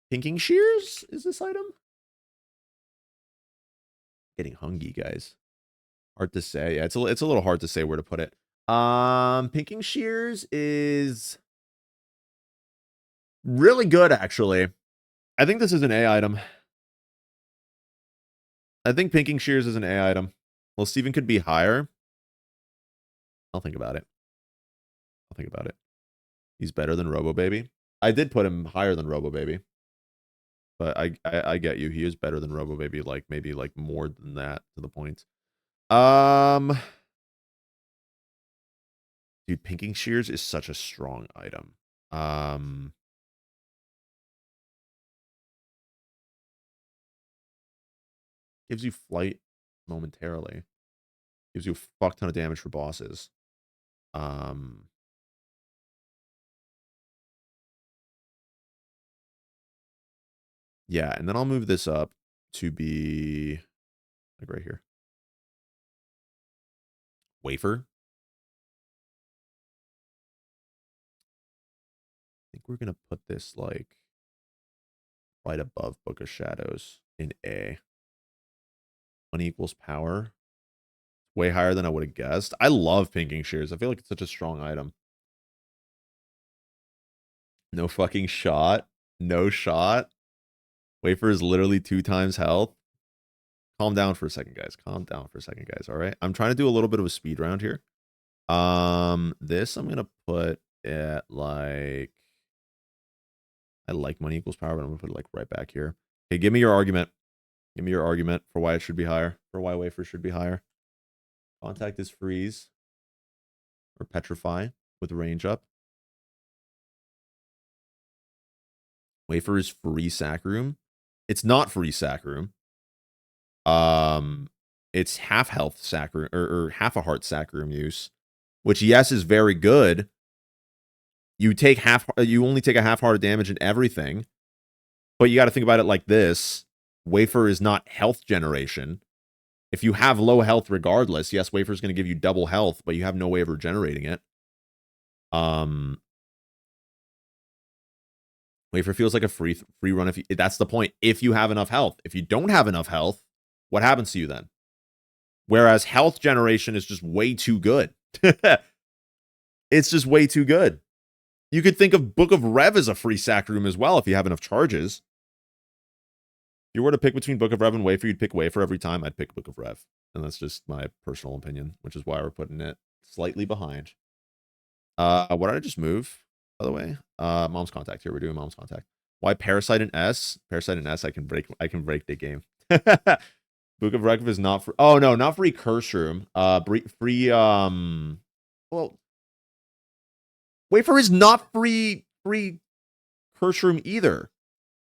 Pinking Shears is this item? Getting hungry, guys. Hard to say. Yeah, it's a little hard to say where to put it. Pinking Shears is really good, actually. I think this is an A item. I think Pinking Shears is an A item. Well, Steven could be higher. I'll think about it. I'll think about it. He's better than Robo Baby. I did put him higher than Robo Baby. But I get you. He is better than Robo Baby, like maybe like more than that to the point. Dude, Pinking Shears is such a strong item. Gives you flight momentarily. Gives you a fuck ton of damage for bosses. Yeah, and then I'll move this up to be like right here. Wafer. I think we're gonna put this like right above Book of Shadows in A. Money equals power. Way higher than I would have guessed. I love Pinking Shears. I feel like it's such a strong item. No fucking shot. No shot. Wafer is literally 2 times health. Calm down for a second, guys. Calm down for a second, guys. All right. I'm trying to do a little bit of a speed round here. This I'm gonna put at like I like money equals power, but I'm gonna put it like right back here. Okay, give me your argument. Give me your argument for why it should be higher. For why wafer should be higher. Contact is freeze or petrify with range up. Wafer is free sack room. It's not free sack room. It's half health sack room or half a heart sack room use, which yes is very good. You only take a half heart of damage and everything, but you got to think about it like this: wafer is not health generation. If you have low health regardless, yes, wafer is going to give you double health, but you have no way of regenerating it. Wafer feels like a free run if that's the point. If you have enough health. If you don't have enough health, what happens to you then? Whereas health generation is just way too good. It's just way too good. You could think of Book of Rev as a free sack room as well if you have enough charges. If you were to pick between Book of Rev and Wafer, you'd pick Wafer every time. I'd pick Book of Rev. And that's just my personal opinion, which is why we're putting it slightly behind. What did I just move, by the way? Mom's Contact here. We're doing Mom's Contact. Why Parasite and S? Parasite and S, I can break the game. Book of Rev is not for oh no, not free curse room. Free well, Wafer is not free curse room either.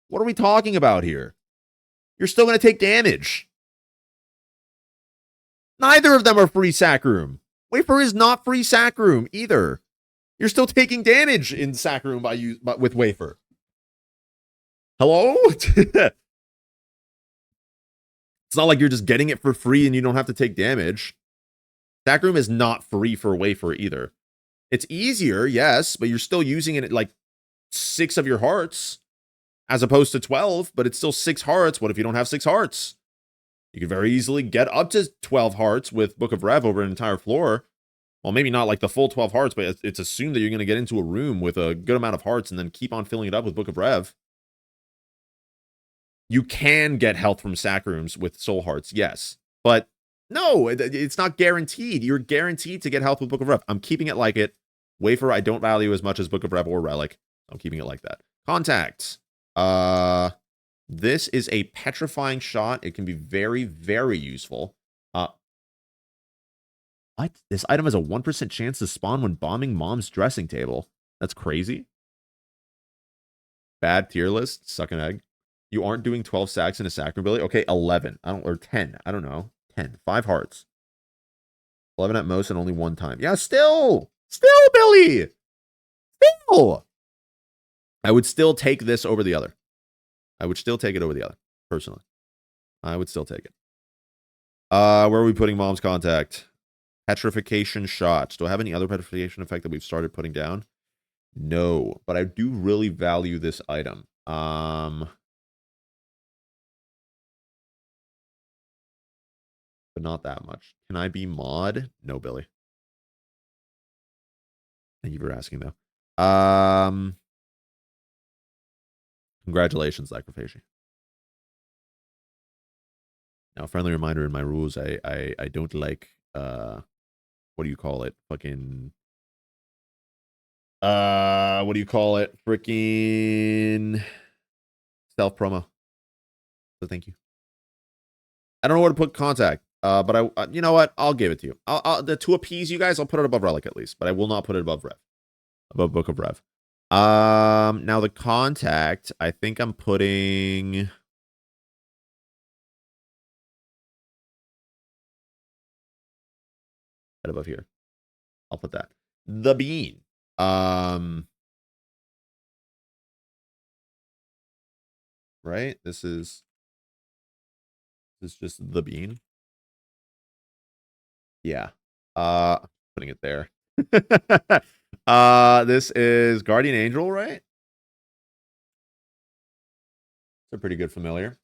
What are we talking about here? You're still gonna take damage. Neither of them are free sack room. Wafer is not free sack room either. You're still taking damage in sack room with Wafer. Hello? It's not like you're just getting it for free and you don't have to take damage. Sack room is not free for Wafer either. It's easier, yes, but you're still using it at like 6 of your hearts as opposed to 12, but it's still 6 hearts. What if you don't have 6 hearts? You could very easily get up to 12 hearts with Book of Rev over an entire floor. Well, maybe not like the full 12 hearts, but it's assumed that you're going to get into a room with a good amount of hearts and then keep on filling it up with Book of Rev. You can get health from sack rooms with soul hearts, yes. But no, it's not guaranteed. You're guaranteed to get health with Book of Rev. I'm keeping it like it. Wafer, I don't value as much as Book of Rev or Relic. I'm keeping it like that. Contact. This is a petrifying shot. It can be very, very useful. What? This item has a 1% chance to spawn when bombing Mom's dressing table. That's crazy. Bad tier list. Suck an egg. You aren't doing 12 sacks in a sack ability? Okay, 11. Or 10. I don't know. 10. 5 hearts. 11 at most and only 1 time. Yeah, still, Billy. Still. I would still take this over the other. I would still take it over the other, personally. I would still take it. Where are we putting Mom's Contact? Petrification shots. Do I have any other petrification effect that we've started putting down? No, but I do really value this item. But not that much. Can I be mod? No, Billy. Thank you for asking, though. Congratulations, Sacrifici. Now, friendly reminder in my rules, I don't like, what do you call it? Fucking, what do you call it? Freaking self-promo. So thank you. I don't know where to put Contact, but you know what? I'll give it to you. To appease you guys, I'll put it above Relic at least, but I will not put it above Rev. Above Book of Rev. Now the Contact, I think I'm putting... right above here. I'll put that. The Bean. Right? This is just the Bean. Yeah. Putting it there. This is Guardian Angel, right? It's a pretty good familiar.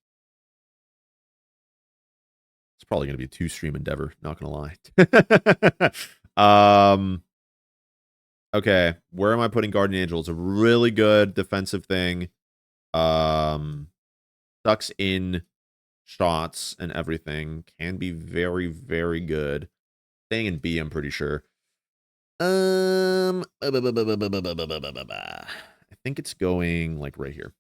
It's probably going to be a 2-stream endeavor, not going to lie. Okay, where am I putting Guardian Angel? It's a really good defensive thing. Sucks in shots and everything. Can be very, very good. Staying in B, I'm pretty sure. I think it's going like right here.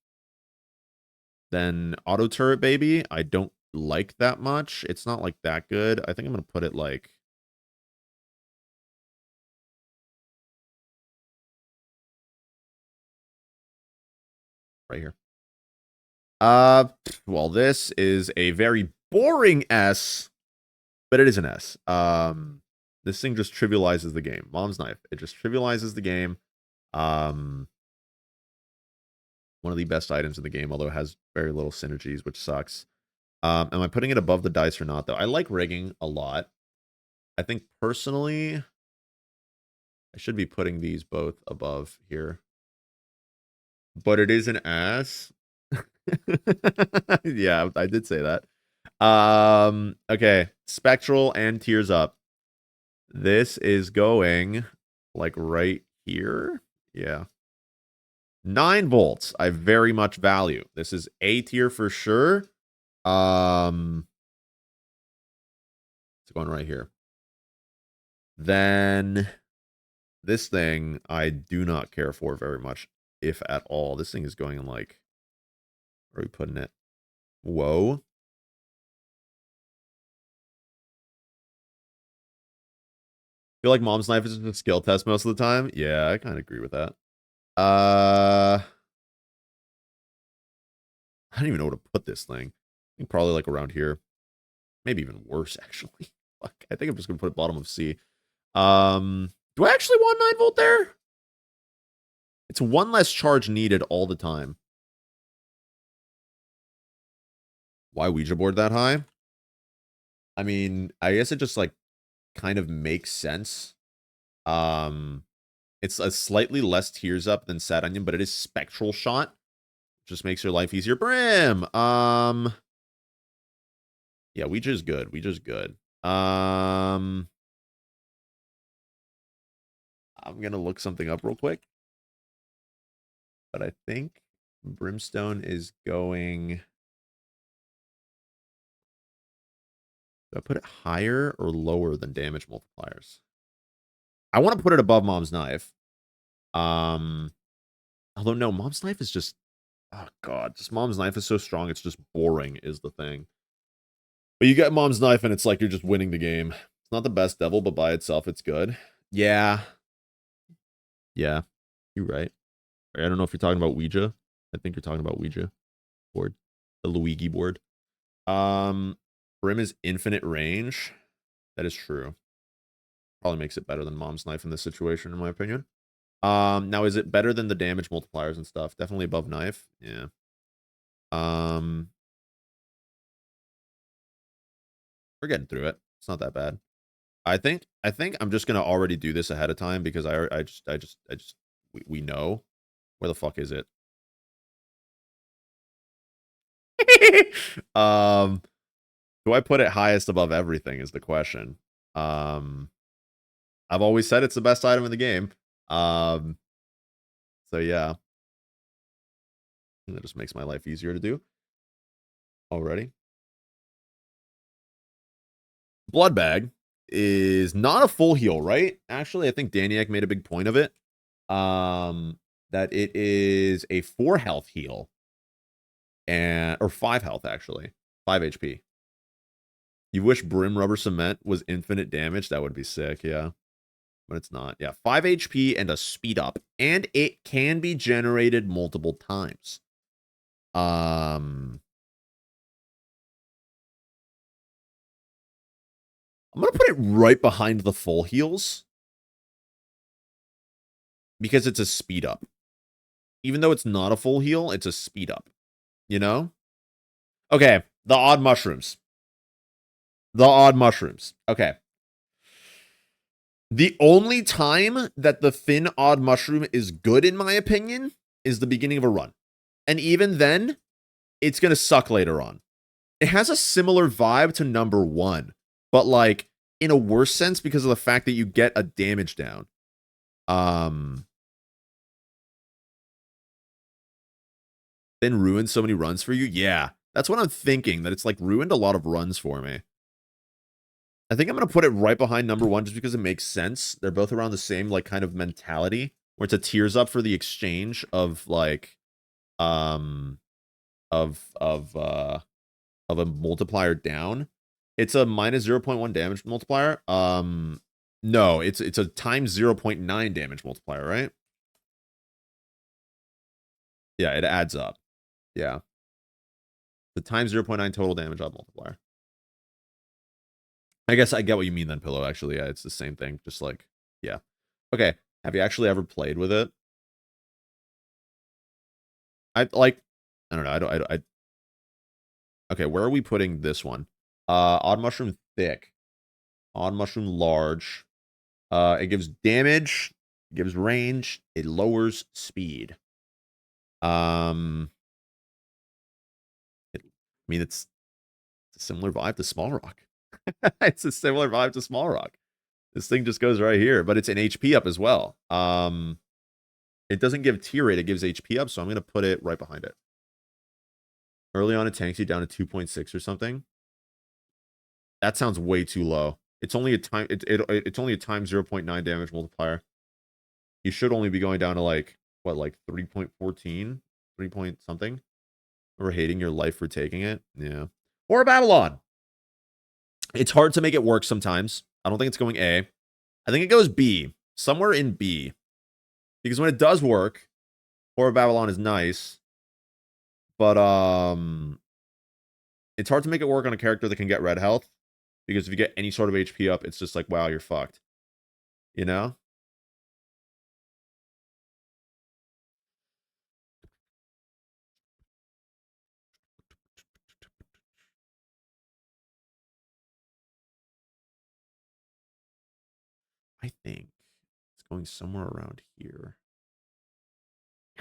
Then auto turret baby, I don't like that much. It's not like that good. I think I'm gonna put it like right here. Well, this is a very boring S, but it is an S. This thing just trivializes the game. Mom's Knife. It just trivializes the game. One of the best items in the game, although it has very little synergies, which sucks. Am I putting it above the dice or not, though? I like rigging a lot. I think personally, I should be putting these both above here. But it is an ass. Yeah, I did say that. Okay. Spectral and Tears Up. This is going like right here. Yeah. 9 volts. I very much value. This is A tier for sure. It's going right here. Then this thing I do not care for very much, if at all. This thing is going in like, where are we putting it? Whoa. Feel like mom's knife is just a skill test most of the time. Yeah, I kind of agree with that. I don't even know where to put this thing. I think probably like around here. Maybe even worse, actually. Fuck. I think I'm just gonna put it bottom of C. Do I actually want 9 volt there? It's one less charge needed all the time. Why Ouija board that high? I mean, I guess it just like kind of makes sense. It's a slightly less tears up than Sad Onion, but it is Spectral Shot. Just makes your life easier. Brim. Yeah, Ouija's good. Ouija's good. I'm gonna look something up real quick. But I think Brimstone is going. Do I put it higher or lower than damage multipliers? I want to put it above Mom's Knife. Although no, Mom's Knife is just, oh god, just Mom's Knife is so strong. It's just boring is the thing. But you get Mom's Knife and it's like you're just winning the game. It's not the best devil, but by itself, it's good. Yeah, yeah, you're right. I don't know if you're talking about Ouija. I think you're talking about Ouija board, the Luigi board. Brim is infinite range. That is true. Probably makes it better than Mom's Knife in this situation, in my opinion. Now is it better than the damage multipliers and stuff? Definitely above Knife. Yeah. We're getting through it. It's not that bad. I think I'm just gonna already do this ahead of time because we know. Where the fuck is it? um do I put it highest above everything is the question. Um I've always said it's the best item in the game. Um so yeah. That just makes my life easier to do. Already. Blood Bag is not a full heal, right? Actually, I think Daniak made a big point of it. That it is a 4 health heal. Or 5 health, actually. 5 HP. You wish Brim Rubber Cement was infinite damage? That would be sick, yeah. But it's not. Yeah, 5 HP and a speed up. And it can be generated multiple times. I'm going to put it right behind the full heals. Because it's a speed up. Even though it's not a full heal, it's a speed up. You know? Okay, the odd mushrooms. The odd mushrooms. Okay. The only time that the thin odd mushroom is good, in my opinion, is the beginning of a run. And even then, it's going to suck later on. It has a similar vibe to number 1, but like in a worse sense because of the fact that you get a damage down. Then ruined so many runs for you. Yeah, that's what I'm thinking. That it's like ruined a lot of runs for me. I think I'm going to put it right behind number 1 just because it makes sense. They're both around the same like kind of mentality where it's a tears up for the exchange of like of a multiplier down. It's a minus 0.1 damage multiplier. No, it's a times 0.9 damage multiplier, right? Yeah, it adds up. Yeah. The times 0.9 total damage on multiplier. I guess I get what you mean then, Pillow. Actually, yeah, it's the same thing. Just like, yeah. Okay. Have you actually ever played with it? I like, I don't know. Okay, where are we putting this one? Odd Mushroom Thick. Odd Mushroom Large. It gives damage, it gives range, it lowers speed. I mean, it's a similar vibe to Small Rock. It's a similar vibe to Small Rock. This thing just goes right here, but it's an HP up as well. It doesn't give tier rate, it gives HP up, so I'm going to put it right behind it. Early on, it tanks you down to 2.6 or something. That sounds way too low. It's only a time. It's only a times 0.9 damage multiplier. You should only be going down to like what, like 3.14, 3 point something. Or hating your life for taking it. Yeah. Or Babylon. It's hard to make it work sometimes. I don't think it's going A. I think it goes B. Somewhere in B. Because when it does work, Horror Babylon is nice. But it's hard to make it work on a character that can get red health. Because if you get any sort of HP up, it's just like, wow, you're fucked. You know? I think it's going somewhere around here.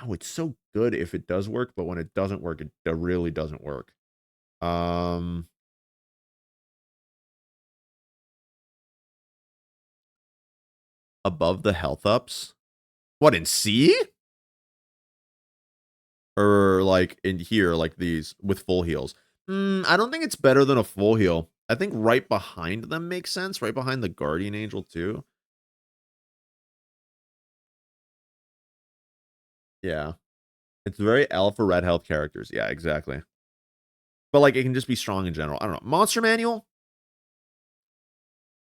Oh, it's so good if it does work, but when it doesn't work, it really doesn't work. Um, Above the health ups. What, in C? Or like in here, like these with full heals. I don't think it's better than a full heal. I think right behind them makes sense. Right behind the Guardian Angel too. Yeah. It's very alpha red health characters. Yeah, exactly. But like it can just be strong in general. I don't know. Monster Manual,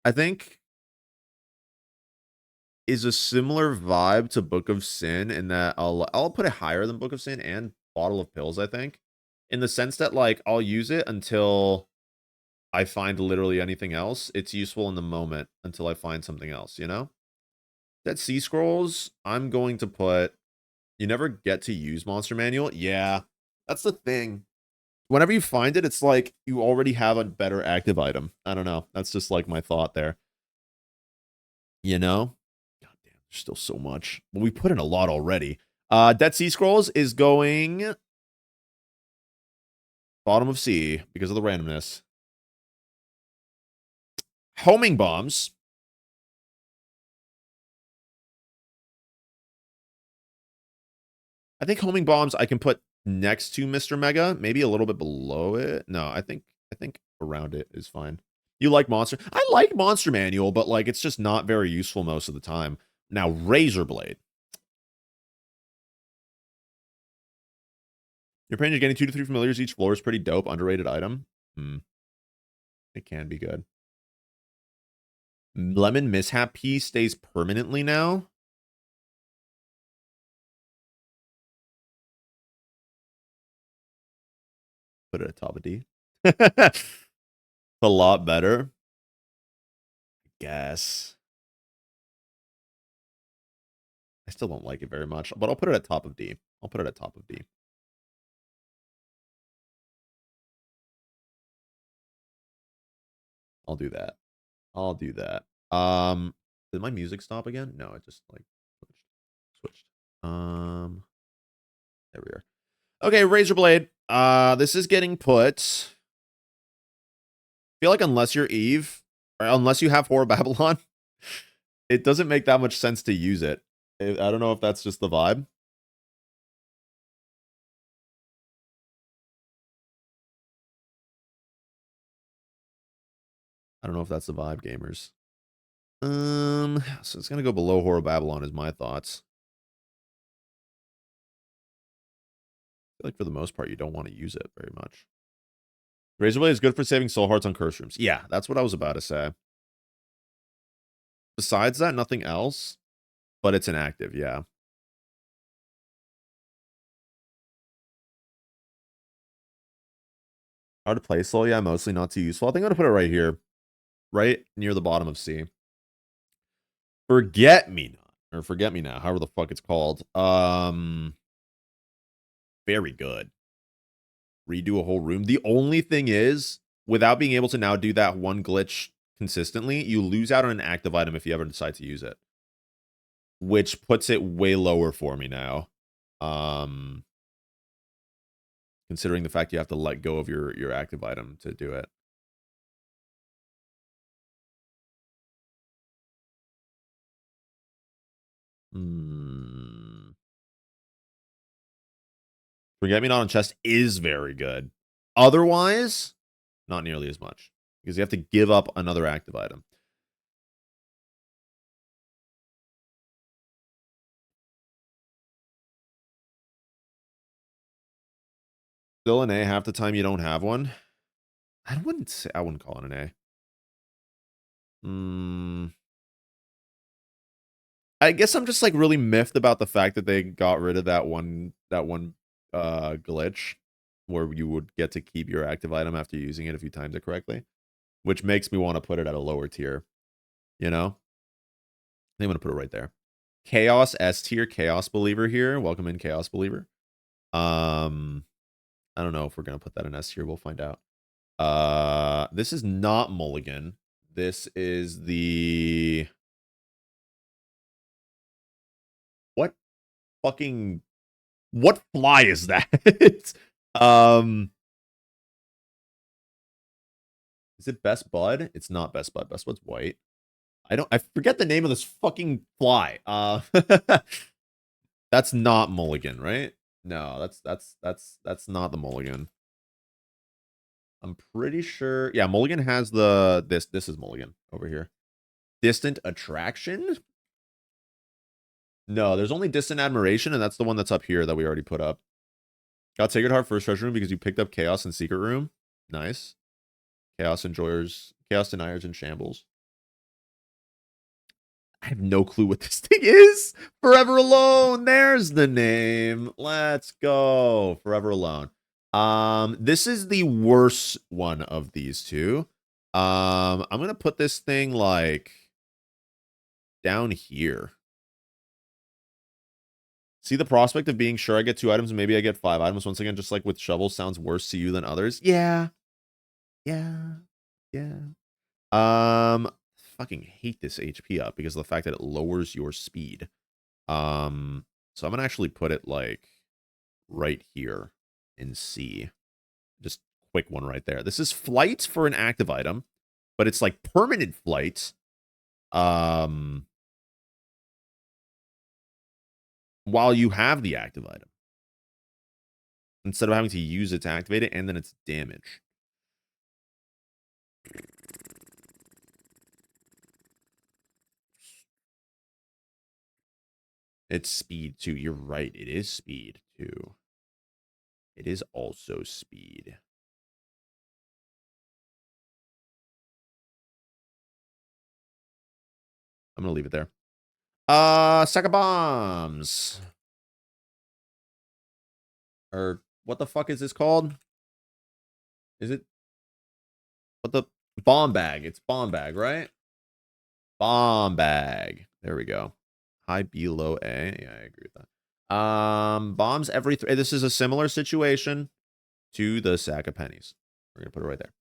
I think, is a similar vibe to Book of Sin in that I'll put it higher than Book of Sin and Bottle of Pills, I think. In the sense that like I'll use it until I find literally anything else. It's useful in the moment until I find something else, you know? That Sea Scrolls, I'm going to put. You never get to use Monster Manual. Yeah, that's the thing. Whenever you find it, it's like you already have a better active item. I don't know. That's just like my thought there. You know? God damn, there's still so much. But we put in a lot already. Dead Sea Scrolls is going bottom of C because of the randomness. Homing Bombs. I think Homing Bombs I can put next to Mr. Mega, maybe a little bit below it. No, I think around it is fine. You like Monster? I like Monster Manual, but like it's just not very useful most of the time. Now, Razor Blade. Your opinion, getting 2 to 3 familiars each floor is pretty dope. Underrated item. It can be good. Lemon Mishap Piece stays permanently now. Put it at top of D. A lot better. Guess. I still don't like it very much, but I'll put it at top of D. I'll put it at top of D. I'll do that. I'll do that. Did my music stop again? No, it just like switched. There we are. Okay, Razor Blade. This is getting put. I feel like unless you're Eve, or unless you have Horror Babylon, it doesn't make that much sense to use it. I don't know if that's just the vibe. I don't know if that's the vibe, gamers. So it's gonna go below Horror Babylon is my thoughts. I feel like for the most part, you don't want to use it very much. Razor Blade is good for saving soul hearts on curse rooms. Yeah, that's what I was about to say. Besides that, nothing else, but it's inactive, yeah. Hard to play slow, yeah, mostly not too useful. I think I'm gonna put it right here, right near the bottom of C. Forget Me Not, or Forget Me Now, however the fuck it's called. Very good. Redo a whole room. The only thing is, without being able to now do that one glitch consistently, you lose out on an active item if you ever decide to use it, which puts it way lower for me now. Considering the fact you have to let go of your active item to do it. Forget Me Not on chest is very good. Otherwise, not nearly as much. Because you have to give up another active item. Still an A half the time you don't have one. I wouldn't call it an A. I guess I'm just like really miffed about the fact that they got rid of that one glitch where you would get to keep your active item after using it if you timed it correctly, which makes me want to put it at a lower tier. You know, I think I'm gonna put it right there. Chaos S tier, Chaos Believer here. Welcome in, Chaos Believer. I don't know if we're gonna put that in S tier. We'll find out. This is not Mulligan. This is the what fucking what fly is that? Is it Best Bud? It's not Best Bud. Best Bud's white. I forget the name of this fucking fly. That's not Mulligan, right? No, that's not the Mulligan. I'm pretty sure. Yeah, Mulligan has this is Mulligan over here. Distant Attraction? No, there's only Distant Admiration, and that's the one that's up here that we already put up. Got Sacred Heart first treasure room because you picked up Chaos and Secret Room. Nice. Chaos Enjoyers, Chaos Deniers, and Shambles. I have no clue what this thing is. Forever Alone. There's the name. Let's go. Forever Alone. This is the worst one of these two. I'm gonna put this thing like down here. See the prospect of being sure I get 2 items and maybe I get 5 items once again, just like with shovels, sounds worse to you than others. Yeah. Yeah. Yeah. Fucking hate this HP up because of the fact that it lowers your speed. So I'm gonna actually put it like right here in C. Just quick one right there. This is flight for an active item, but it's like permanent flight. While you have the active item. Instead of having to use it to activate it, and then it's damage. It's speed too. You're right. It is speed too. It is also speed. I'm gonna leave it there. Sack of bombs. Or what the fuck is this called? Is it what the bomb bag? It's bomb bag, right? Bomb bag. There we go. High B, low A. Yeah, I agree with that. Bombs every this is a similar situation to the sack of pennies. We're gonna put it right there.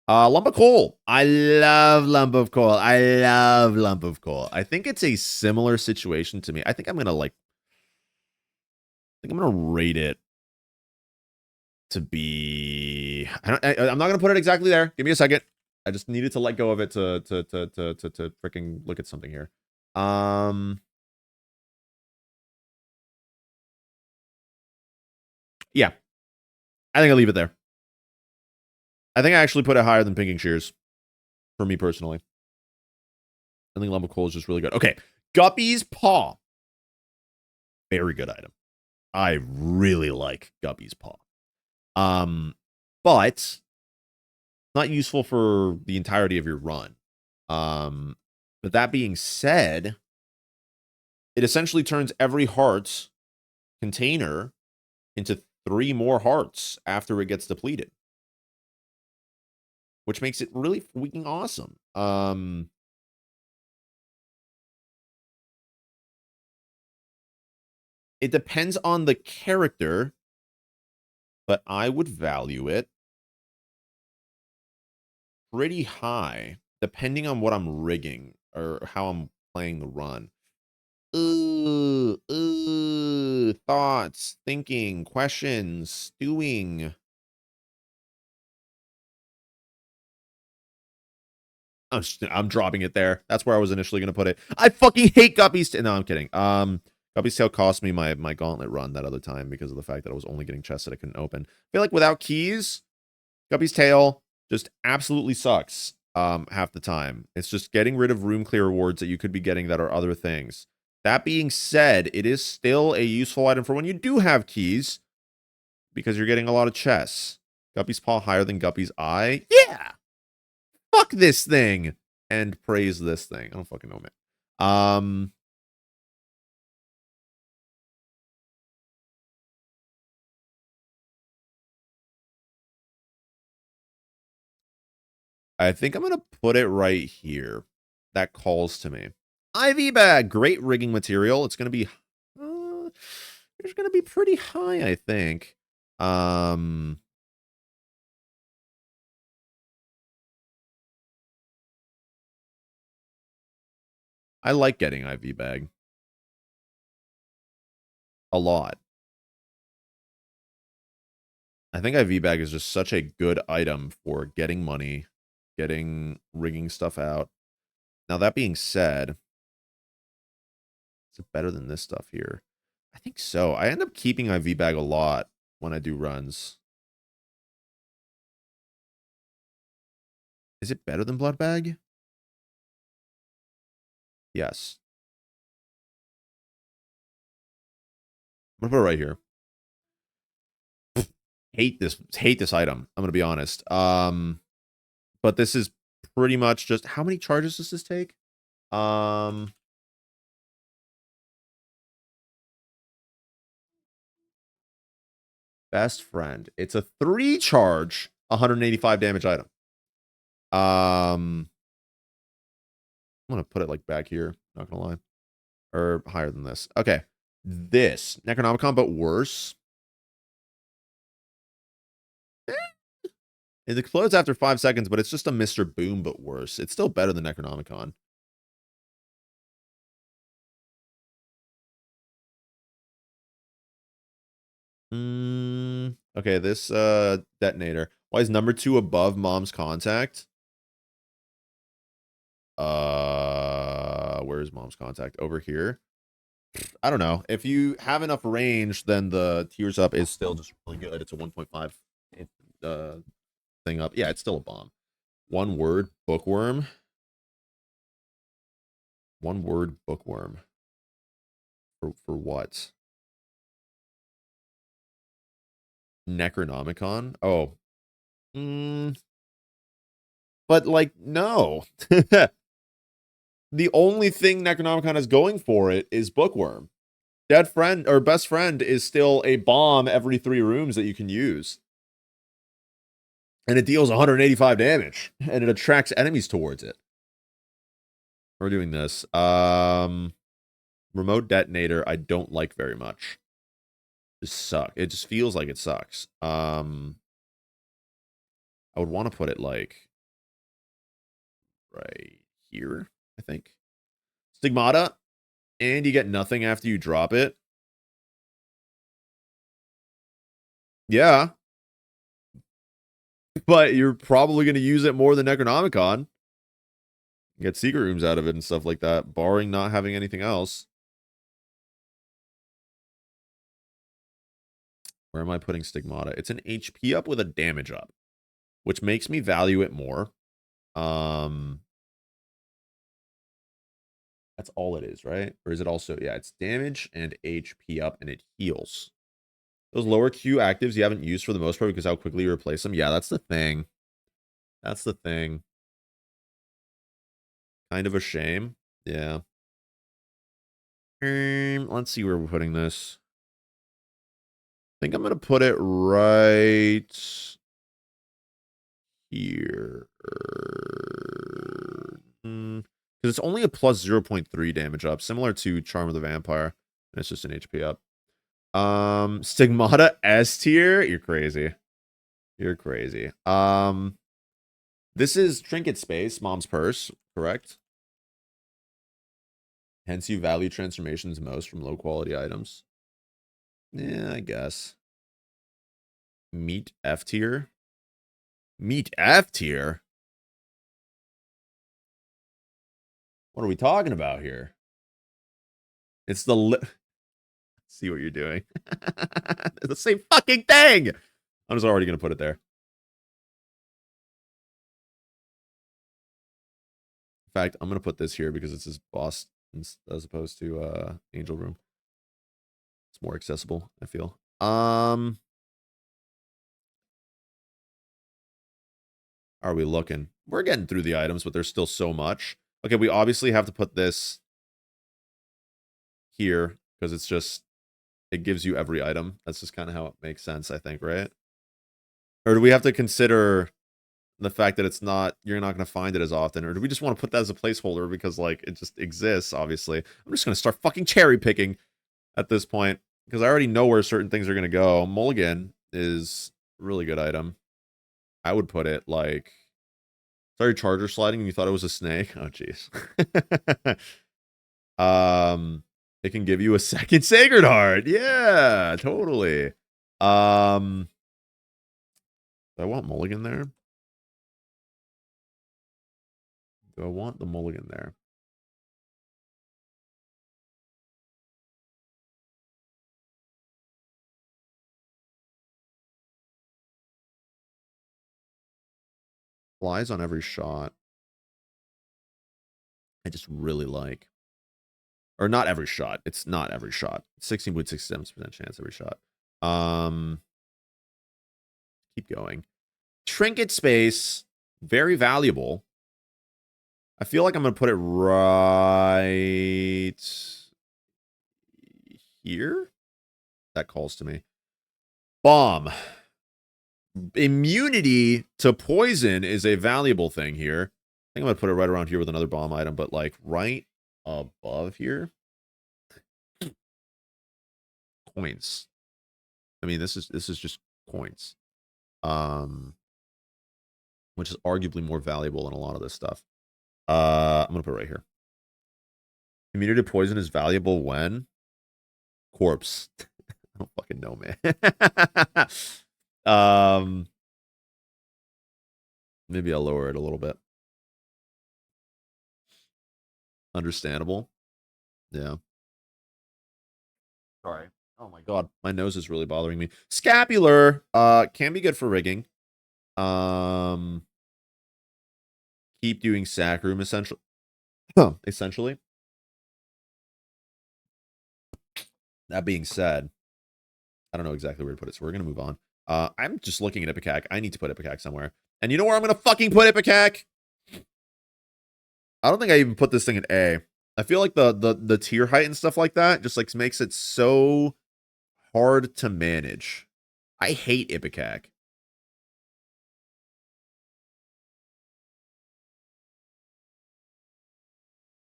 Lump of coal. I love lump of coal. I love lump of coal. I think it's a similar situation to me. I think I'm gonna rate it to be. I'm not gonna put it exactly there. Give me a second. I just needed to let go of it to freaking look at something here. Yeah, I think I'll leave it there. I think I actually put it higher than Pinking Shears for me personally. I think Lump of Coal is just really good. Okay, Guppy's Paw. Very good item. I really like Guppy's Paw. But not useful for the entirety of your run. But that being said, it essentially turns every heart container into 3 more hearts after it gets depleted, which makes it really freaking awesome. It depends on the character, but I would value it pretty high, depending on what I'm rigging or how I'm playing the run. Thoughts, thinking, questions, stewing. I'm dropping it there. That's where I was initially going to put it. I fucking hate guppies. No, I'm kidding. Guppy's Tail cost me my gauntlet run that other time because of the fact that I was only getting chests that I couldn't open. I feel like without keys, Guppy's Tail just absolutely sucks half the time. It's just getting rid of room clear rewards that you could be getting that are other things. That being said, it is still a useful item for when you do have keys because you're getting a lot of chests. Guppy's Paw higher than Guppy's Eye? Yeah! Fuck this thing! And praise this thing. I don't fucking know, man. I think I'm going to put it right here. That calls to me. IV bag, great rigging material. It's going to be, it's going to be pretty high, I think. I like getting IV bag. A lot. I think IV bag is just such a good item for getting money, getting rigging stuff out. Now, that being said, is it better than this stuff here? I think so. I end up keeping IV bag a lot when I do runs. Is it better than blood bag? Yes. I'm gonna put it right here. Hate this item. I'm gonna be honest. But this is pretty much just how many charges does this take? Best friend. It's a 3 charge, 185 damage item. I'm gonna put it like back here, not gonna lie. Or higher than this. Okay. This Necronomicon, but worse. It explodes after 5 seconds, but it's just a Mr. Boom, but worse. It's still better than Necronomicon. Okay, this detonator. Why is number 2 above mom's contact? Where's mom's contact? Over here. I don't know. If you have enough range, then the tears up is still just really good. It's a 1.5 thing up. Yeah, it's still a bomb. One word, bookworm. One word, bookworm. For what? Necronomicon? Oh. But, like, no. The only thing Necronomicon is going for it is bookworm. Dead friend or best friend is still a bomb every 3 rooms that you can use. And it deals 185 damage. And it attracts enemies towards it. We're doing this. Remote detonator, I don't like very much. Just suck. It just feels like it sucks. I would want to put it like right here, I think. Stigmata, and you get nothing after you drop it. Yeah. But you're probably going to use it more than Necronomicon. Get secret rooms out of it and stuff like that, barring not having anything else. Where am I putting Stigmata? It's an HP up with a damage up, which makes me value it more. That's all it is, right? Or is it also, yeah, it's damage and HP up, and it heals. Those lower Q actives you haven't used for the most part because how quickly you replace them. Yeah, that's the thing. That's the thing. Kind of a shame. Yeah. Let's see where we're putting this. I think I'm going to put it right here. Because it's only a plus 0.3 damage up, similar to Charm of the Vampire. And it's just an HP up. Stigmata S tier? You're crazy. You're crazy. This is Trinket Space, Mom's Purse, correct? Hence you value transformations most from low quality items. Yeah, I guess. Meat F tier? Meat F tier? What are we talking about here? It's the See what you're doing. The same fucking thing. I'm just already gonna put it there. In fact, I'm gonna put this here because it's his boss as opposed to Angel Room. It's more accessible, I feel. Are we looking? We're getting through the items, but there's still so much. Okay, we obviously have to put this here because it's just it gives you every item. That's just kind of how it makes sense, I think, right? Or do we have to consider the fact that it's not you're not going to find it as often, or do we just want to put that as a placeholder because like it just exists? Obviously, I'm just going to start fucking cherry picking at this point because I already know where certain things are going to go. Mulligan is a really good item. I would put it like sorry, charger sliding, and you thought it was a snake. Oh, jeez. It can give you a second Sacred Heart. Yeah, totally. Do I want Mulligan there? Do I want the Mulligan there? Flies on every shot. I just really like. Or not every shot. It's not every shot. 16.67% chance every shot. Keep going. Trinket space. Very valuable. I feel like I'm going to put it right here. That calls to me. Bomb. Immunity to poison is a valuable thing here. I think I'm going to put it right around here with another bomb item, but like right above here. Coins. I mean, this is just coins. Which is arguably more valuable than a lot of this stuff. I'm going to put it right here. Immunity to poison is valuable when corpse. I don't fucking know, man. Maybe I'll lower it a little bit. Understandable. Yeah. Sorry. Oh my god, my nose is really bothering me. Scapular can be good for rigging. Keep doing sack room essentially. Essentially. That being said, I don't know exactly where to put it, so we're gonna move on. I'm just looking at Ipecac. I need to put Ipecac somewhere. And you know where I'm gonna fucking put Ipecac? I don't think I even put this thing in A. I feel like the tier height and stuff like that just like makes it so hard to manage. I hate Ipecac.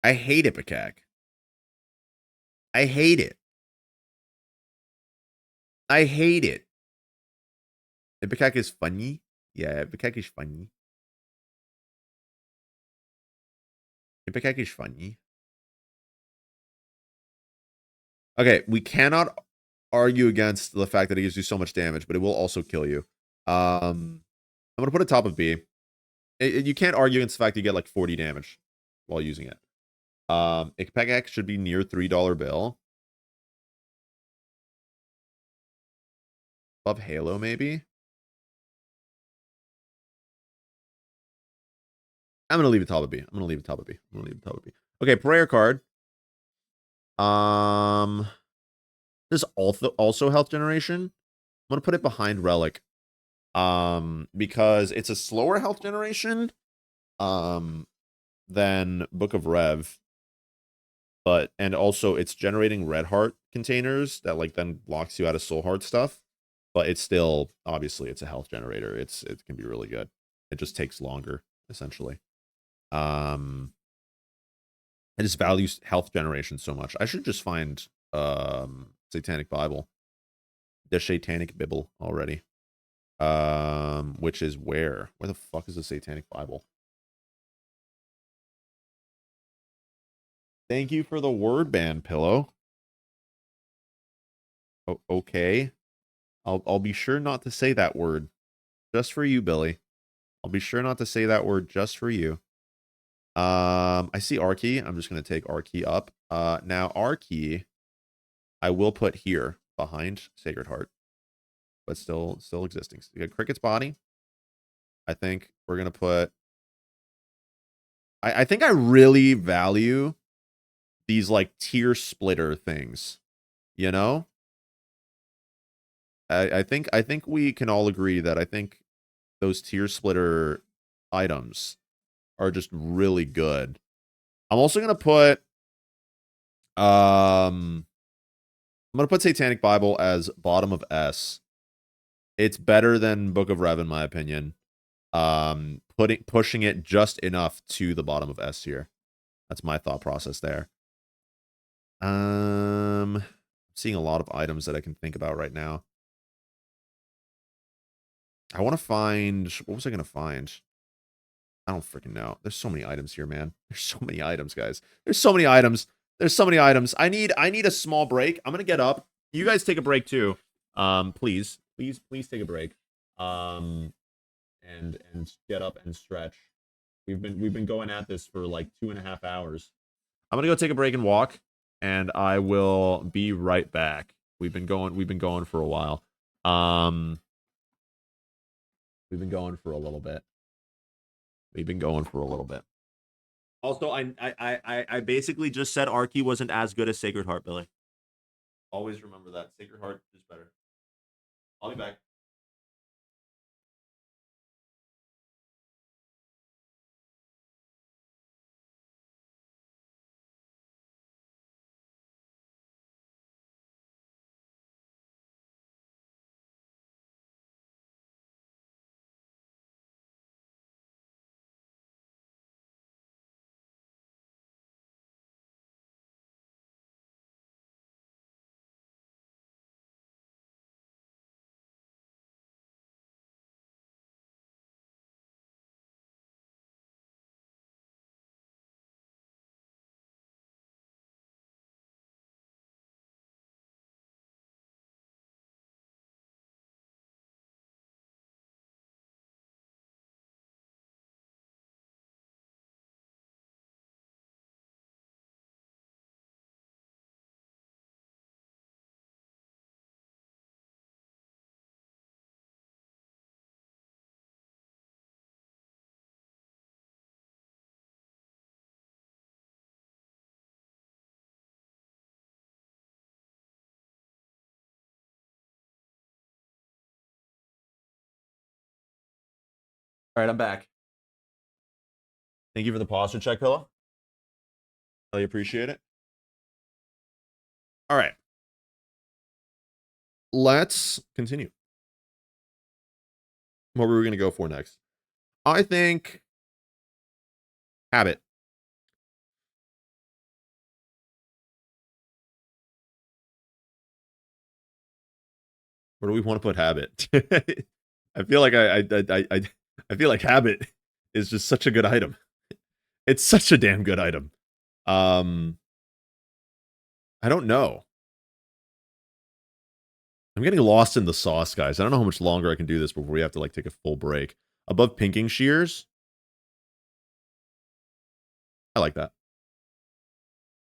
I hate Ipecac. I hate it. I hate it. Ipecac is funny. Yeah, Ipecac is funny. Ipecac is funny. Okay, we cannot argue against the fact that it gives you so much damage, but it will also kill you. I'm gonna put it top of B. You can't argue against the fact you get like 40 damage while using it. Ipecac should be near $3 bill. Above Halo, maybe. I'm gonna leave it top of B. I'm gonna leave it top of B. I'm gonna leave it top of B. Okay, prayer card. This also health generation. I'm gonna put it behind relic. Because it's a slower health generation. Than Book of Rev. But and also it's generating red heart containers that like then blocks you out of soul heart stuff. But it's still obviously it's a health generator. It can be really good. It just takes longer, essentially. I just value health generation so much. I should just find Satanic Bible. The Satanic Bible already. Which is where? Where the fuck is the Satanic Bible? Thank you for the word ban, Pillow. Oh, okay. I'll be sure not to say that word. Just for you, Billy. I'll be sure not to say that word just for you. I see R key. I'm just gonna take R key up. Now R key I will put here behind Sacred Heart, but still existing. So you got Cricket's Body. I think we're gonna put. I think I really value these like tier splitter things. You know, I think we can all agree that I think those tier splitter items are just really good. I'm also gonna put I'm gonna put Satanic Bible as bottom of S. It's better than Book of Rev in my opinion. Pushing it just enough to the bottom of S here. That's my thought process there. I'm seeing a lot of items that I can think about right now. I want to find, what was I gonna find? I don't freaking know. There's so many items here, man. There's so many items, guys. There's so many items. There's so many items. I need a small break. I'm gonna get up. You guys take a break too. Please take a break. And get up and stretch. We've been going at this for like 2.5 hours. I'm gonna go take a break and walk, and I will be right back. We've been going for a while. We've been going for a little bit. Also, I basically just said Arky wasn't as good as Sacred Heart, Billy. Always remember that. Sacred Heart is better. I'll be back. All right, I'm back. Thank you for the posture check, Pillow. Really appreciate it. All right. Let's continue. What were we going to go for next? I think Habit. Where do we want to put Habit? I feel like I feel like Habit is just such a good item. It's such a damn good item. I don't know. I'm getting lost in the sauce, guys. I don't know how much longer I can do this before we have to like take a full break. Above Pinking Shears. I like that.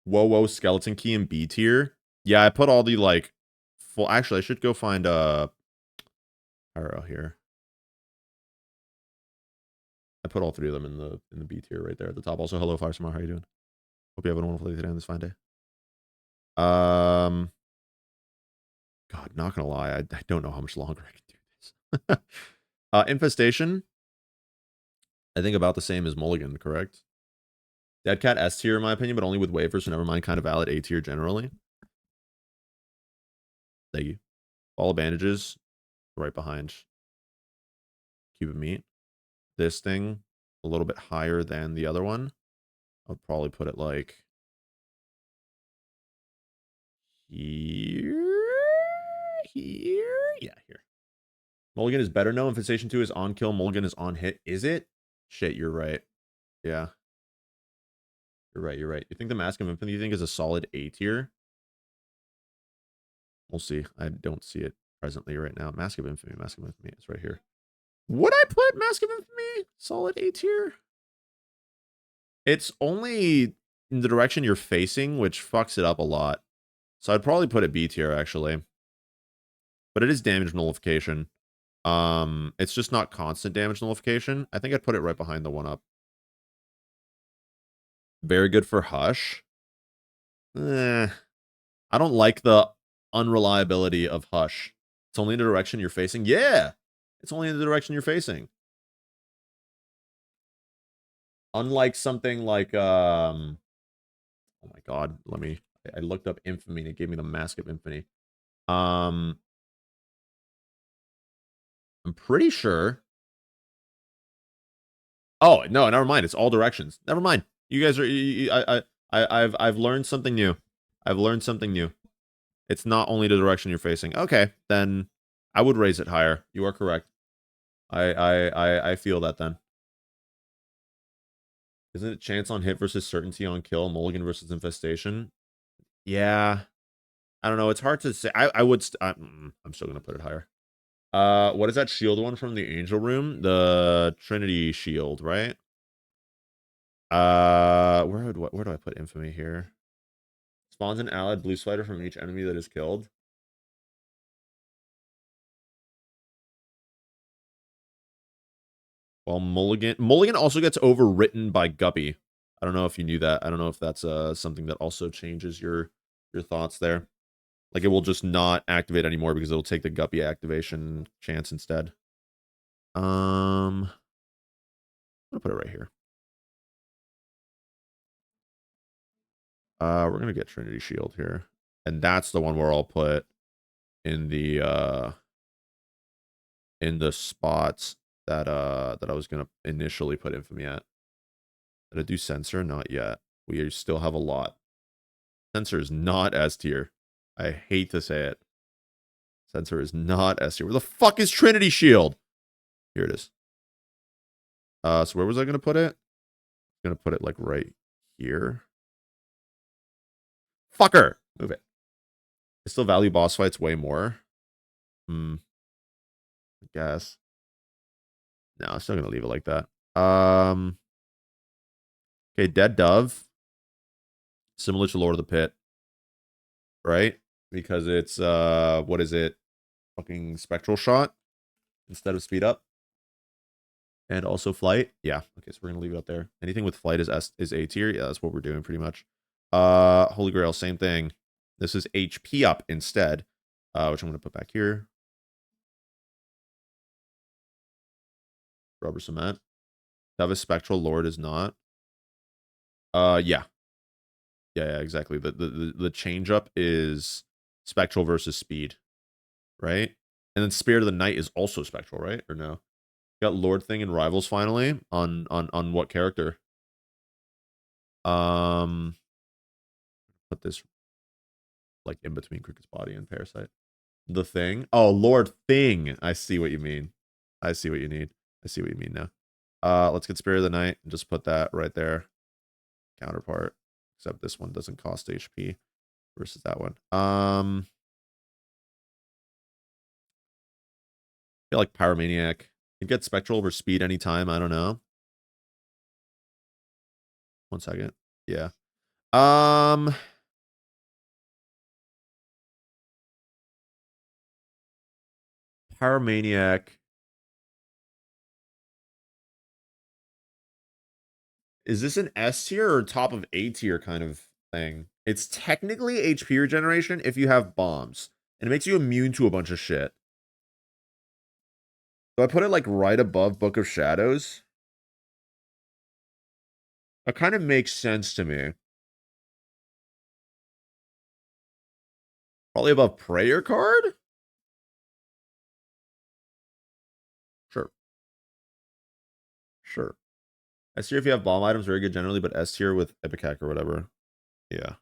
Whoa, Skeleton Key in B tier. Yeah, I put all the like full. Actually, I should go find Pyro here. I put all 3 of them in the B tier right there at the top. Also, hello Fire Smart. How you doing? Hope you have a wonderful day today on this fine day. God, not gonna lie, I don't know how much longer I can do this. Infestation. I think about the same as Mulligan, correct? Dead Cat S tier in my opinion, but only with waivers, so never mind. Kind of valid A tier generally. Thank you. Ball of Bandages, right behind Cube of Meat. This thing, a little bit higher than the other one. I'll probably put it like here. Yeah, here. Mulligan is better. No, Infestation 2 is on kill. Mulligan is on hit. Is it? Shit, you're right. Yeah. You're right. You think the Mask of Infinity you think is a solid A tier? We'll see. I don't see it presently right now. Mask of Infamy. It's right here. Would I put Mask of Infamy solid A tier? It's only in the direction you're facing, which fucks it up a lot. So I'd probably put it B tier, actually. But it is damage nullification. It's just not constant damage nullification. I think I'd put it right behind the 1-up. Very good for Hush. I don't like the unreliability of Hush. It's only in the direction you're facing. Yeah! It's only in the direction you're facing. Unlike something like, oh my god, I looked up Infamy and it gave me the Mask of Infamy. I'm pretty sure. Oh, no, never mind. It's all directions. Never mind. You guys are, I've learned something new. I've learned something new. It's not only the direction you're facing. Okay, then I would raise it higher. You are correct. I feel that then. Isn't it chance on hit versus certainty on kill, mulligan versus infestation? Yeah. I don't know. It's hard to say. I would. I'm still gonna put it higher. What is that shield one from the angel room? The Trinity shield, right? Where do I put infamy here? Spawns an allied blue spider from each enemy that is killed. Well, Mulligan also gets overwritten by Guppy. I don't know if you knew that. I don't know if that's something that also changes your thoughts there. Like, it will just not activate anymore because it'll take the Guppy activation chance instead. I'm gonna put it right here. We're gonna get Trinity Shield here. And that's the one where I'll put in the spots that I was gonna initially put Infamy at. Did I do Sensor? Not yet. We still have a lot. Sensor is not S tier. I hate to say it. Sensor is not S tier. Where the fuck is Trinity Shield? Here it is. So where was I gonna put it? I'm gonna put it like right here. Fucker! Move it. I still value boss fights way more. I guess. No, I'm still gonna leave it like that. Okay, Dead Dove. Similar to Lord of the Pit. Right? Because it's what is it? Fucking Spectral Shot instead of Speed Up. And also Flight. Yeah. Okay, so we're gonna leave it up there. Anything with Flight is A tier. Yeah, that's what we're doing pretty much. Holy Grail, same thing. This is HP up instead. Which I'm gonna put back here. Rubber Cement. Dove is Spectral, Lord is not. Yeah. Yeah, exactly. The change up is Spectral versus Speed, right? And then Spirit of the Night is also Spectral, right? Or no? Got Lord Thing and Rivals finally on what character? Put this like in between Cricket's Body and Parasite. The Thing. Oh, Lord Thing. I see what you mean. I see what you need. I see what you mean now. Let's get Spirit of the Night and just put that right there. Counterpart. Except this one doesn't cost HP versus that one. I feel like Pyromaniac. You get Spectral over Speed anytime. I don't know. 1 second. Yeah. Pyromaniac. Is this an S tier or top of A tier kind of thing? It's technically HP regeneration if you have bombs. And it makes you immune to a bunch of shit. So I put it like right above Book of Shadows. That kind of makes sense to me. Probably above Prayer Card? Sure. Sure. S tier if you have bomb items, very good generally, but S tier with Epic Hack or whatever. Yeah.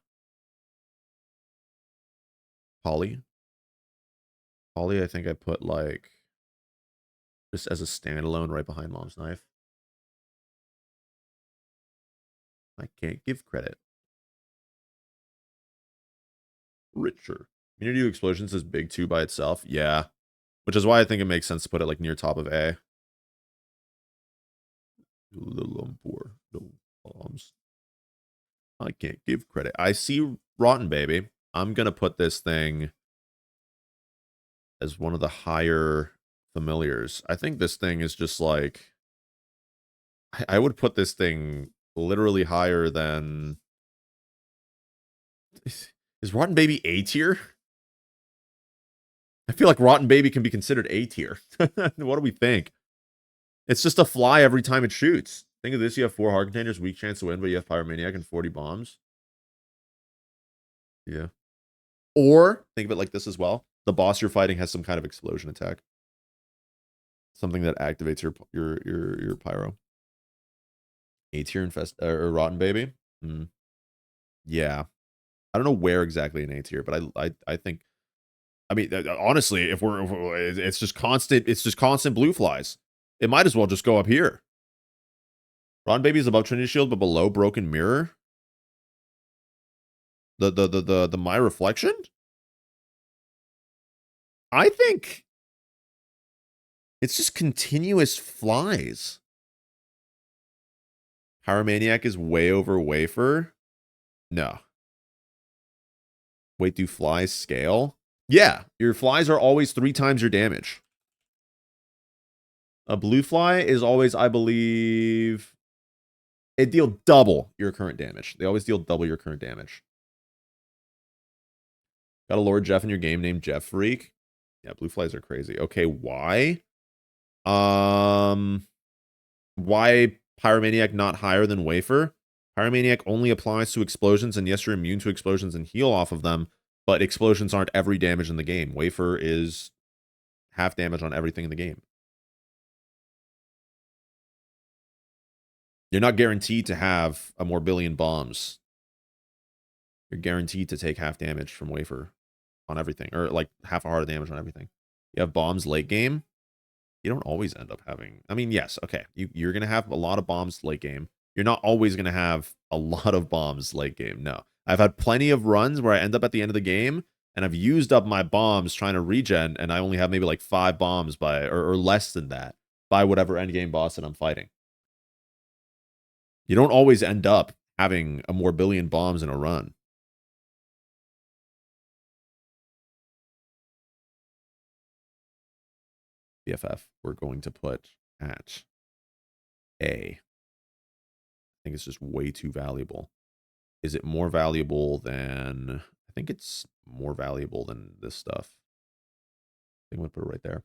Polly. Polly, I think I put like just as a standalone right behind Mom's Knife. I can't give credit. Richer. Community Explosions is big too by itself. Yeah. Which is why I think it makes sense to put it like near top of A. The Lumpur. The bombs. I can't give credit. I see Rotten Baby. I'm going to put this thing as one of the higher familiars. I think this thing is just like... I would put this thing literally higher than... Is Rotten Baby A tier? I feel like Rotten Baby can be considered A tier. What do we think? It's just a fly every time it shoots. Think of this, you have 4 hard containers, weak chance to win, but you have Pyromaniac and 40 bombs. Yeah. Or, think of it like this as well. The boss you're fighting has some kind of explosion attack. Something that activates your pyro. A tier infest or Rotten Baby? Yeah. I don't know where exactly in A tier, but I think... I mean, honestly, if it's just constant blue flies. It might as well just go up here. Ron Baby is above Trinity Shield, but below Broken Mirror. The My Reflection? I think it's just continuous flies. Pyromaniac is way over Wafer. No. Wait, do flies scale? Yeah, your flies are always 3 times your damage. A blue fly is always, I believe, it deal double your current damage. They always deal double your current damage. Got a Lord Jeff in your game named Jeff Freak. Yeah, blue flies are crazy. Okay, why? Why Pyromaniac not higher than Wafer? Pyromaniac only applies to explosions, and yes, you're immune to explosions and heal off of them, but explosions aren't every damage in the game. Wafer is half damage on everything in the game. You're not guaranteed to have a Morbillion bombs. You're guaranteed to take half damage from Wafer on everything, or like half a heart of damage on everything. You have bombs late game. You don't always end up having... I mean, yes, okay. You're going to have a lot of bombs late game. You're not always going to have a lot of bombs late game. No. I've had plenty of runs where I end up at the end of the game, and I've used up my bombs trying to regen, and I only have maybe like 5 bombs by, or less than that, by whatever endgame boss that I'm fighting. You don't always end up having a Morbillion bombs in a run. BFF, we're going to put at A. I think it's just way too valuable. Is it more valuable than... I think it's more valuable than this stuff. I think I'm going to put it right there.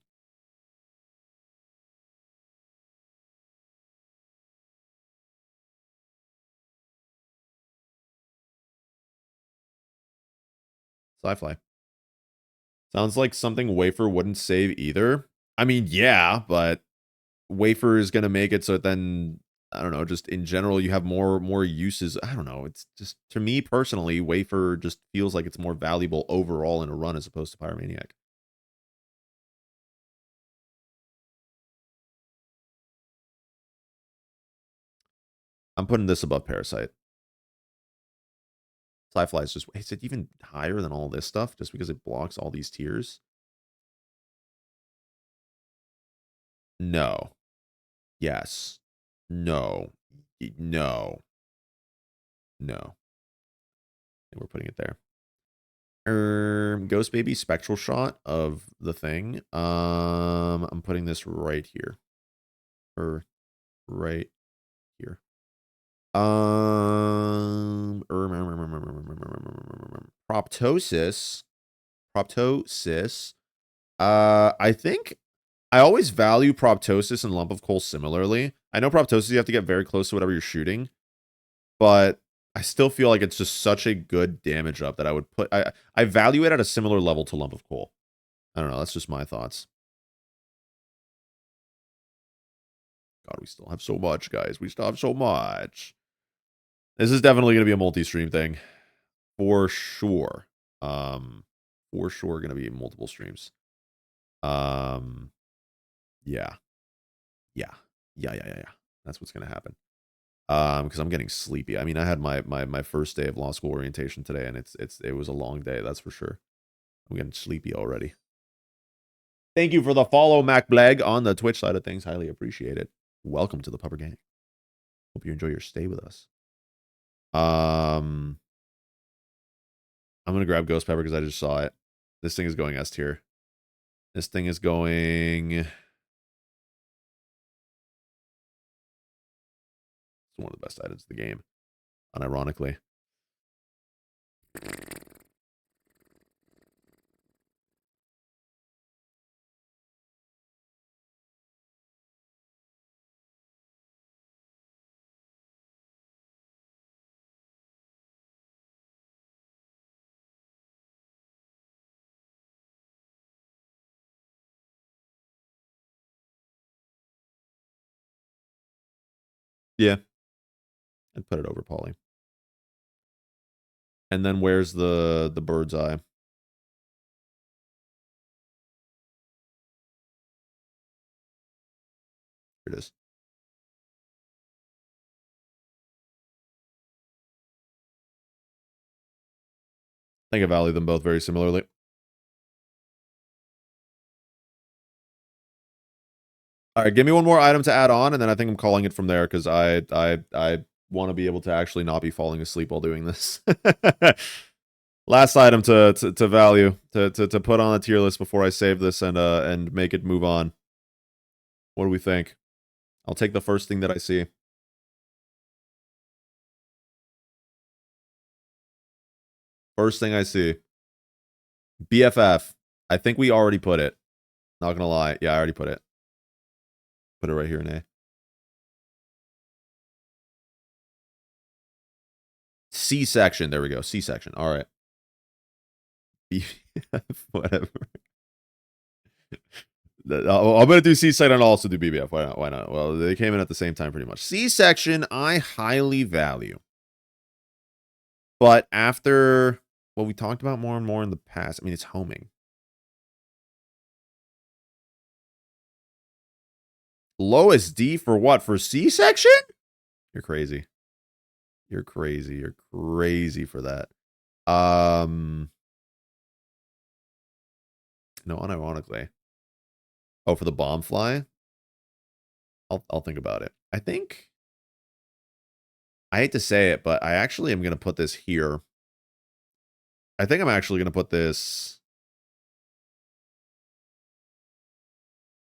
Sci-Fly. Sounds like something Wafer wouldn't save either. I mean, yeah, but Wafer is going to make it so then... I don't know, just in general, you have more uses. I don't know. It's just, to me personally, Wafer just feels like it's more valuable overall in a run as opposed to Pyromaniac. I'm putting this above Parasite. Sci-Fly is just... Is it even higher than all this stuff just because it blocks all these tiers? No. Yes. No. No. No. And we're putting it there. Ghost Baby Spectral Shot of the thing. I'm putting this right here. Or right here. Proptosis. Proptosis. I think I always value Proptosis and Lump of Coal similarly. I know Proptosis you have to get very close to whatever you're shooting, but I still feel like it's just such a good damage up that I would put... I value it at a similar level to Lump of Coal. I don't know, that's just my thoughts. God, we still have so much, guys. We still have so much. This is definitely going to be a multi-stream thing. For sure. For sure going to be multiple streams. Yeah. Yeah. Yeah. That's what's going to happen. Because I'm getting sleepy. I mean, I had my first day of law school orientation today, and it was a long day, that's for sure. I'm getting sleepy already. Thank you for the follow, Mac Bleg, on the Twitch side of things. Highly appreciate it. Welcome to the Pupper Gang. Hope you enjoy your stay with us. I'm going to grab Ghost Pepper because I just saw it. This thing is going S tier. This thing is going... It's one of the best items of the game, unironically. Yeah. I'd put it over Polly. And then where's the bird's eye? Here it is. I think I value them both very similarly. All right, give me one more item to add on, and then I think I'm calling it from there because I want to be able to actually not be falling asleep while doing this. Last item to value to put on a tier list before I save this and make it move on. What do we think? I'll take the first thing that I see. First thing I see. BFF. I think we already put it. Not gonna lie. Yeah, I already put it. Put it right here in A. C-section. There we go. C-section. All right. BFF. Whatever. I'm going to do C-section and also do BBF. Why not? Why not? Well, they came in at the same time pretty much. C-section, I highly value. But after what we talked about more and more in the past, I mean, it's homing. Lowest D for what? For C-section? You're crazy. You're crazy. You're crazy for that. No, unironically. Oh, for the bomb fly? I'll think about it. I think... I hate to say it, but I actually am going to put this here. I think I'm actually going to put this...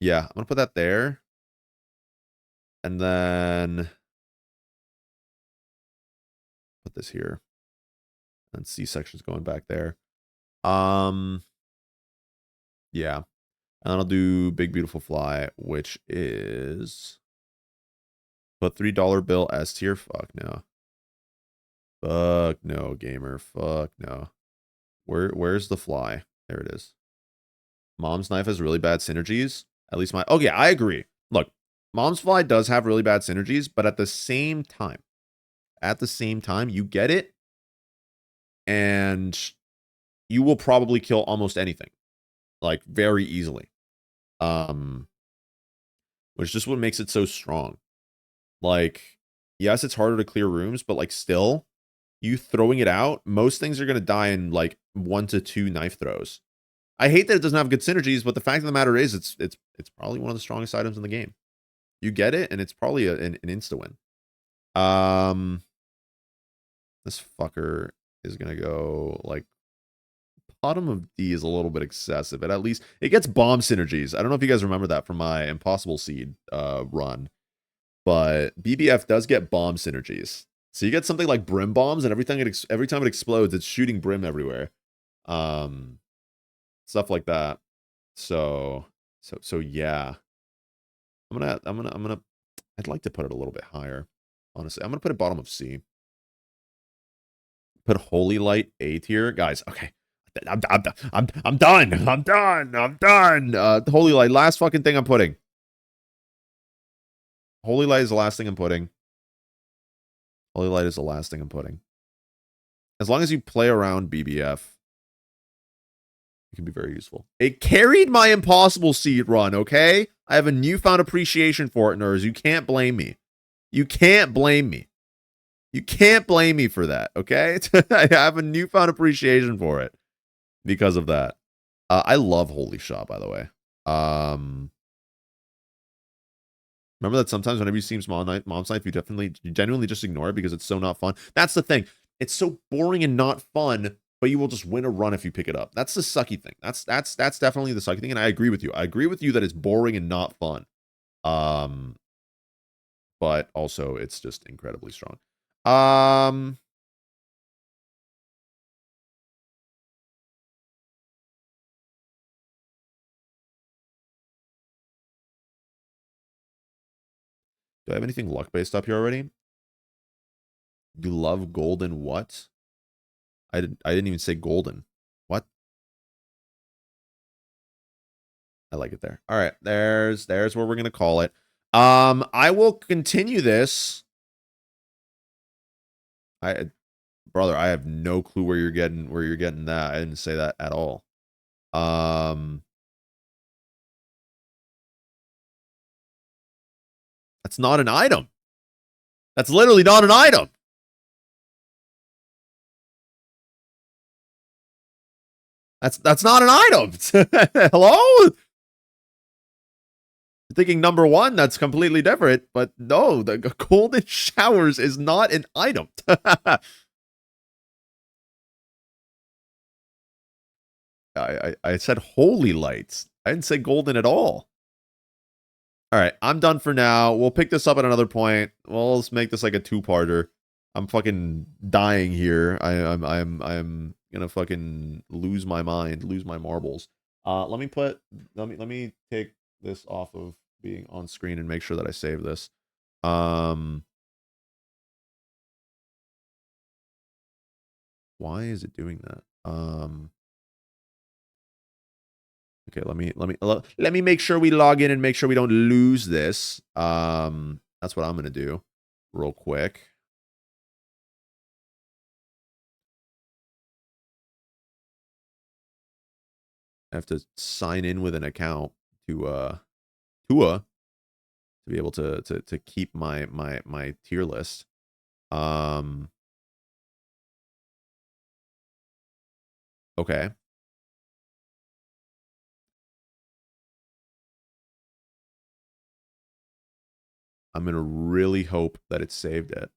Yeah, I'm going to put that there. And then... put this here. And C-section's going back there. Yeah. And then I'll do Big Beautiful Fly, which is... Put $3 bill S tier? Fuck no. Fuck no, gamer. Fuck no. Where's the fly? There it is. Mom's knife has really bad synergies. At least my... Oh, yeah, I agree. Look, Mom's fly does have really bad synergies, but at the same time, you get it, and you will probably kill almost anything. Like, very easily. Which is just what makes it so strong. Like, yes, it's harder to clear rooms, but, like, still, you throwing it out, most things are going to die in, like, 1 to 2 knife throws. I hate that it doesn't have good synergies, but the fact of the matter is, it's probably one of the strongest items in the game. You get it, and it's probably an insta-win. This fucker is going to go, like, bottom of D is a little bit excessive, but at least it gets bomb synergies. I don't know if you guys remember that from my Impossible Seed run, but BBF does get bomb synergies. So you get something like brim bombs, and every time it explodes, it's shooting brim everywhere. Stuff like that. So yeah. I'd like to put it a little bit higher. Honestly, I'm gonna put it bottom of C. Put Holy Light A tier, guys. Okay, I'm done. Holy Light, last fucking thing I'm putting. Holy Light is the last thing I'm putting. Holy Light is the last thing I'm putting. As long as you play around BBF, it can be very useful. It carried my Impossible Seed run, okay? I have a newfound appreciation for it, nerds. You can't blame me. You can't blame me. You can't blame me for that, okay? I have a newfound appreciation for it because of that. I love Holy Shot, by the way. Remember that sometimes whenever you see Mom's Knife, you genuinely just ignore it because it's so not fun. That's the thing. It's so boring and not fun but you will just win a run if you pick it up. That's the sucky thing. That's definitely the sucky thing, and I agree with you. I agree with you that it's boring and not fun. But also it's just incredibly strong. Do I have anything luck based up here already? You love golden what? I didn't even say golden. What? I like it there. All right, there's where we're gonna call it. I will continue this. Brother, I have no clue where you're getting that. I didn't say that at all. That's not an item. That's literally not an item. That's not an item. Hello? You're thinking number one, that's completely different, but no, the golden showers is not an item. I said holy lights. I didn't say golden at all. All right, I'm done for now. We'll pick this up at another point. Well, let's make this like a two-parter. I'm fucking dying here. I'm gonna fucking lose my mind, lose my marbles. Let me take this off of being on screen and make sure that I save this. Why is it doing that? Okay, let me make sure we log in and make sure we don't lose this. That's what I'm gonna do real quick. I have to sign in with an account to be able to keep my tier list. Okay. I'm gonna really hope that it saved it.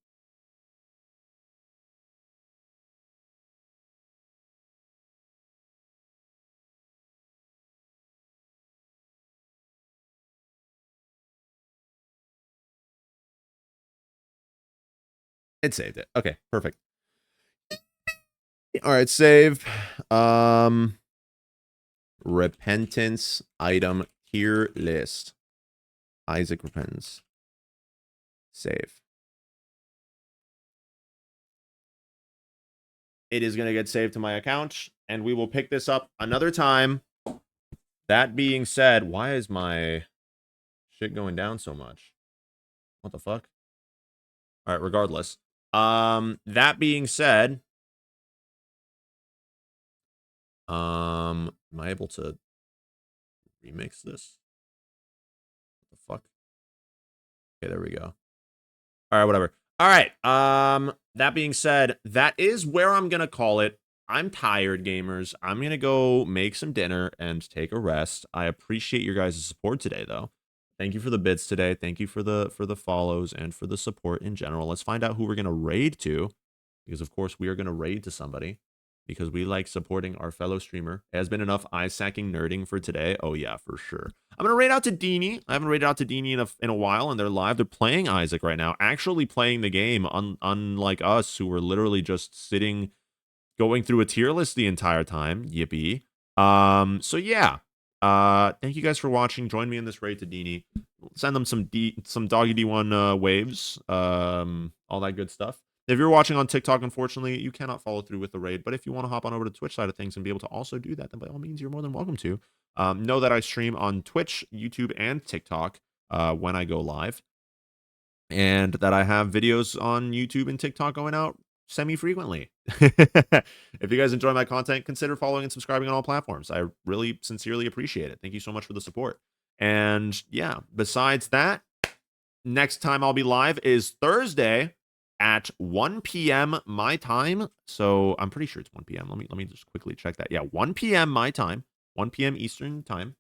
It saved it. Okay, perfect. All right, save. Repentance item tier list. Isaac repents. Save. It is going to get saved to my account, and we will pick this up another time. That being said, why is my shit going down so much? What the fuck? All right, regardless. That being said, am I able to remix this? What the fuck? Okay, there we go. All right, whatever. All right. That being said, that is where I'm gonna call it. I'm tired, gamers. I'm gonna go make some dinner and take a rest. I appreciate your guys' support today, though. Thank you for the bits today. Thank you for the follows and for the support in general. Let's find out who we're gonna raid to, because of course we are gonna raid to somebody because we like supporting our fellow streamer. It has been enough eye-sacking nerding for today. Oh yeah, for sure. I'm gonna raid out to Deanie. I haven't raided out to Deanie in a while, and they're live. They're playing Isaac right now, actually playing the game. Unlike us, who were literally just sitting, going through a tier list the entire time. Yippee. So yeah. Thank you guys for watching. Join me in this raid to Deanie. Send them some doggy D1 waves. All that good stuff. If you're watching on TikTok, unfortunately, you cannot follow through with the raid. But if you want to hop on over to the Twitch side of things and be able to also do that, then by all means, you're more than welcome to. Know that I stream on Twitch, YouTube, and TikTok when I go live. And that I have videos on YouTube and TikTok going out semi-frequently. If you guys enjoy my content, consider following and subscribing on all platforms. I really sincerely appreciate it. Thank you so much for the support. And yeah, besides that, next time I'll be live is Thursday at 1 p.m. my time. So I'm pretty sure it's 1 p.m. Let me just quickly check that. Yeah, 1 p.m. my time, 1 p.m. Eastern time.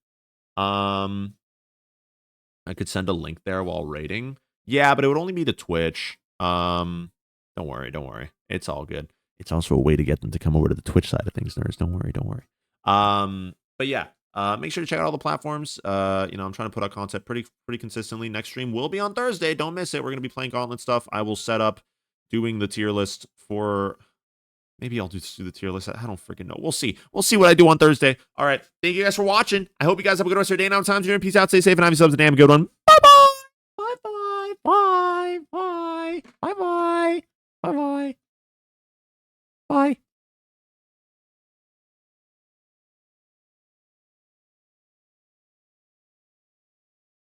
I could send a link there while rating. Yeah, but it would only be to Twitch. Don't worry. It's all good. it's also a way to get them to come over to the Twitch side of things, nerds. Don't worry, don't worry. But yeah, make sure to check out all the platforms. I'm trying to put out content pretty consistently. Next stream will be on Thursday. Don't miss it. We're gonna be playing Gauntlet stuff. I will set up doing the tier list for. Maybe I'll just do the tier list. I don't freaking know. We'll see. We'll see what I do on Thursday. All right. Thank you guys for watching. I hope you guys have a good rest of your day. Now, times you're in. Peace out. Stay safe and have yourselves a damn good one. Bye bye. Bye bye. Bye bye. Bye bye. Bye bye. Bye.